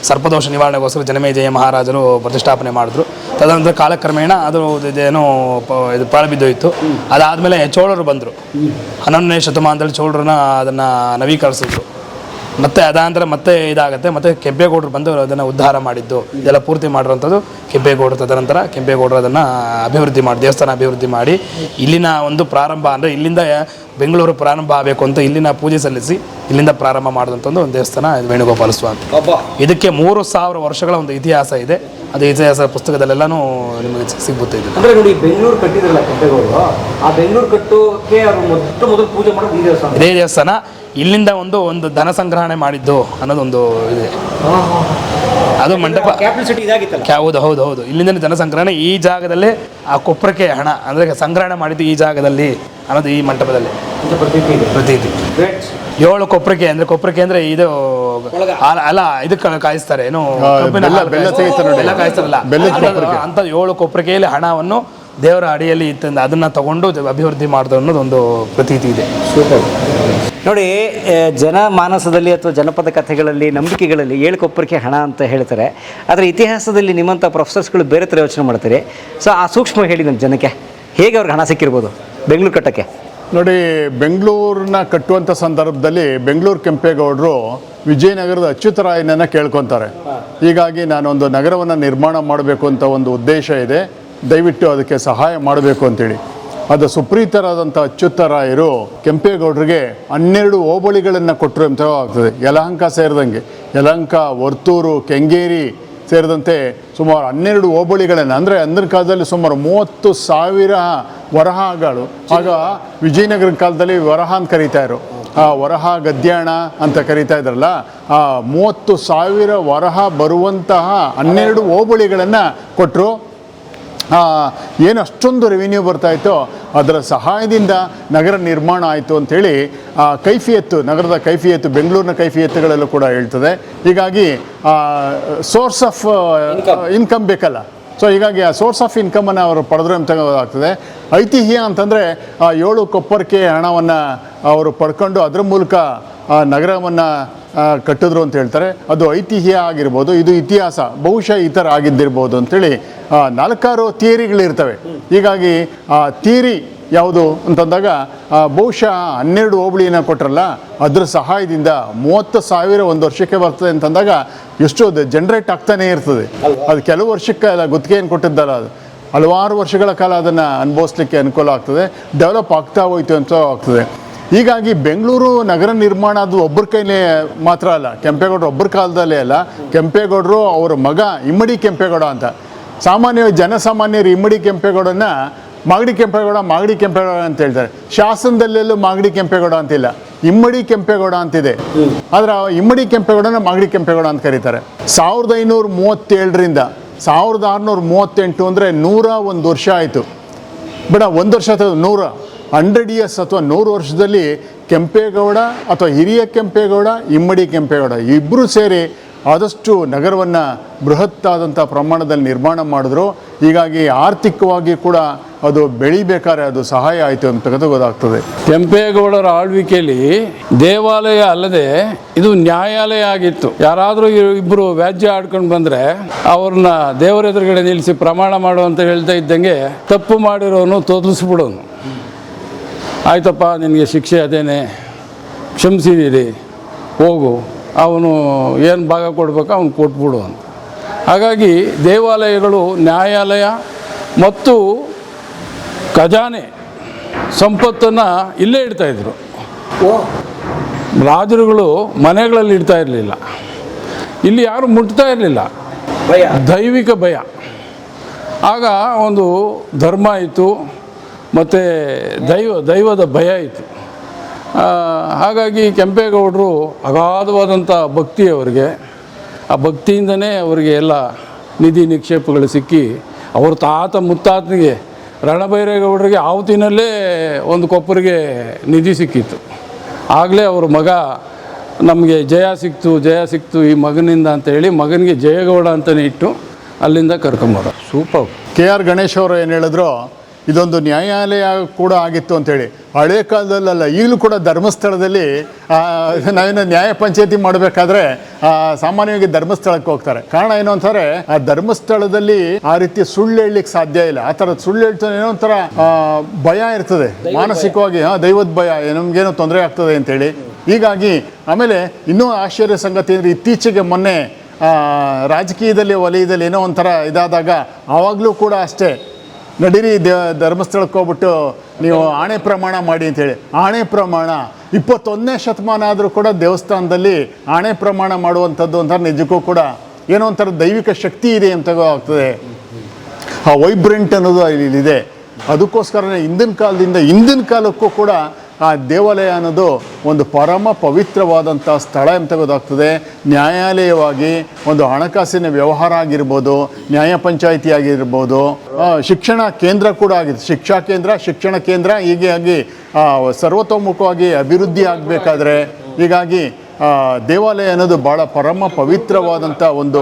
Speaker 3: ಸರ್ಪದೋಷ ನಿವಾರಣೆಗೋಸ್ಕರ ಜನಮೇಜಯ ಮಹಾರಾಜರು ಪ್ರತಿಷ್ಠಾಪನೆ ಮಾಡಿದ್ರು. ತದನಂತರ ಕಾಲಕ್ರಮೇಣ ಅದು ಇದೇನೋ ಇದು ಪಾಳು ಬಿದ್ದೋಯ್ತು. ಅದಾದಮೇಲೆ ಚೋಳರು ಬಂದರು. 11ನೇ ಶತಮಾನದಲ್ಲಿ ಚೋಳರನ್ನ ಅದನ್ನು ನವೀಕರಿಸಿದ್ರು. ಮತ್ತೆ ಅದಾನಂತರ ಮತ್ತೆ ಇದಾಗುತ್ತೆ. ಮತ್ತೆ ಕೆಂಪೇಗೌಡರು ಬಂದು ಅದನ್ನು ಉದ್ಧಾರ ಮಾಡಿದ್ದು, ಇದೆಲ್ಲ ಪೂರ್ತಿ ಮಾಡಿರೋಂಥದ್ದು ಕೆಂಪೇಗೌಡರು. ತದನಂತರ ಕೆಂಪೇಗೌಡರು ಅದನ್ನು ಅಭಿವೃದ್ಧಿ ಮಾಡಿ, ದೇವಸ್ಥಾನ ಅಭಿವೃದ್ಧಿ ಮಾಡಿ ಇಲ್ಲಿನ ಒಂದು ಪ್ರಾರಂಭ ಅಂದರೆ ಇಲ್ಲಿಂದ ಬೆಂಗಳೂರು ಪ್ರಾರಂಭ ಆಗಬೇಕು ಅಂತ ಇಲ್ಲಿನ ಪೂಜೆ ಸಲ್ಲಿಸಿ ಇಲ್ಲಿಂದ ಪ್ರಾರಂಭ ಮಾಡಿದಂಥ ಒಂದು ದೇವಸ್ಥಾನ ವೇಣುಗೋಪಾಲ ಸ್ವಾಮಿ. ಇದಕ್ಕೆ 3000 ವರ್ಷಗಳ ಒಂದು ಇತಿಹಾಸ ಇದೆ. ಅದು ಇತಿಹಾಸ ಪುಸ್ತಕದಲ್ಲೆಲ್ಲನೂ ನಿಮಗೆ ಸಿಗುತ್ತೆ. ಇದು
Speaker 2: ಅಂದರೆ ನೋಡಿ, ಬೆಂಗಳೂರು ಕಟ್ಟಿದ್ರಲ್ಲ ಕೆಂಪೇಗೌಡರು, ಆ ಬೆಂಗಳೂರು ಕಟ್ಟೋಕೆ ಅವರು ಮೊದಲು ಪೂಜೆ ಮಾಡೋದು ಈ ದೇವಸ್ಥಾನ.
Speaker 3: ಇದೇ ದೇವಸ್ಥಾನ. ಇಲ್ಲಿಂದ ಒಂದು ಧನ ಸಂಗ್ರಹಣೆ ಮಾಡಿದ್ದು ಅನ್ನೋದೊಂದು ಇದೆ. ಅದು ಮಂಟಪ
Speaker 2: ಕ್ಯಾಪಿಟಲ್ ಇದಾಗಿತ್ತಲ್ಲ.
Speaker 3: ಹೌದು. ಇಲ್ಲಿಂದ ಜನ ಸಂಗ್ರಹಣೆ ಈ ಜಾಗದಲ್ಲೇ ಆ ಕೊಪ್ಪರಕ್ಕೆ ಹಣ ಅಂದರೆ ಸಂಗ್ರಹಣೆ ಮಾಡಿದ್ದು ಈ ಜಾಗದಲ್ಲಿ ಅನ್ನೋದು ಈ ಮಂಟಪದಲ್ಲಿ ಪ್ರತೀತಿ. 7 ಕೊಪ್ಪರಕ್ಕೆ ಅಂದರೆ ಇದು ಅಲ್ಲ, ಇದಕ್ಕೆ ಕಾಯಿಸ್ತಾರೆ ಏನು, ಬೆಲ್ಲ ಕಾಯಿಸ್ತಾರಲ್ಲ ಅಂತ 7 ಕೊಪ್ಪರಿಕೆಯಲ್ಲಿ ಹಣವನ್ನು ದೇವರ ಅಡಿಯಲ್ಲಿ ಇತ್ತಂದು ಅದನ್ನು ತಗೊಂಡು ಅಭಿವೃದ್ಧಿ ಮಾಡಿದ್ರು ಅನ್ನೋದು ಒಂದು ಪ್ರತೀತಿ ಇದೆ.
Speaker 2: ನೋಡಿ, ಜನಮಾನಸದಲ್ಲಿ ಅಥವಾ ಜನಪದ ಕಥೆಗಳಲ್ಲಿ, ನಂಬಿಕೆಗಳಲ್ಲಿ 7 ಕೊಪ್ಪರಿಕೆ ಹಣ ಅಂತ ಹೇಳ್ತಾರೆ. ಆದರೆ ಇತಿಹಾಸದಲ್ಲಿ ನಿಮ್ಮಂಥ ಪ್ರೊಫೆಸರ್ಸ್ಗಳು ಬೇರೆ ಥರ ಯೋಚನೆ ಮಾಡ್ತಾರೆ. ಸೊ ಆ ಸೂಕ್ಷ್ಮ ಹೇಳಿ ನಮ್ಮ ಜನಕ್ಕೆ, ಹೇಗೆ ಅವ್ರಿಗೆ ಹಣ ಸಿಕ್ಕಿರ್ಬೋದು ಬೆಂಗಳೂರು ಕಟ್ಟಕ್ಕೆ?
Speaker 6: ನೋಡಿ, ಬೆಂಗಳೂರನ್ನ ಕಟ್ಟುವಂಥ ಸಂದರ್ಭದಲ್ಲಿ ಬೆಂಗಳೂರು ಕೆಂಪೇಗೌಡರು ವಿಜಯನಗರದ ಅಚ್ಯುತರಾಯನನ್ನು ಕೇಳ್ಕೊತಾರೆ. ಹೀಗಾಗಿ ನಾನೊಂದು ನಗರವನ್ನು ನಿರ್ಮಾಣ ಮಾಡಬೇಕು ಅಂತ ಒಂದು ಉದ್ದೇಶ ಇದೆ, ದಯವಿಟ್ಟು ಅದಕ್ಕೆ ಸಹಾಯ ಮಾಡಬೇಕು ಅಂತೇಳಿ. ಅದು ಸುಪ್ರೀತರಾದಂಥ ಅಚ್ಯುತರಾಯರು ಕೆಂಪೇಗೌಡರಿಗೆ 12 ಹೋಬಳಿಗಳನ್ನು ಕೊಟ್ಟರು ಅಂತ ಆಗ್ತದೆ. ಯಲಹಂಕ ಸೇರಿದಂಗೆ, ಯಲಹಂಕ, ವರ್ತೂರು, ಕೆಂಗೇರಿ ಸೇರಿದಂತೆ ಸುಮಾರು 12 ಹೋಬಳಿಗಳನ್ನು, ಅಂದರೆ ಅಂದಿನ ಕಾಲದಲ್ಲಿ ಸುಮಾರು 30,000 ವರಹಗಳು. ಆಗ ವಿಜಯನಗರ ಕಾಲದಲ್ಲಿ ವರಹ ಅಂತ ಕರೀತಾಯಿದ್ರು. ಆ ವರಹ ಗದ್ಯಾಣ ಅಂತ ಕರೀತಾ ಇದ್ರಲ್ಲ, ಆ 30,000 ವರಹ ಬರುವಂತಹ 12 ಹೋಬಳಿಗಳನ್ನು ಕೊಟ್ಟರು. ಏನು ಅಷ್ಟೊಂದು ರೆವಿನ್ಯೂ ಬರ್ತಾಯಿತ್ತೋ ಅದರ ಸಹಾಯದಿಂದ ನಗರ ನಿರ್ಮಾಣ ಆಯಿತು ಅಂಥೇಳಿ ಕೈಫಿಯತ್ತು, ನಗರದ ಕೈಫಿಯತ್ತು, ಬೆಂಗಳೂರಿನ ಕೈಫಿಯತ್ತುಗಳಲ್ಲೂ ಕೂಡ ಹೇಳ್ತದೆ. ಹೀಗಾಗಿ ಸೋರ್ಸ್ ಆಫ್ ಇನ್ಕಮ್ ಬೇಕಲ್ಲ. ಸೊ ಹೀಗಾಗಿ ಆ ಸೋರ್ಸ್ ಆಫ್ ಇನ್ಕಮನ್ನು ಅವರು ಪಡೆದ್ರು ಅಂತ ಆಗ್ತದೆ. ಐತಿಹ್ಯ ಅಂತಂದರೆ 7 ಕೊಪ್ಪರಿಕೆ ಹಣವನ್ನು ಅವರು ಪಡ್ಕೊಂಡು ಅದರ ಮೂಲಕ ನಗರವನ್ನು ಕಟ್ಟಿದ್ರು ಅಂತ ಹೇಳ್ತಾರೆ. ಅದು ಐತಿಹ್ಯ ಆಗಿರ್ಬೋದು, ಇದು ಇತಿಹಾಸ, ಬಹುಶಃ ಈ ಥರ ಆಗಿದ್ದಿರ್ಬೋದು ಅಂಥೇಳಿ 4 ಥಿಯರಿಗಳಿರ್ತವೆ. ಹೀಗಾಗಿ ಆ ಥಿಯರಿ ಯಾವುದು ಅಂತಂದಾಗ ಬಹುಶಃ 12 ಹೋಬಳಿನ ಕೊಟ್ಟರಲ್ಲ, ಅದರ ಸಹಾಯದಿಂದ 30,000 ಒಂದು ವರ್ಷಕ್ಕೆ ಬರ್ತದೆ ಅಂತಂದಾಗ ಎಷ್ಟು ಜನ್ರೇಟ್ ಆಗ್ತಾನೆ ಇರ್ತದೆ. ಅದು ಕೆಲವು ವರ್ಷಕ್ಕೆ ಗುತ್ತಿಗೆಯನ್ನು ಕೊಟ್ಟಿದ್ದಲ್ಲ, ಅದು ಹಲವಾರು ವರ್ಷಗಳ ಕಾಲ ಅದನ್ನು ಅನುಭವಿಸ್ಲಿಕ್ಕೆ ಅನುಕೂಲ ಆಗ್ತದೆ, ಡೆವಲಪ್ ಆಗ್ತಾ ಹೋಯ್ತು ಅಂತ ಆಗ್ತದೆ. ಹೀಗಾಗಿ ಬೆಂಗಳೂರು ನಗರ ನಿರ್ಮಾಣ ಅದು ಒಬ್ಬರ ಕೈಲೇ ಮಾತ್ರ ಅಲ್ಲ, ಕೆಂಪೇಗೌಡರು ಒಬ್ಬರ ಕಾಲದಲ್ಲೇ ಅಲ್ಲ. ಕೆಂಪೇಗೌಡರು ಅವರ ಮಗ ಇಮ್ಮಡಿ ಕೆಂಪೇಗೌಡ ಅಂತ, ಸಾಮಾನ್ಯವಾಗಿ ಜನಸಾಮಾನ್ಯರು ಇಮ್ಮಡಿ ಕೆಂಪೇಗೌಡನ ಮಾಗಡಿ ಕೆಂಪೇಗೌಡ ಅಂತ ಹೇಳ್ತಾರೆ. ಶಾಸನದಲ್ಲೆಲ್ಲೂ ಮಾಗಡಿ ಕೆಂಪೇಗೌಡ ಅಂತಿಲ್ಲ, ಇಮ್ಮಡಿ ಕೆಂಪೇಗೌಡ ಅಂತಿದೆ. ಆದರೆ ಇಮ್ಮಡಿ ಕೆಂಪೇಗೌಡನ ಮಾಗಡಿ ಕೆಂಪೇಗೌಡ ಅಂತ ಕರೀತಾರೆ. 1537ರಿಂದ 1638 ಅಂದರೆ 101 ವರ್ಷ ಆಯಿತು. ಬೇಡ, 1 ವರ್ಷ ಅಥವಾ 100 years ಅಥವಾ 100 ವರ್ಷದಲ್ಲಿ ಕೆಂಪೇಗೌಡ ಅಥವಾ ಹಿರಿಯ ಕೆಂಪೇಗೌಡ, ಇಮ್ಮಡಿ ಕೆಂಪೇಗೌಡ ಇಬ್ಬರು ಸೇರಿ ಆದಷ್ಟು ನಗರವನ್ನು ಬೃಹತ್ತಾದಂಥ ಪ್ರಮಾಣದಲ್ಲಿ ನಿರ್ಮಾಣ ಮಾಡಿದ್ರು. ಹೀಗಾಗಿ ಆರ್ಥಿಕವಾಗಿ ಕೂಡ ಅದು ಬೆಳಿಬೇಕಾದ್ರೆ ಅದು ಸಹಾಯ ಆಯಿತು ಅಂತಕ್ಕಂಥ ಗೊತ್ತಾಗ್ತದೆ.
Speaker 7: ಕೆಂಪೇಗೌಡರ ಆಳ್ವಿಕೆಯಲ್ಲಿ ದೇವಾಲಯ ಅಲ್ಲದೆ ಇದು ನ್ಯಾಯಾಲಯ ಆಗಿತ್ತು. ಯಾರಾದರೂ ಇಬ್ಬರು ವ್ಯಾಜ್ಯ ಆಡ್ಕೊಂಡು ಬಂದರೆ ಅವ್ರನ್ನ ದೇವರ ಎದುರುಗಡೆ ನಿಲ್ಲಿಸಿ ಪ್ರಮಾಣ ಮಾಡು ಅಂತ ಹೇಳ್ತಾ ಇದ್ದಂಗೆ ತಪ್ಪು ಮಾಡಿರೋನು ತೋರಿಸ್ಬಿಡೋನು. ಆಯ್ತಪ್ಪ, ನಿನಗೆ ಶಿಕ್ಷೆ ಅದೇನೆ, ಕ್ಷಮಿಸಿದ್ದೀರಿ, ಹೋಗು ಅವನು ಏನು ಭಾಗ ಕೊಡಬೇಕು ಅವನು ಕೊಟ್ಬಿಡು ಅಂತ. ಹಾಗಾಗಿ ದೇವಾಲಯಗಳು ನ್ಯಾಯಾಲಯ ಮತ್ತು ಖಜಾನೆ ಸಂಪತ್ತನ್ನು ಇಲ್ಲೇ ಇಡ್ತಾಯಿದ್ರು. ರಾಜರುಗಳು ಮನೆಗಳಲ್ಲಿ ಇಡ್ತಾ ಇರಲಿಲ್ಲ, ಇಲ್ಲಿ ಯಾರು ಮುಟ್ತಾ ಇರಲಿಲ್ಲ, ದೈವಿಕ ಭಯ. ಆಗ ಒಂದು ಧರ್ಮ ಇತ್ತು ಮತ್ತು ದೈವದ ಭಯ ಇತ್ತು. ಹಾಗಾಗಿ ಕೆಂಪೇಗೌಡರು ಅಗಾಧವಾದಂಥ ಭಕ್ತಿ ಅವರಿಗೆ, ಆ ಭಕ್ತಿಯಿಂದನೇ ಅವರಿಗೆ ಎಲ್ಲ ನಿಧಿ ನಿಕ್ಷೇಪಗಳು ಸಿಕ್ಕಿ ಅವ್ರ ತಾತ ಮುತ್ತಾತನಿಗೆ ರಣಭೈರೇಗೌಡರಿಗೆ ಆವತ್ತಿನಲ್ಲೇ ಒಂದು ಕೊಪ್ಪರಿಗೆ ನಿಧಿ ಸಿಕ್ಕಿತ್ತು. ಆಗಲೇ ಅವ್ರ ಮಗ ನಮಗೆ ಜಯ ಸಿಕ್ತು ಈ ಮಗನಿಂದ ಅಂತೇಳಿ ಮಗನಿಗೆ ಜಯಗೌಡ ಅಂತಲೇ ಇಟ್ಟು ಅಲ್ಲಿಂದ ಕರ್ಕೊಂಬರೋ.
Speaker 2: ಸೂಪರ್.
Speaker 6: KR ಗಣೇಶ್ ಅವರು ಏನು ಹೇಳಿದ್ರು, ಇದೊಂದು ನ್ಯಾಯಾಲಯ ಕೂಡ ಆಗಿತ್ತು ಅಂತೇಳಿ. ಹಳೆ ಕಾಲದಲ್ಲ, ಈಗಲೂ ಕೂಡ ಧರ್ಮಸ್ಥಳದಲ್ಲಿ ನಾವೇನು ನ್ಯಾಯ ಪಂಚಾಯತಿ ಮಾಡಬೇಕಾದ್ರೆ ಸಾಮಾನ್ಯವಾಗಿ ಧರ್ಮಸ್ಥಳಕ್ಕೆ ಹೋಗ್ತಾರೆ. ಕಾರಣ ಏನು ಅಂತಾರೆ, ಆ ಧರ್ಮಸ್ಥಳದಲ್ಲಿ ಆ ರೀತಿ ಸುಳ್ಳು ಹೇಳಲಿಕ್ಕೆ ಸಾಧ್ಯ ಇಲ್ಲ. ಆ ಥರ ಸುಳ್ಳು ಹೇಳ್ತಾನೆ ಏನೋ ಒಂಥರ ಭಯ ಇರ್ತದೆ ಮಾನಸಿಕವಾಗಿ, ದೈವದ ಭಯ, ನಮಗೇನೋ ತೊಂದರೆ ಆಗ್ತದೆ ಅಂತೇಳಿ. ಹೀಗಾಗಿ ಆಮೇಲೆ ಇನ್ನೂ ಆಶ್ಚರ್ಯ ಸಂಗತಿ ಅಂದರೆ, ಇತ್ತೀಚೆಗೆ ಮೊನ್ನೆ ರಾಜಕೀಯದಲ್ಲಿ ವಲಯದಲ್ಲಿ ಏನೋ ಒಂಥರ ಇದಾದಾಗ ಆವಾಗಲೂ ಕೂಡ ಅಷ್ಟೇ, ನಡೀರಿ ಧರ್ಮಸ್ಥಳಕ್ಕೆ ಹೋಗ್ಬಿಟ್ಟು ನೀವು ಆಣೆ ಪ್ರಮಾಣ ಮಾಡಿ ಅಂತೇಳಿ. ಆಣೆ ಪ್ರಮಾಣ 21ನೇ ಶತಮಾನ ಆದರೂ ಕೂಡ ದೇವಸ್ಥಾನದಲ್ಲಿ ಆಣೆ ಪ್ರಮಾಣ ಮಾಡುವಂಥದ್ದು ಒಂಥರ ನಿಜಕ್ಕೂ ಕೂಡ ಏನೋ ಒಂಥರ ದೈವಿಕ ಶಕ್ತಿ ಇದೆ ಅಂತ ಆಗ್ತದೆ. ಆ ವೈಬ್ರೆಂಟ್ ಅನ್ನೋದು ಇಲ್ಲಿದೆ. ಅದಕ್ಕೋಸ್ಕರನೇ ಹಿಂದಿನ ಕಾಲಕ್ಕೂ ಕೂಡ ಆ ದೇವಾಲಯ ಅನ್ನೋದು ಒಂದು ಪರಮ ಪವಿತ್ರವಾದಂಥ ಸ್ಥಳ ಅಂತ ಗೊತ್ತಾಗ್ತದೆ. ನ್ಯಾಯಾಲಯವಾಗಿ ಒಂದು ಹಣಕಾಸಿನ ವ್ಯವಹಾರ ಆಗಿರ್ಬೋದು, ನ್ಯಾಯ ಪಂಚಾಯಿತಿ ಆಗಿರ್ಬೋದು, ಶಿಕ್ಷಣ ಕೇಂದ್ರ ಕೂಡ ಆಗಿದೆ. ಶಿಕ್ಷಣ ಕೇಂದ್ರ ಹೀಗೆ ಆಗಿ ಸರ್ವತೋಮುಖವಾಗಿ ಅಭಿವೃದ್ಧಿ ಆಗಬೇಕಾದ್ರೆ, ಹೀಗಾಗಿ ದೇವಾಲಯ ಅನ್ನೋದು ಭಾಳ ಪರಮ ಪವಿತ್ರವಾದಂಥ ಒಂದು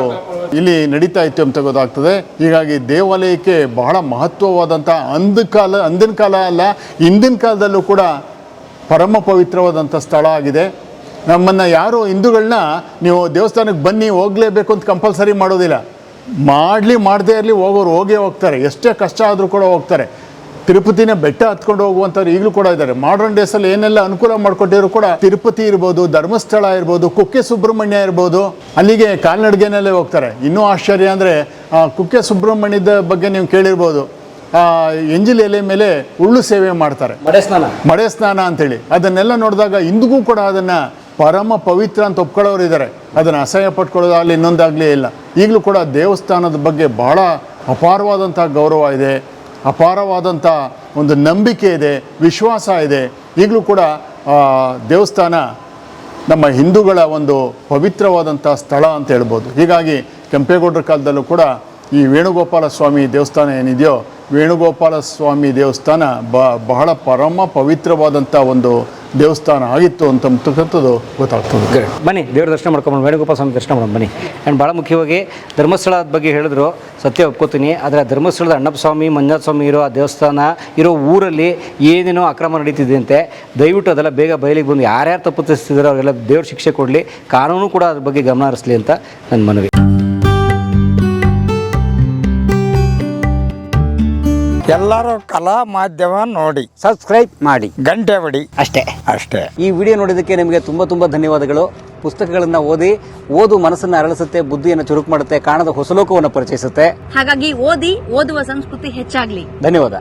Speaker 6: ಇಲ್ಲಿ ನಡೀತಾ ಇತ್ತು ಅಂತ ಗೊತ್ತಾಗ್ತದೆ. ಹೀಗಾಗಿ ದೇವಾಲಯಕ್ಕೆ ಬಹಳ ಮಹತ್ವವಾದಂಥ ಅಂದಿನ ಕಾಲ ಅಲ್ಲ, ಹಿಂದಿನ ಕಾಲದಲ್ಲೂ ಕೂಡ ಪರಮ ಪವಿತ್ರವಾದಂಥ ಸ್ಥಳ ಆಗಿದೆ. ನಮ್ಮನ್ನು ಯಾರು ಹಿಂದೂಗಳನ್ನ ನೀವು ದೇವಸ್ಥಾನಕ್ಕೆ ಬನ್ನಿ ಹೋಗಲೇಬೇಕು ಅಂತ ಕಂಪಲ್ಸರಿ ಮಾಡೋದಿಲ್ಲ. ಮಾಡದೇ ಇರಲಿ ಹೋಗೋರು ಹೋಗ್ತಾರೆ, ಎಷ್ಟೇ ಕಷ್ಟ ಆದರೂ ಕೂಡ ಹೋಗ್ತಾರೆ. ತಿರುಪತಿನ ಬೆಟ್ಟ ಹತ್ಕೊಂಡು ಹೋಗುವಂಥವ್ರು ಈಗಲೂ ಕೂಡ ಇದ್ದಾರೆ. ಮಾಡರ್ನ್ ಡೇಸಲ್ಲಿ ಏನೆಲ್ಲ ಅನುಕೂಲ ಮಾಡಿಕೊಟ್ಟಿದ್ರು ಕೂಡ ತಿರುಪತಿ ಇರ್ಬೋದು, ಧರ್ಮಸ್ಥಳ ಇರ್ಬೋದು, ಕುಕ್ಕೆ ಸುಬ್ರಹ್ಮಣ್ಯ ಇರ್ಬೋದು, ಅಲ್ಲಿಗೆ ಕಾಲ್ನಡಿಗೆನಲ್ಲೇ ಹೋಗ್ತಾರೆ. ಇನ್ನೂ ಆಶ್ಚರ್ಯ ಅಂದರೆ ಕುಕ್ಕೆ ಸುಬ್ರಹ್ಮಣ್ಯದ ಬಗ್ಗೆ ನೀವು ಕೇಳಿರ್ಬೋದು. ಎಂಜಿಲ್ ಎಲೆ ಮೇಲೆ ಉಳ್ಳು ಸೇವೆ ಮಾಡ್ತಾರೆ, ಮಡೆ ಸ್ನಾನ ಅಂತೇಳಿ. ಅದನ್ನೆಲ್ಲ ನೋಡಿದಾಗ ಇಂದಿಗೂ ಕೂಡ ಅದನ್ನು ಪರಮ ಪವಿತ್ರ ಅಂತ ಒಪ್ಕೊಳ್ಳೋರು ಇದ್ದಾರೆ. ಅದನ್ನು ಅಸಹ್ಯ ಪಟ್ಕೊಳ್ಳೋದಾಗಲಿ ಇನ್ನೊಂದಾಗಲಿ ಇಲ್ಲ. ಈಗಲೂ ಕೂಡ ದೇವಸ್ಥಾನದ ಬಗ್ಗೆ ಬಹಳ ಅಪಾರವಾದಂಥ ಗೌರವ ಇದೆ, ಅಪಾರವಾದಂಥ ಒಂದು ನಂಬಿಕೆ ಇದೆ, ವಿಶ್ವಾಸ ಇದೆ. ಈಗಲೂ ಕೂಡ ದೇವಸ್ಥಾನ ನಮ್ಮ ಹಿಂದೂಗಳ ಒಂದು ಪವಿತ್ರವಾದಂಥ ಸ್ಥಳ ಅಂತ ಹೇಳ್ಬೋದು. ಹೀಗಾಗಿ ಕೆಂಪೇಗೌಡರ ಕಾಲದಲ್ಲೂ ಕೂಡ ಈ ವೇಣುಗೋಪಾಲ ಸ್ವಾಮಿ ದೇವಸ್ಥಾನ ಏನಿದೆಯೋ, ವೇಣುಗೋಪಾಲ ಸ್ವಾಮಿ ದೇವಸ್ಥಾನ ಬಹಳ ಪರಮ ಪವಿತ್ರವಾದಂಥ ಒಂದು ದೇವಸ್ಥಾನ ಆಗಿತ್ತು ಅಂತಕ್ಕಂಥದ್ದು ಗೊತ್ತಾಗ್ತದೆ.
Speaker 2: ಬನ್ನಿ ದೇವ್ರ ದರ್ಶನ ಮಾಡ್ಕೊಂಡು ವೇಣುಗೋಪಾಲ ಸ್ವಾಮಿ ದರ್ಶನ ಮಾಡೋಣ ಬನ್ನಿ. ಆ್ಯಂಡ್ ಭಾಳ ಮುಖ್ಯವಾಗಿ ಧರ್ಮಸ್ಥಳದ ಬಗ್ಗೆ ಹೇಳಿದ್ರು, ಸತ್ಯ ಒಪ್ಕೋತೀನಿ. ಆದರೆ ಧರ್ಮಸ್ಥಳದ ಅಣ್ಣಪ್ಪ ಸ್ವಾಮಿ, ಮಂಜುನಾಥ ಸ್ವಾಮಿ ಇರೋ ಆ ದೇವಸ್ಥಾನ ಇರೋ ಊರಲ್ಲಿ ಏನೇನೋ ಅಕ್ರಮ ನಡೀತಿದೆ ಅಂತೆ. ದಯವಿಟ್ಟು ಅದೆಲ್ಲ ಬೇಗ ಬಯಲಿಗೆ ಬಂದು ಯಾರ್ಯಾರು ತಪ್ಪಿಸ್ತಿದ್ದಾರೋ ಅವರೆಲ್ಲ ದೇವ್ರ ಶಿಕ್ಷೆ ಕೊಡಲಿ, ಕಾನೂನು ಕೂಡ ಅದ್ರ ಬಗ್ಗೆ ಗಮನ ಹರಿಸಲಿ ಅಂತ ನನ್ನ ಮನವಿ.
Speaker 8: ಎಲ್ಲರೂ ಕಲಾ ಮಾಧ್ಯಮ ನೋಡಿ,
Speaker 2: ಸಬ್ಸ್ಕ್ರೈಬ್ ಮಾಡಿ,
Speaker 8: ಗಂಟೆ ಹೊಡಿ.
Speaker 2: ಅಷ್ಟೇ. ಈ ವಿಡಿಯೋ ನೋಡಿದ್ದಕ್ಕೆ ನಿಮಗೆ ತುಂಬ ಧನ್ಯವಾದಗಳು. ಪುಸ್ತಕಗಳನ್ನು ಓದು ಮನಸ್ಸನ್ನು ಅರಳಿಸುತ್ತೆ, ಬುದ್ಧಿಯನ್ನು ಚುರುಕು ಮಾಡುತ್ತೆ, ಕಾಣದ ಹೊಸ ಲೋಕವನ್ನು ಪರಿಚಯಿಸುತ್ತೆ.
Speaker 9: ಹಾಗಾಗಿ ಓದುವ ಸಂಸ್ಕೃತಿ ಹೆಚ್ಚಾಗ್ಲಿ.
Speaker 2: ಧನ್ಯವಾದ.